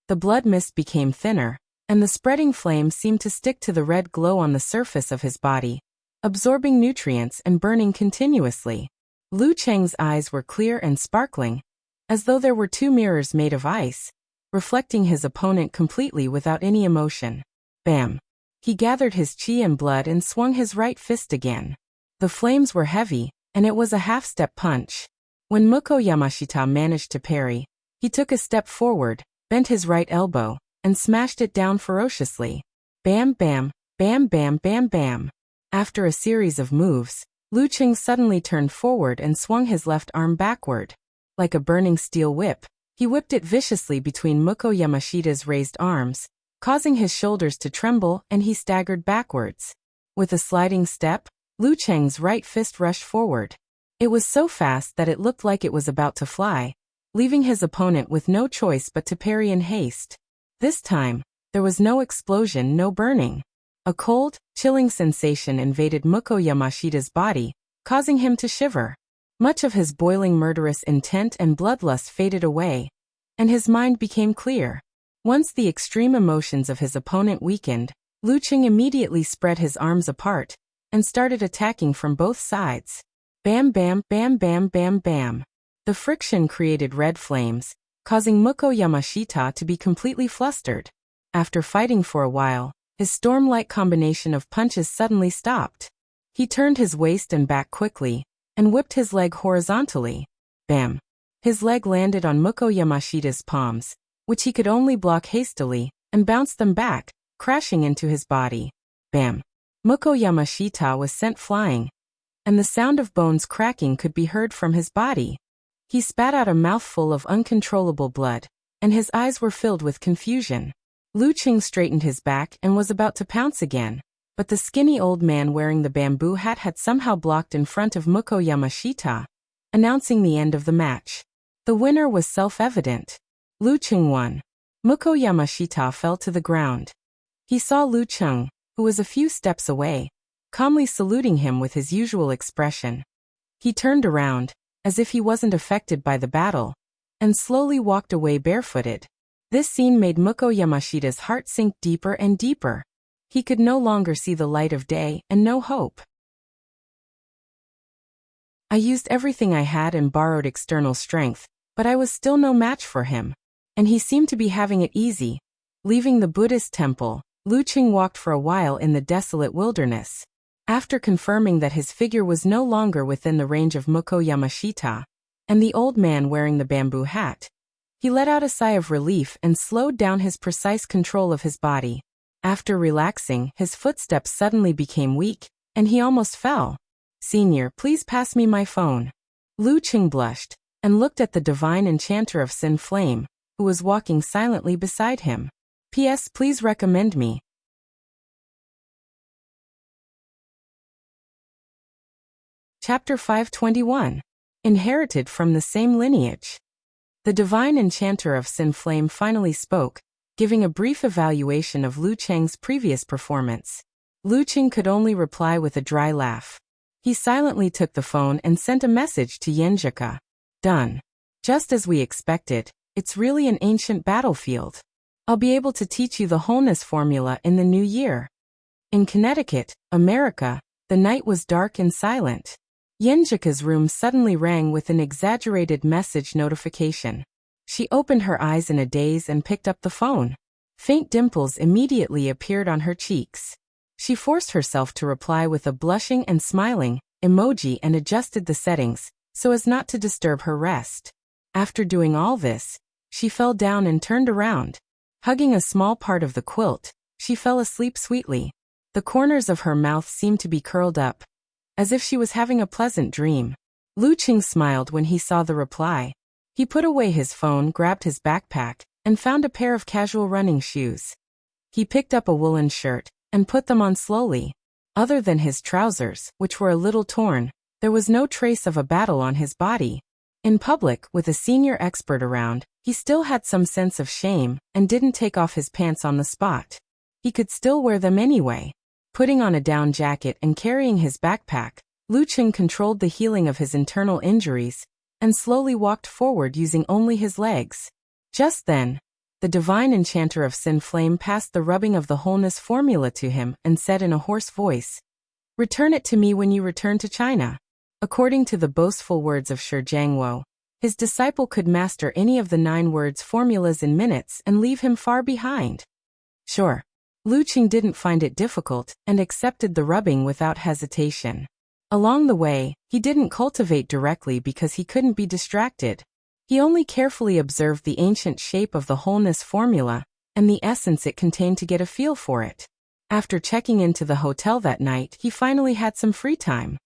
The blood mist became thinner, and the spreading flame seemed to stick to the red glow on the surface of his body, absorbing nutrients and burning continuously. Lu Cheng's eyes were clear and sparkling, as though there were two mirrors made of ice, reflecting his opponent completely without any emotion. Bam! He gathered his qi and blood and swung his right fist again. The flames were heavy, and it was a half-step punch. When Muko Yamashita managed to parry, he took a step forward, bent his right elbow, and smashed it down ferociously. Bam bam, bam bam bam bam. After a series of moves, Lu Cheng suddenly turned forward and swung his left arm backward. Like a burning steel whip, he whipped it viciously between Muko Yamashita's raised arms, causing his shoulders to tremble, and he staggered backwards. With a sliding step, Lu Cheng's right fist rushed forward. It was so fast that it looked like it was about to fly, leaving his opponent with no choice but to parry in haste. This time, there was no explosion, no burning. A cold, chilling sensation invaded Muko Yamashita's body, causing him to shiver. Much of his boiling murderous intent and bloodlust faded away, and his mind became clear. Once the extreme emotions of his opponent weakened, Lu Cheng immediately spread his arms apart and started attacking from both sides. Bam bam bam bam bam bam. The friction created red flames, causing Muko Yamashita to be completely flustered. After fighting for a while, his storm-like combination of punches suddenly stopped. He turned his waist and back quickly, and whipped his leg horizontally. Bam! His leg landed on Muko Yamashita's palms, which he could only block hastily, and bounced them back, crashing into his body. Bam! Muko Yamashita was sent flying, and the sound of bones cracking could be heard from his body. He spat out a mouthful of uncontrollable blood, and his eyes were filled with confusion. Lu Cheng straightened his back and was about to pounce again, but the skinny old man wearing the bamboo hat had somehow blocked in front of Muko Yamashita, announcing the end of the match. The winner was self-evident. Lu Cheng won. Muko Yamashita fell to the ground. He saw Lu Cheng, who was a few steps away, calmly saluting him with his usual expression. He turned around, as if he wasn't affected by the battle, and slowly walked away barefooted. This scene made Muko Yamashita's heart sink deeper and deeper. He could no longer see the light of day and no hope. I used everything I had and borrowed external strength, but I was still no match for him. And he seemed to be having it easy. Leaving the Buddhist temple, Lu Qing walked for a while in the desolate wilderness. After confirming that his figure was no longer within the range of Muko Yamashita, and the old man wearing the bamboo hat, he let out a sigh of relief and slowed down his precise control of his body. After relaxing, his footsteps suddenly became weak, and he almost fell. "Senior, please pass me my phone." Lu Qing blushed, and looked at the divine enchanter of Sin Flame, who was walking silently beside him. "P.S. Please recommend me." Chapter 521. Inherited from the same lineage. The divine enchanter of Sin Flame finally spoke, giving a brief evaluation of Lu Cheng's previous performance. Lu Qing could only reply with a dry laugh. He silently took the phone and sent a message to Yenjika. "Done. Just as we expected, it's really an ancient battlefield. I'll be able to teach you the wholeness formula in the new year." In Connecticut, America, the night was dark and silent. Yenjika's room suddenly rang with an exaggerated message notification. She opened her eyes in a daze and picked up the phone. Faint dimples immediately appeared on her cheeks. She forced herself to reply with a blushing and smiling emoji and adjusted the settings so as not to disturb her rest. After doing all this, she fell down and turned around. Hugging a small part of the quilt, she fell asleep sweetly. The corners of her mouth seemed to be curled up, as if she was having a pleasant dream. Lu Qing smiled when he saw the reply. He put away his phone, grabbed his backpack, and found a pair of casual running shoes. He picked up a woolen shirt and put them on slowly. Other than his trousers, which were a little torn, there was no trace of a battle on his body. In public, with a senior expert around, he still had some sense of shame and didn't take off his pants on the spot. He could still wear them anyway. Putting on a down jacket and carrying his backpack, Lu Qing controlled the healing of his internal injuries and slowly walked forward using only his legs. Just then, the divine enchanter of Sin Flame passed the rubbing of the wholeness formula to him and said in a hoarse voice, "Return it to me when you return to China." According to the boastful words of Shi Jiangwo, his disciple could master any of the 9 words formulas in minutes and leave him far behind. Sure. Lu Qing didn't find it difficult and accepted the rubbing without hesitation. Along the way, he didn't cultivate directly because he couldn't be distracted. He only carefully observed the ancient shape of the wholeness formula and the essence it contained to get a feel for it. After checking into the hotel that night, he finally had some free time.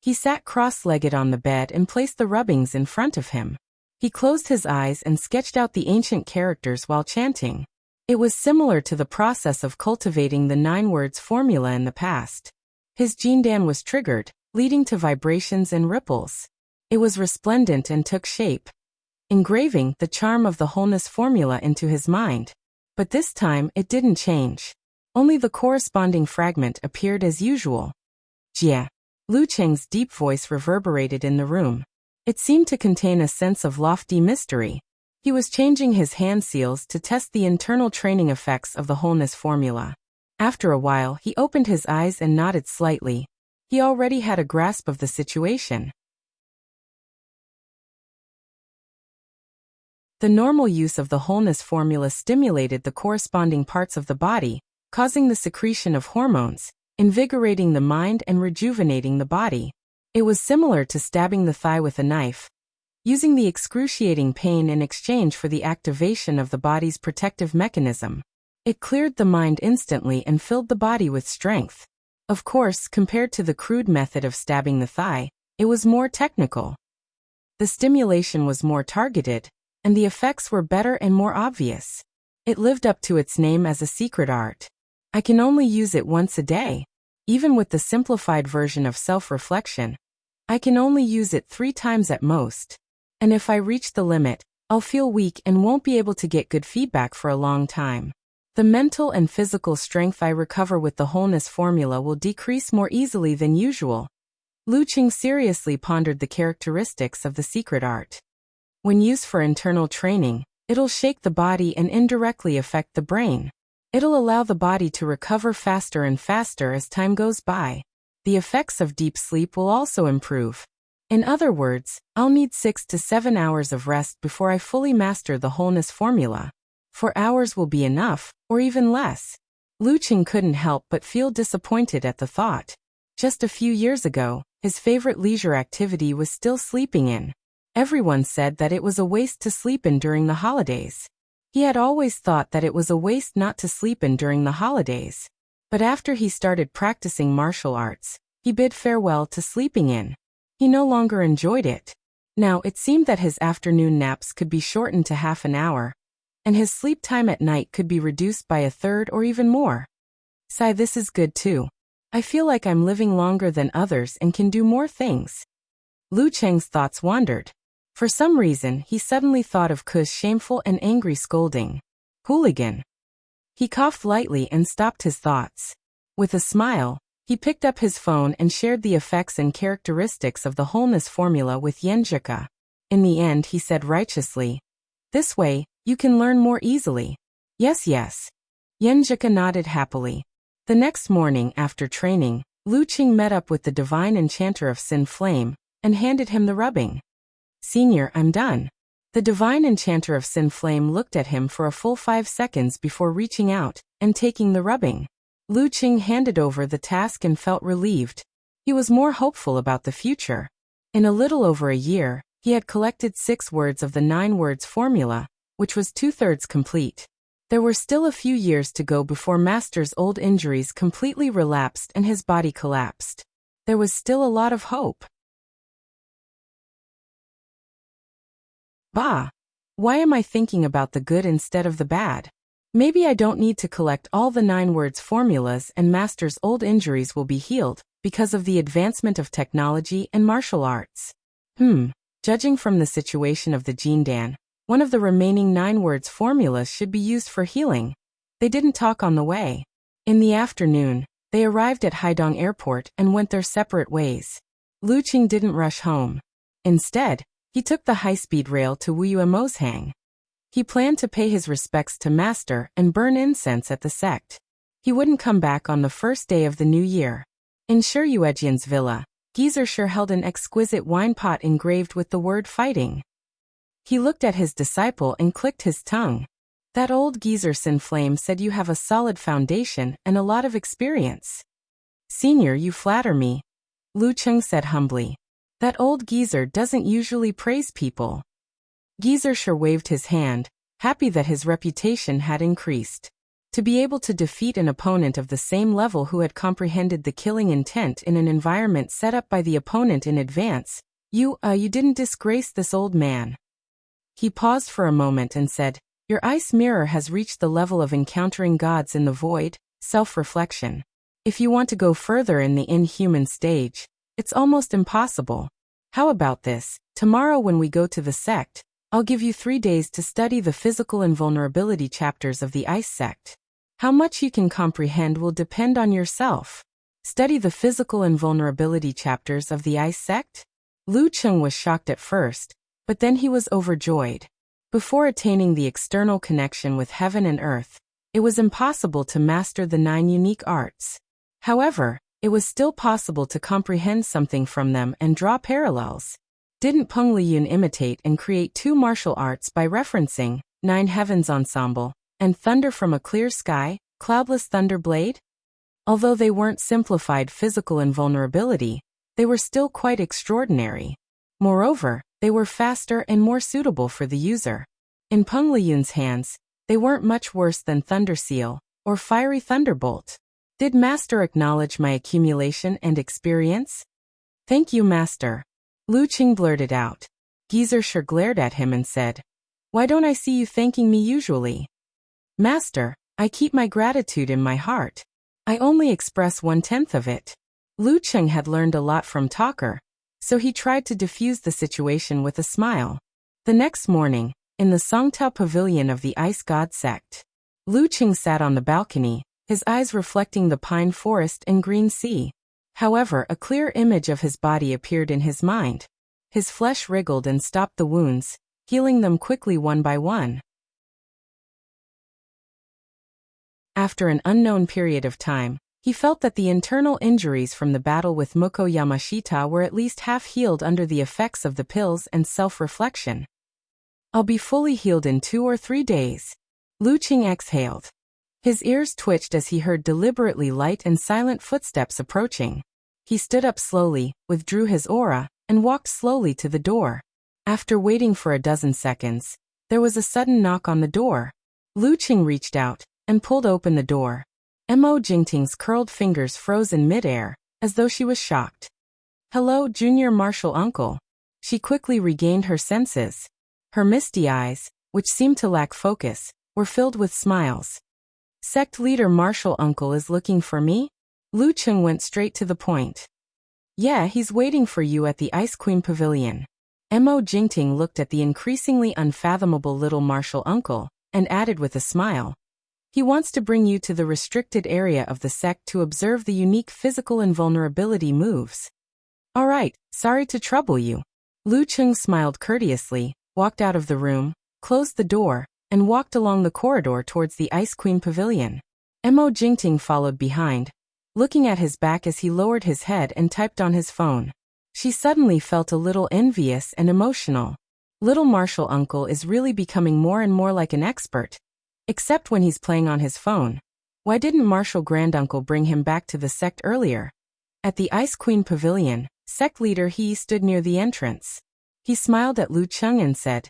He sat cross-legged on the bed and placed the rubbings in front of him. He closed his eyes and sketched out the ancient characters while chanting. It was similar to the process of cultivating the 9 words formula in the past. His jindan was triggered, leading to vibrations and ripples. It was resplendent and took shape, engraving the charm of the wholeness formula into his mind. But this time it didn't change. Only the corresponding fragment appeared as usual. Jia. Lu Cheng's deep voice reverberated in the room. It seemed to contain a sense of lofty mystery. He was changing his hand seals to test the internal training effects of the wholeness formula. After a while, he opened his eyes and nodded slightly. He already had a grasp of the situation. The normal use of the wholeness formula stimulated the corresponding parts of the body, causing the secretion of hormones, invigorating the mind and rejuvenating the body. It was similar to stabbing the thigh with a knife, using the excruciating pain in exchange for the activation of the body's protective mechanism. It cleared the mind instantly and filled the body with strength. Of course, compared to the crude method of stabbing the thigh, it was more technical. The stimulation was more targeted, and the effects were better and more obvious. It lived up to its name as a secret art. I can only use it once a day. Even with the simplified version of self-reflection, I can only use it 3 times at most. And if I reach the limit, I'll feel weak and won't be able to get good feedback for a long time. The mental and physical strength I recover with the wholeness formula will decrease more easily than usual. Lu Qing seriously pondered the characteristics of the secret art. When used for internal training, It'll shake the body and indirectly affect the brain. It'll allow the body to recover faster and faster as time goes by. The effects of deep sleep will also improve. In other words, I'll need 6 to 7 hours of rest before I fully master the wholeness formula. 4 hours will be enough, or even less. Lu Qing couldn't help but feel disappointed at the thought. Just a few years ago, his favorite leisure activity was still sleeping in. Everyone said that it was a waste to sleep in during the holidays. He had always thought that it was a waste not to sleep in during the holidays. But after he started practicing martial arts, he bid farewell to sleeping in. He no longer enjoyed it. Now it seemed that his afternoon naps could be shortened to half an hour, and his sleep time at night could be reduced by a third or even more. Sigh, this is good too. I feel like I'm living longer than others and can do more things. Lu Cheng's thoughts wandered. For some reason, he suddenly thought of Ku's shameful and angry scolding. Hooligan. He coughed lightly and stopped his thoughts. With a smile, he picked up his phone and shared the effects and characteristics of the wholeness formula with Yenjika. In the end, he said righteously, "This way, you can learn more easily." Yes, yes. Yenjika nodded happily. The next morning after training, Lu Qing met up with the divine enchanter of Sin Flame and handed him the rubbing. "Senior, I'm done." The divine enchanter of Sin Flame looked at him for a full 5 seconds before reaching out and taking the rubbing. Lu Qing handed over the task and felt relieved. He was more hopeful about the future. In a little over a year, he had collected 6 words of the 9 words formula, which was 2/3 complete. There were still a few years to go before Master's old injuries completely relapsed and his body collapsed. There was still a lot of hope. Bah! Why am I thinking about the good instead of the bad? Maybe I don't need to collect all the 9 words formulas and Master's old injuries will be healed because of the advancement of technology and martial arts. Judging from the situation of the Jindan, one of the remaining 9 words formulas should be used for healing. They didn't talk on the way. In the afternoon, they arrived at Haidong Airport and went their separate ways. Lu Qing didn't rush home. Instead, he took the high-speed rail to Wuyuemozhang. He planned to pay his respects to Master and burn incense at the sect. He wouldn't come back on the first day of the new year. In Shiyuejian's villa, Geezer sure held an exquisite wine pot engraved with the word fighting. He looked at his disciple and clicked his tongue. That old geezer Sin Flame said you have a solid foundation and a lot of experience. Senior, you flatter me. Lu Cheng said humbly. That old geezer doesn't usually praise people. Geezer sure waved his hand, happy that his reputation had increased. To be able to defeat an opponent of the same level who had comprehended the killing intent in an environment set up by the opponent in advance, you didn't disgrace this old man. He paused for a moment and said, "Your ice mirror has reached the level of encountering gods in the void, self-reflection. If you want to go further in the inhuman stage, it's almost impossible. How about this? Tomorrow when we go to the sect, I'll give you 3 days to study the physical invulnerability chapters of the ice sect. How much you can comprehend will depend on yourself. Study the physical invulnerability chapters of the ice sect?" Lu Cheng was shocked at first, but then he was overjoyed. Before attaining the external connection with heaven and earth, it was impossible to master the 9 unique arts. However, it was still possible to comprehend something from them and draw parallels. Didn't Peng Liyun imitate and create 2 martial arts by referencing 9 Heavens Ensemble and Thunder from a Clear Sky, Cloudless Thunder Blade? Although they weren't simplified physical invulnerability, they were still quite extraordinary. Moreover, they were faster and more suitable for the user. In Peng Liyun's hands, they weren't much worse than Thunder Seal or Fiery Thunderbolt. Did Master acknowledge my accumulation and experience? "Thank you, Master." Lu Qing blurted out. Geezer sure glared at him and said, "Why don't I see you thanking me usually?" "Master, I keep my gratitude in my heart. I only express 1/10 of it." Lu Qing had learned a lot from Talker, so he tried to diffuse the situation with a smile. The next morning, in the Songtao Pavilion of the Ice God sect, Lu Qing sat on the balcony, his eyes reflecting the pine forest and green sea. However, a clear image of his body appeared in his mind. His flesh wriggled and stopped the wounds, healing them quickly one by one. After an unknown period of time, he felt that the internal injuries from the battle with Muko Yamashita were at least half healed under the effects of the pills and self-reflection. I'll be fully healed in 2 or 3 days. Lu Qing exhaled. His ears twitched as he heard deliberately light and silent footsteps approaching. He stood up slowly, withdrew his aura, and walked slowly to the door. After waiting for a dozen seconds, there was a sudden knock on the door. Lu Qing reached out and pulled open the door. Mo Jingting's curled fingers froze in midair, as though she was shocked. "Hello, junior martial uncle." She quickly regained her senses. Her misty eyes, which seemed to lack focus, were filled with smiles. "Sect leader martial uncle is looking for me?" Lu Qing went straight to the point. "Yeah, he's waiting for you at the Ice Queen Pavilion." Mo Jingting looked at the increasingly unfathomable little martial uncle, and added with a smile. "He wants to bring you to the restricted area of the sect to observe the unique physical invulnerability moves." "All right, sorry to trouble you." Lu Qing smiled courteously, walked out of the room, closed the door, and walked along the corridor towards the Ice Queen Pavilion. Mo Jingting followed behind, looking at his back as he lowered his head and typed on his phone. She suddenly felt a little envious and emotional. Little martial uncle is really becoming more and more like an expert. Except when he's playing on his phone. Why didn't martial granduncle bring him back to the sect earlier? At the Ice Queen Pavilion, sect leader He stood near the entrance. He smiled at Lu Qing and said,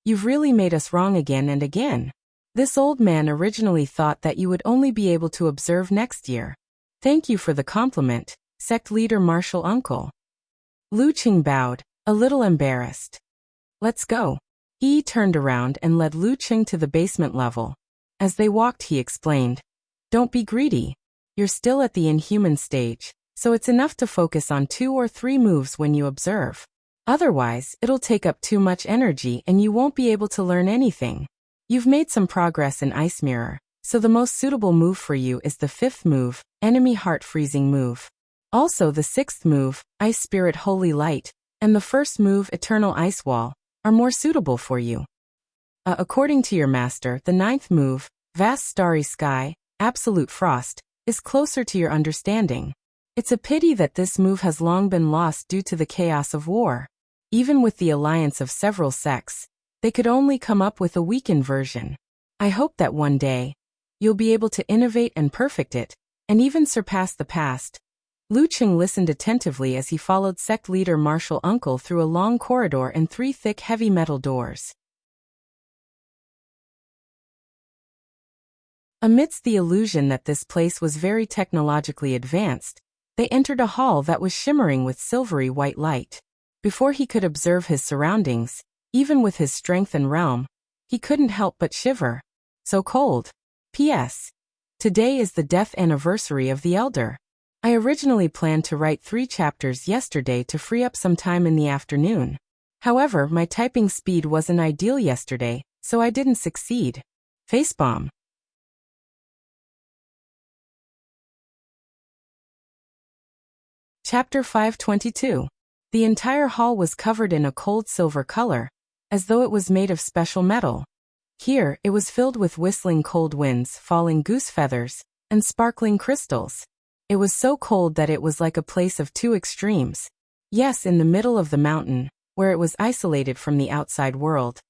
"You've really made us wrong again and again. This old man originally thought that you would only be able to observe next year. Thank you for the compliment, sect leader martial uncle." Lu Qing bowed, a little embarrassed. "Let's go." He turned around and led Lu Qing to the basement level. As they walked, he explained, "Don't be greedy. You're still at the inhuman stage, so it's enough to focus on 2 or 3 moves when you observe. Otherwise, it'll take up too much energy and you won't be able to learn anything. You've made some progress in Ice Mirror, so the most suitable move for you is the 5th move, Enemy Heart Freezing move. Also the 6th move, Ice Spirit Holy Light, and the 1st move, Eternal Ice Wall, are more suitable for you. According to your master, the 9th move, Vast Starry Sky, Absolute Frost, is closer to your understanding. It's a pity that this move has long been lost due to the chaos of war. Even with the alliance of several sects, they could only come up with a weakened version. I hope that one day, you'll be able to innovate and perfect it, and even surpass the past." Lu Qing listened attentively as he followed sect leader martial uncle through a long corridor and 3 thick heavy metal doors. Amidst the illusion that this place was very technologically advanced, they entered a hall that was shimmering with silvery white light. Before he could observe his surroundings, even with his strength and realm, he couldn't help but shiver. So cold. P.S. Today is the death anniversary of the elder. I originally planned to write 3 chapters yesterday to free up some time in the afternoon. However, my typing speed wasn't ideal yesterday, so I didn't succeed. Facepalm. Chapter 522. The entire hall was covered in a cold silver color, as though it was made of special metal. Here, it was filled with whistling cold winds, falling goose feathers, and sparkling crystals. It was so cold that it was like a place of 2 extremes. Yes, in the middle of the mountain, where it was isolated from the outside world,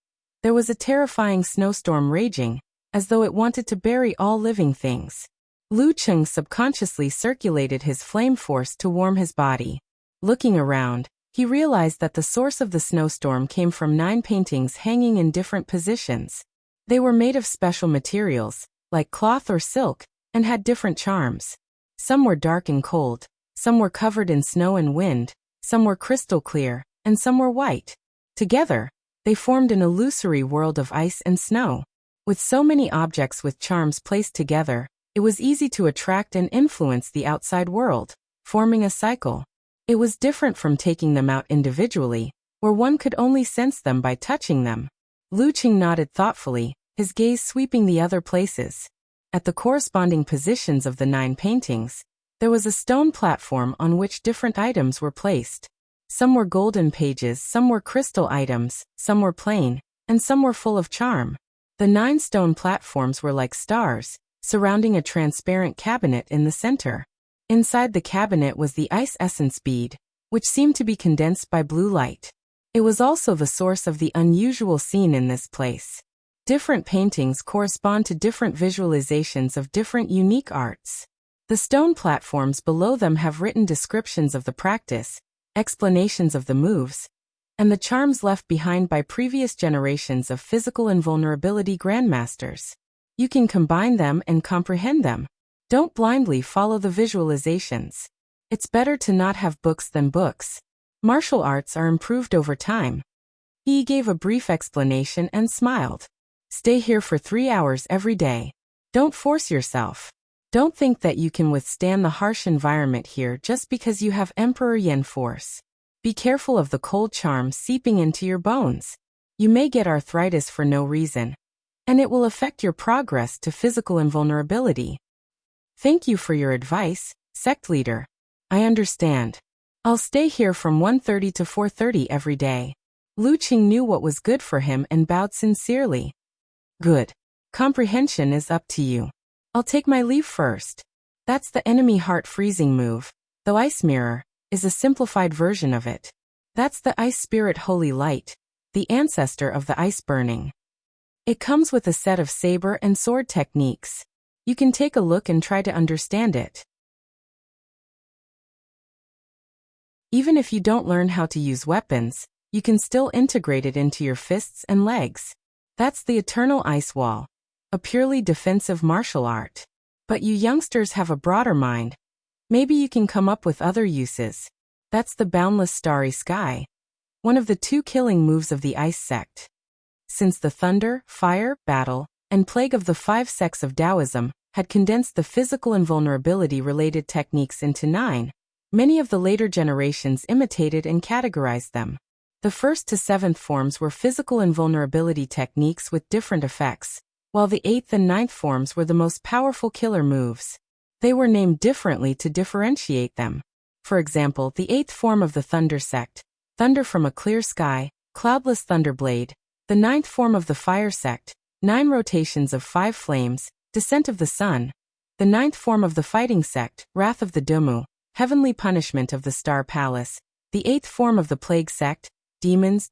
there was a terrifying snowstorm raging, as though it wanted to bury all living things. Lu Qing subconsciously circulated his flame force to warm his body. Looking around, he realized that the source of the snowstorm came from 9 paintings hanging in different positions. They were made of special materials, like cloth or silk, and had different charms. Some were dark and cold, some were covered in snow and wind, some were crystal clear, and some were white. Together, they formed an illusory world of ice and snow. With so many objects with charms placed together, it was easy to attract and influence the outside world, forming a cycle. It was different from taking them out individually, where one could only sense them by touching them. Lu Qing nodded thoughtfully, his gaze sweeping the other places. At the corresponding positions of the 9 paintings, there was a stone platform on which different items were placed. Some were golden pages, some were crystal items, some were plain, and some were full of charm. The 9 stone platforms were like stars, surrounding a transparent cabinet in the center. Inside the cabinet was the ice essence bead, which seemed to be condensed by blue light. It was also the source of the unusual scene in this place. Different paintings correspond to different visualizations of different unique arts. The stone platforms below them have written descriptions of the practice, explanations of the moves, and the charms left behind by previous generations of physical invulnerability grandmasters. You can combine them and comprehend them. Don't blindly follow the visualizations. It's better to not have books than books. Martial arts are improved over time. He gave a brief explanation and smiled. Stay here for 3 hours every day. Don't force yourself. Don't think that you can withstand the harsh environment here just because you have Emperor Yen force. Be careful of the cold charm seeping into your bones. You may get arthritis for no reason, and it will affect your progress to physical invulnerability. Thank you for your advice, sect leader. I understand. I'll stay here from 1:30 to 4:30 every day. Lu Qing knew what was good for him and bowed sincerely. Good. Comprehension is up to you. I'll take my leave first. That's the enemy heart freezing move, though Ice Mirror is a simplified version of it. That's the Ice Spirit Holy Light, the ancestor of the ice burning. It comes with a set of saber and sword techniques. You can take a look and try to understand it. Even if you don't learn how to use weapons, you can still integrate it into your fists and legs. That's the Eternal Ice Wall, a purely defensive martial art. But you youngsters have a broader mind. Maybe you can come up with other uses. That's the Boundless Starry Sky, one of the 2 killing moves of the Ice Sect. Since the Thunder, Fire, Battle, and Plague of the 5 sects of Taoism had condensed the physical invulnerability-related techniques into 9, many of the later generations imitated and categorized them. The 1st to 7th forms were physical invulnerability techniques with different effects, while the 8th and 9th forms were the most powerful killer moves. They were named differently to differentiate them. For example, the 8th form of the Thunder Sect, Thunder from a Clear Sky, Cloudless Thunderblade; the 9th form of the Fire Sect, 9 rotations of 5 flames, Descent of the Sun; the 9th form of the Fighting Sect, Wrath of the Dumu, Heavenly Punishment of the Star Palace; the 8th form of the Plague Sect, Demons,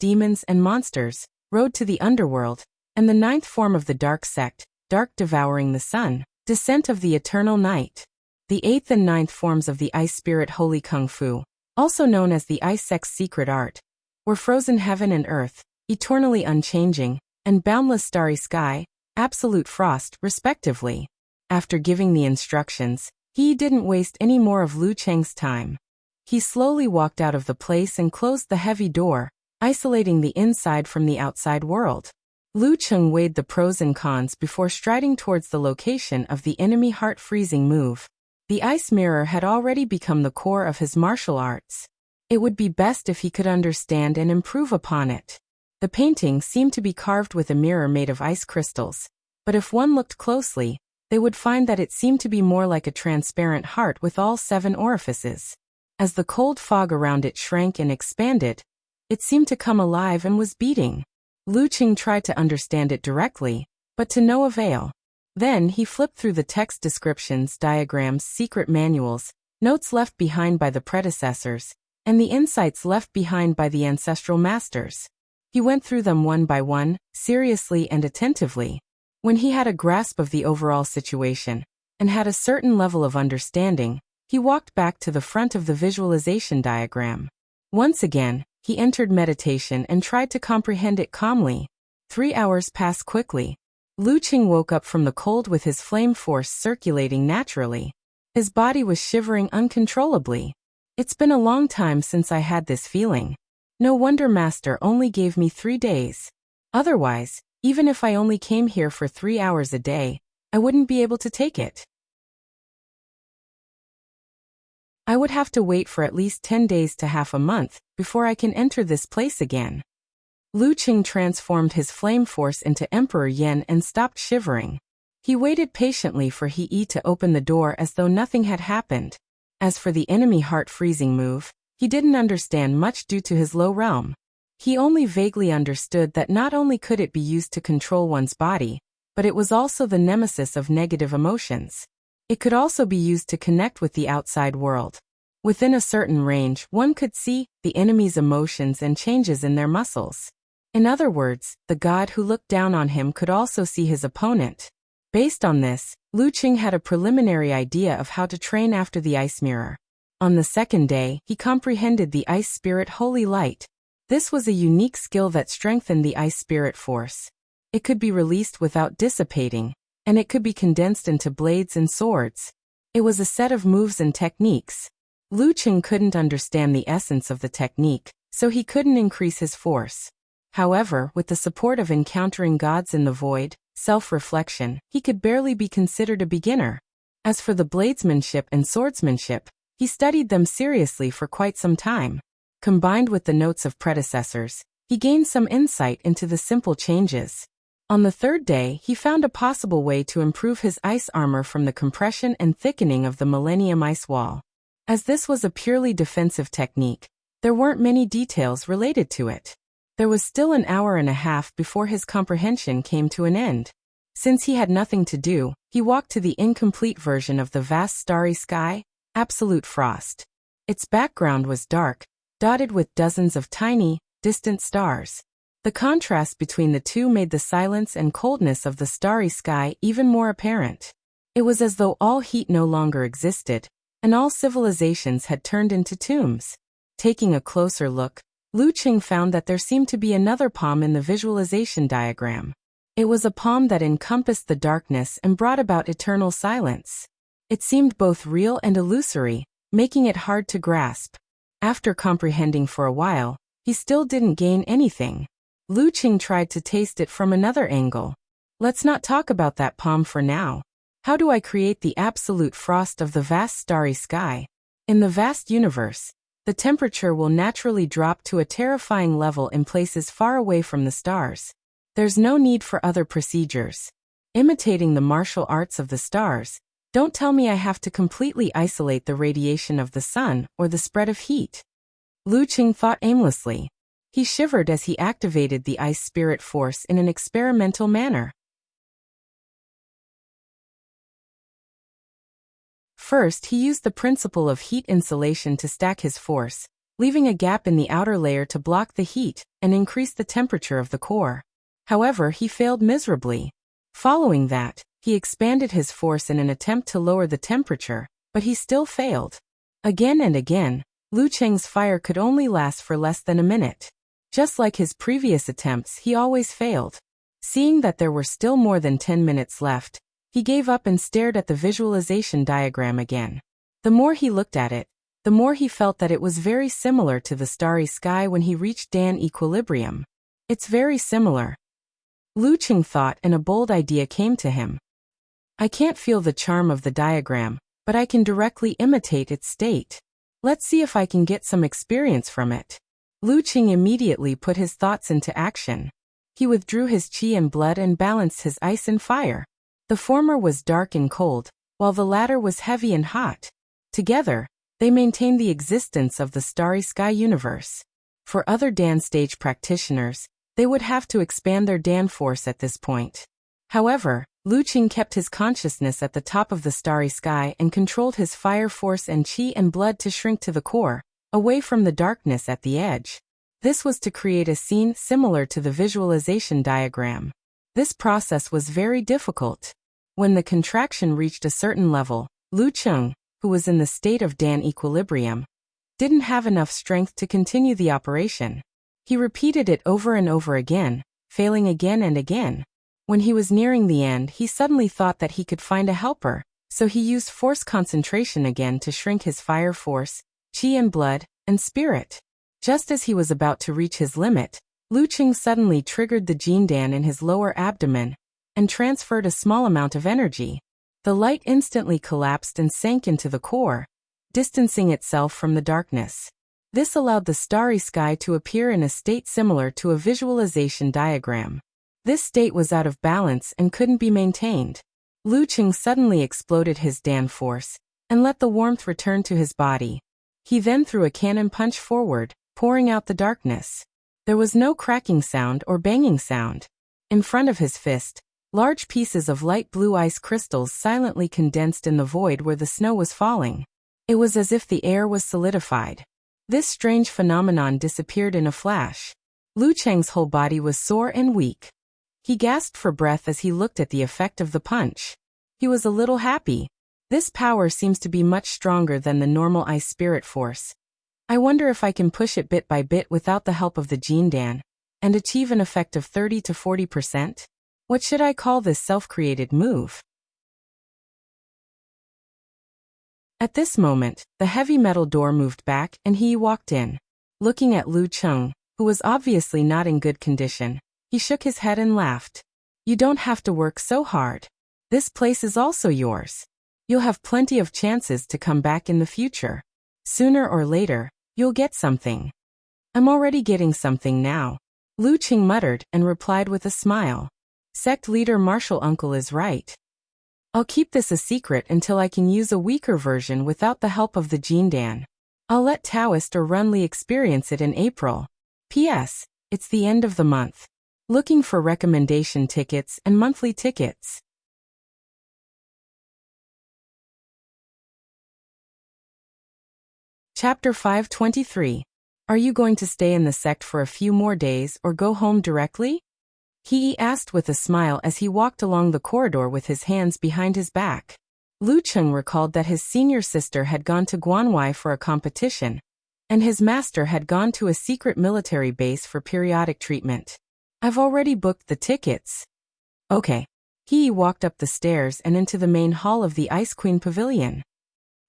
and Monsters, Road to the Underworld; and the 9th form of the Dark Sect, Dark Devouring the Sun, Descent of the Eternal Night. The 8th and 9th forms of the Ice Spirit Holy Kung Fu, also known as the Ice Sect's secret art, were Frozen Heaven and Earth, Eternally Unchanging, and Boundless Starry Sky, Absolute Frost, respectively. After giving the instructions, he didn't waste any more of Lu Cheng's time. He slowly walked out of the place and closed the heavy door, isolating the inside from the outside world. Lu Cheng weighed the pros and cons before striding towards the location of the enemy heart-freezing move. The Ice Mirror had already become the core of his martial arts. It would be best if he could understand and improve upon it. The painting seemed to be carved with a mirror made of ice crystals, but if one looked closely, they would find that it seemed to be more like a transparent heart with all 7 orifices. As the cold fog around it shrank and expanded, it seemed to come alive and was beating. Lu Qing tried to understand it directly, but to no avail. Then he flipped through the text descriptions, diagrams, secret manuals, notes left behind by the predecessors, and the insights left behind by the ancestral masters. He went through them one by one, seriously and attentively. When he had a grasp of the overall situation, and had a certain level of understanding, he walked back to the front of the visualization diagram. Once again, he entered meditation and tried to comprehend it calmly. 3 hours passed quickly. Lu Qing woke up from the cold with his flame force circulating naturally. His body was shivering uncontrollably. It's been a long time since I had this feeling. No wonder Master only gave me 3 days. Otherwise, even if I only came here for 3 hours a day, I wouldn't be able to take it. I would have to wait for at least 10 days to half a month before I can enter this place again. Lu Qing transformed his flame force into Emperor Yen and stopped shivering. He waited patiently for He to open the door as though nothing had happened. As for the enemy heart-freezing move, he didn't understand much due to his low realm. He only vaguely understood that not only could it be used to control one's body, but it was also the nemesis of negative emotions. It could also be used to connect with the outside world. Within a certain range, one could see the enemy's emotions and changes in their muscles. In other words, the god who looked down on him could also see his opponent. Based on this, Lu Qing had a preliminary idea of how to train after the ice mirror. On the second day, he comprehended the ice spirit holy light. This was a unique skill that strengthened the ice spirit force. It could be released without dissipating, and it could be condensed into blades and swords. It was a set of moves and techniques. Lu Qing couldn't understand the essence of the technique, so he couldn't increase his force. However, with the support of encountering gods in the void, self-reflection, he could barely be considered a beginner. As for the bladesmanship and swordsmanship, he studied them seriously for quite some time. Combined with the notes of predecessors, he gained some insight into the simple changes. On the third day, he found a possible way to improve his ice armor from the compression and thickening of the Millennium Ice Wall. As this was a purely defensive technique, there weren't many details related to it. There was still an hour and a half before his comprehension came to an end. Since he had nothing to do, he walked to the incomplete version of the vast starry sky, absolute frost. Its background was dark, dotted with dozens of tiny, distant stars. The contrast between the two made the silence and coldness of the starry sky even more apparent. It was as though all heat no longer existed, and all civilizations had turned into tombs. Taking a closer look, Lu Qing found that there seemed to be another palm in the visualization diagram. It was a palm that encompassed the darkness and brought about eternal silence. It seemed both real and illusory, making it hard to grasp. After comprehending for a while, he still didn't gain anything. Lu Qing tried to taste it from another angle. Let's not talk about that palm for now. How do I create the absolute frost of the vast starry sky? In the vast universe, the temperature will naturally drop to a terrifying level in places far away from the stars. There's no need for other procedures. Imitating the martial arts of the stars, don't tell me I have to completely isolate the radiation of the sun or the spread of heat. Lu Qing thought aimlessly. He shivered as he activated the ice spirit force in an experimental manner. First, he used the principle of heat insulation to stack his force, leaving a gap in the outer layer to block the heat and increase the temperature of the core. However, he failed miserably. Following that, he expanded his force in an attempt to lower the temperature, but he still failed. Again and again, Lu Qing's fire could only last for less than a minute. Just like his previous attempts, he always failed. Seeing that there were still more than 10 minutes left, he gave up and stared at the visualization diagram again. The more he looked at it, the more he felt that it was very similar to the starry sky when he reached Dan equilibrium. It's very similar. Lu Qing thought, and a bold idea came to him. I can't feel the charm of the diagram, but I can directly imitate its state. Let's see if I can get some experience from it. Lu Qing immediately put his thoughts into action. He withdrew his qi and blood and balanced his ice and fire. The former was dark and cold, while the latter was heavy and hot. Together, they maintained the existence of the starry sky universe. For other Dan stage practitioners, they would have to expand their Dan force at this point. However, Lu Qing kept his consciousness at the top of the starry sky and controlled his fire force and qi and blood to shrink to the core, away from the darkness at the edge. This was to create a scene similar to the visualization diagram. This process was very difficult. When the contraction reached a certain level, Lu Qing, who was in the state of Dan equilibrium, didn't have enough strength to continue the operation. He repeated it over and over again, failing again and again. When he was nearing the end, he suddenly thought that he could find a helper, so he used force concentration again to shrink his fire force, qi and blood, and spirit. Just as he was about to reach his limit, Lu Qing suddenly triggered the Jindan in his lower abdomen and transferred a small amount of energy. The light instantly collapsed and sank into the core, distancing itself from the darkness. This allowed the starry sky to appear in a state similar to a visualization diagram. This state was out of balance and couldn't be maintained. Lu Qing suddenly exploded his Dan force and let the warmth return to his body. He then threw a cannon punch forward, pouring out the darkness. There was no cracking sound or banging sound. In front of his fist, Large pieces of light blue ice crystals silently condensed in the void where the snow was falling. It was as if the air was solidified. This strange phenomenon disappeared in a flash. Lu Cheng's whole body was sore and weak. He gasped for breath as he looked at the effect of the punch. He was a little happy. This power seems to be much stronger than the normal ice spirit force. I wonder if I can push it bit by bit without the help of the Jindan, and achieve an effect of 30 to 40%? What should I call this self-created move? At this moment, the heavy metal door moved back and he walked in. Looking at Lu Cheng, who was obviously not in good condition, he shook his head and laughed. You don't have to work so hard. This place is also yours. You'll have plenty of chances to come back in the future. Sooner or later, you'll get something. I'm already getting something now. Lu Cheng muttered and replied with a smile. Sect leader Martial Uncle is right. I'll keep this a secret until I can use a weaker version without the help of the Jindan. I'll let Taoist or Runli experience it in April. P.S. It's the end of the month. Looking for recommendation tickets and monthly tickets. Chapter 523. Are you going to stay in the sect for a few more days or go home directly? He asked with a smile as he walked along the corridor with his hands behind his back. Lu Cheng recalled that his senior sister had gone to Guanwei for a competition, and his master had gone to a secret military base for periodic treatment. I've already booked the tickets. Okay. He walked up the stairs and into the main hall of the Ice Queen Pavilion.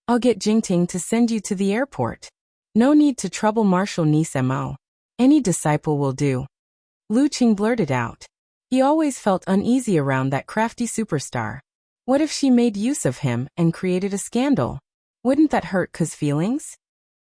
I'll get Jingting to send you to the airport. No need to trouble Marshal Niece Mo. Any disciple will do. Lu Cheng blurted out. He always felt uneasy around that crafty superstar. What if she made use of him and created a scandal? Wouldn't that hurt Ke's feelings?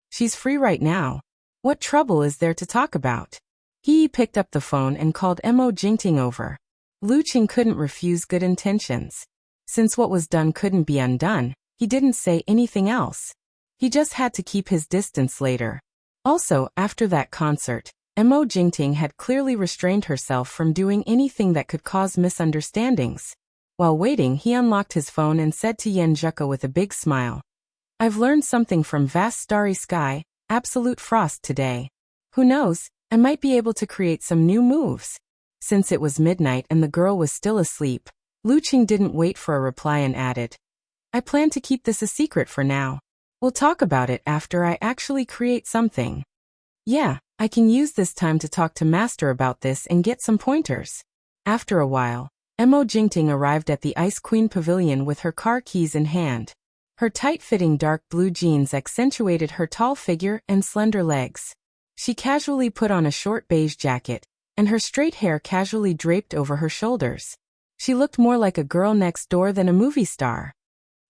She's free right now. What trouble is there to talk about? He picked up the phone and called Mo Jingting over. Lu Cheng couldn't refuse good intentions. Since what was done couldn't be undone, he didn't say anything else. He just had to keep his distance later. Also, after that concert, Mo Jingting had clearly restrained herself from doing anything that could cause misunderstandings. While waiting, he unlocked his phone and said to Yan Zheka with a big smile. I've learned something from vast starry sky, absolute frost today. Who knows, I might be able to create some new moves. Since it was midnight and the girl was still asleep, Lu Cheng didn't wait for a reply and added. I plan to keep this a secret for now. We'll talk about it after I actually create something. Yeah, I can use this time to talk to Master about this and get some pointers. After a while, Mo Jingting arrived at the Ice Queen Pavilion with her car keys in hand. Her tight-fitting dark blue jeans accentuated her tall figure and slender legs. She casually put on a short beige jacket, and her straight hair casually draped over her shoulders. She looked more like a girl next door than a movie star.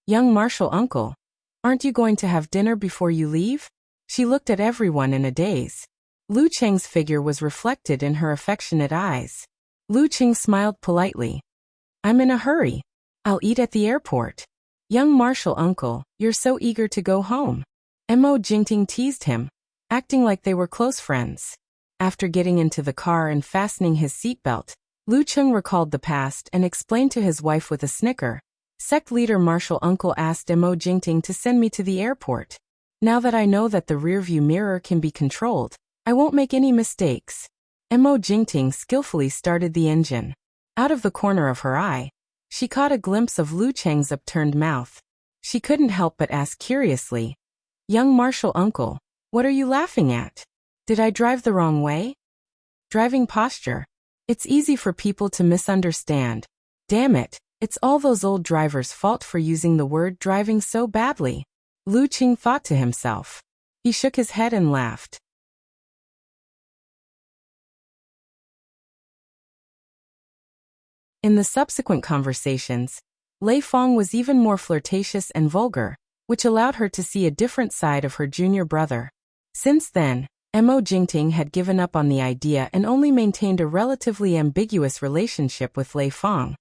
Young Martial Uncle, aren't you going to have dinner before you leave? She looked at everyone in a daze. Lu Cheng's figure was reflected in her affectionate eyes. Lu Cheng smiled politely. I'm in a hurry. I'll eat at the airport. Young Martial Uncle, you're so eager to go home. Mo Jingting teased him, acting like they were close friends. After getting into the car and fastening his seatbelt, Lu Cheng recalled the past and explained to his wife with a snicker. Sect leader Martial Uncle asked Mo Jingting to send me to the airport. Now that I know that the rearview mirror can be controlled, I won't make any mistakes. Mo Jingting skillfully started the engine. Out of the corner of her eye, she caught a glimpse of Lu Cheng's upturned mouth. She couldn't help but ask curiously, Young Martial Uncle, what are you laughing at? Did I drive the wrong way? Driving posture. It's easy for people to misunderstand. Damn it, it's all those old drivers' fault for using the word driving so badly. Lu Cheng thought to himself. He shook his head and laughed. In the subsequent conversations, Lei Fong was even more flirtatious and vulgar, which allowed her to see a different side of her junior brother. Since then, Mo Jingting had given up on the idea and only maintained a relatively ambiguous relationship with Lei Fong,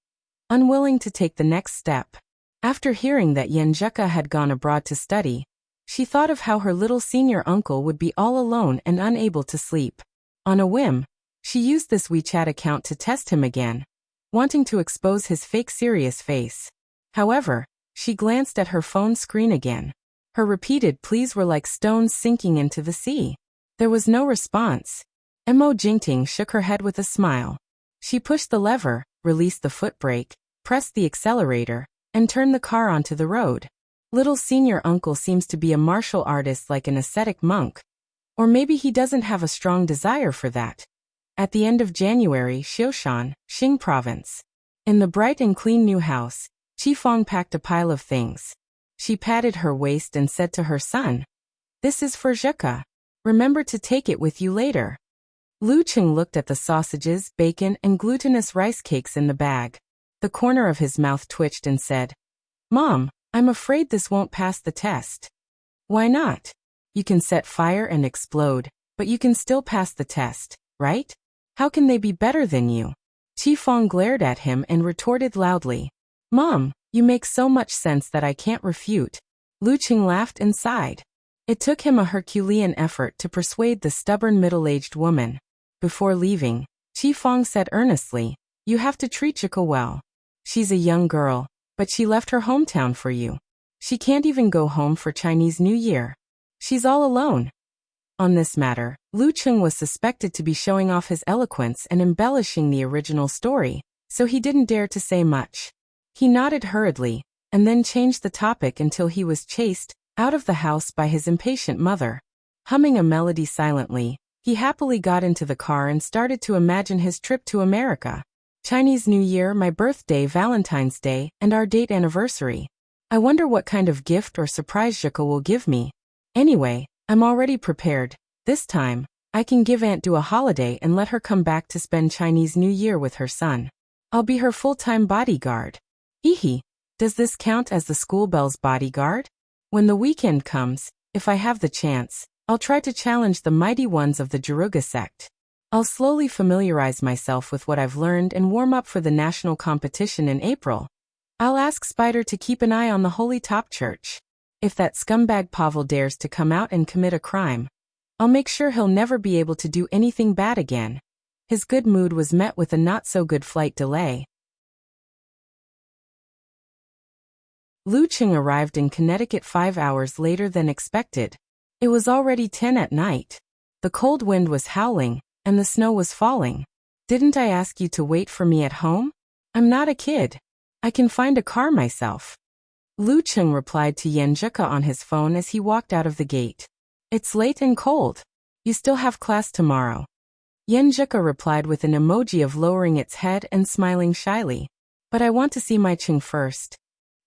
unwilling to take the next step. After hearing that Yan Zheka had gone abroad to study, she thought of how her little senior uncle would be all alone and unable to sleep. On a whim, she used this WeChat account to test him again. wanting to expose his fake serious face. However, she glanced at her phone screen again. Her repeated pleas were like stones sinking into the sea. There was no response. Mo Jingting shook her head with a smile. She pushed the lever, released the foot brake, pressed the accelerator, and turned the car onto the road. Little senior uncle seems to be a martial artist like an ascetic monk. Or maybe he doesn't have a strong desire for that. At the end of January, Xiushan, Xing Province. In the bright and clean new house, Qifeng packed a pile of things. She patted her waist and said to her son, "This is for Zheka. Remember to take it with you later." Lu Cheng looked at the sausages, bacon, and glutinous rice cakes in the bag. The corner of his mouth twitched and said, "Mom, I'm afraid this won't pass the test." "Why not? You can set fire and explode, but you can still pass the test, right? How can they be better than you?" Qifeng glared at him and retorted loudly, "Mom, you make so much sense that I can't refute." Lu Cheng laughed and sighed. It took him a Herculean effort to persuade the stubborn middle-aged woman. Before leaving, Qifeng said earnestly, "You have to treat Zheka well. She's a young girl, but she left her hometown for you. She can't even go home for Chinese New Year. She's all alone." On this matter, Lu Cheng was suspected to be showing off his eloquence and embellishing the original story, so he didn't dare to say much. He nodded hurriedly, and then changed the topic until he was chased out of the house by his impatient mother. Humming a melody silently, he happily got into the car and started to imagine his trip to America. Chinese New Year, my birthday, Valentine's Day, and our date anniversary. I wonder what kind of gift or surprise Zheka will give me. Anyway, I'm already prepared. This time, I can give Aunt Du a holiday and let her come back to spend Chinese New Year with her son. I'll be her full-time bodyguard. Hehe, does this count as the schoolbell's bodyguard? When the weekend comes, if I have the chance, I'll try to challenge the mighty ones of the Jiruga sect. I'll slowly familiarize myself with what I've learned and warm up for the national competition in April. I'll ask Spider to keep an eye on the Holy Top Church. If that scumbag Pavel dares to come out and commit a crime, I'll make sure he'll never be able to do anything bad again. His good mood was met with a not-so-good flight delay. Lu Cheng arrived in Connecticut 5 hours later than expected. It was already 10 at night. The cold wind was howling, and the snow was falling. "Didn't I ask you to wait for me at home? I'm not a kid. I can find a car myself." Lu Cheng replied to Yan Zheka on his phone as he walked out of the gate. "It's late and cold. You still have class tomorrow." Yan Zheka replied with an emoji of lowering its head and smiling shyly. "But I want to see my Cheng first."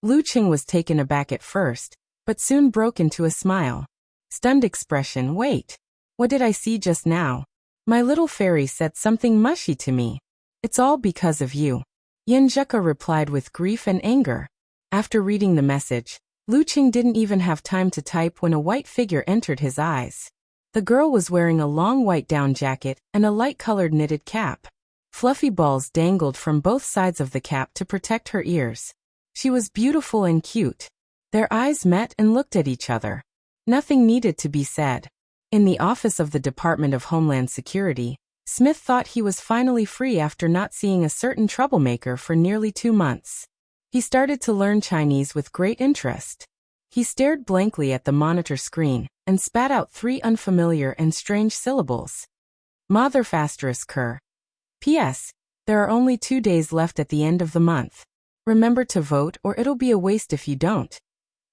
Lu Cheng was taken aback at first, but soon broke into a smile. Stunned expression, "Wait. What did I see just now? My little fairy said something mushy to me. It's all because of you." Yan Zheka replied with grief and anger. After reading the message, Lu Cheng didn't even have time to type when a white figure entered his eyes. The girl was wearing a long white down jacket and a light-colored knitted cap. Fluffy balls dangled from both sides of the cap to protect her ears. She was beautiful and cute. Their eyes met and looked at each other. Nothing needed to be said. In the office of the Department of Homeland Security, Smith thought he was finally free after not seeing a certain troublemaker for nearly 2 months. He started to learn Chinese with great interest. He stared blankly at the monitor screen and spat out 3 unfamiliar and strange syllables. Motherfasterus. P.S. There are only 2 days left at the end of the month. Remember to vote or it'll be a waste if you don't.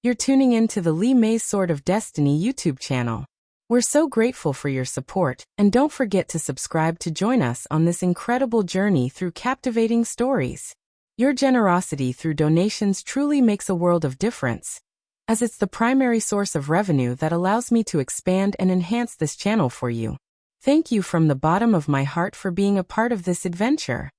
You're tuning in to the Li Mei's Sword of Destiny YouTube channel. We're so grateful for your support, and don't forget to subscribe to join us on this incredible journey through captivating stories. Your generosity through donations truly makes a world of difference, as it's the primary source of revenue that allows me to expand and enhance this channel for you. Thank you from the bottom of my heart for being a part of this adventure.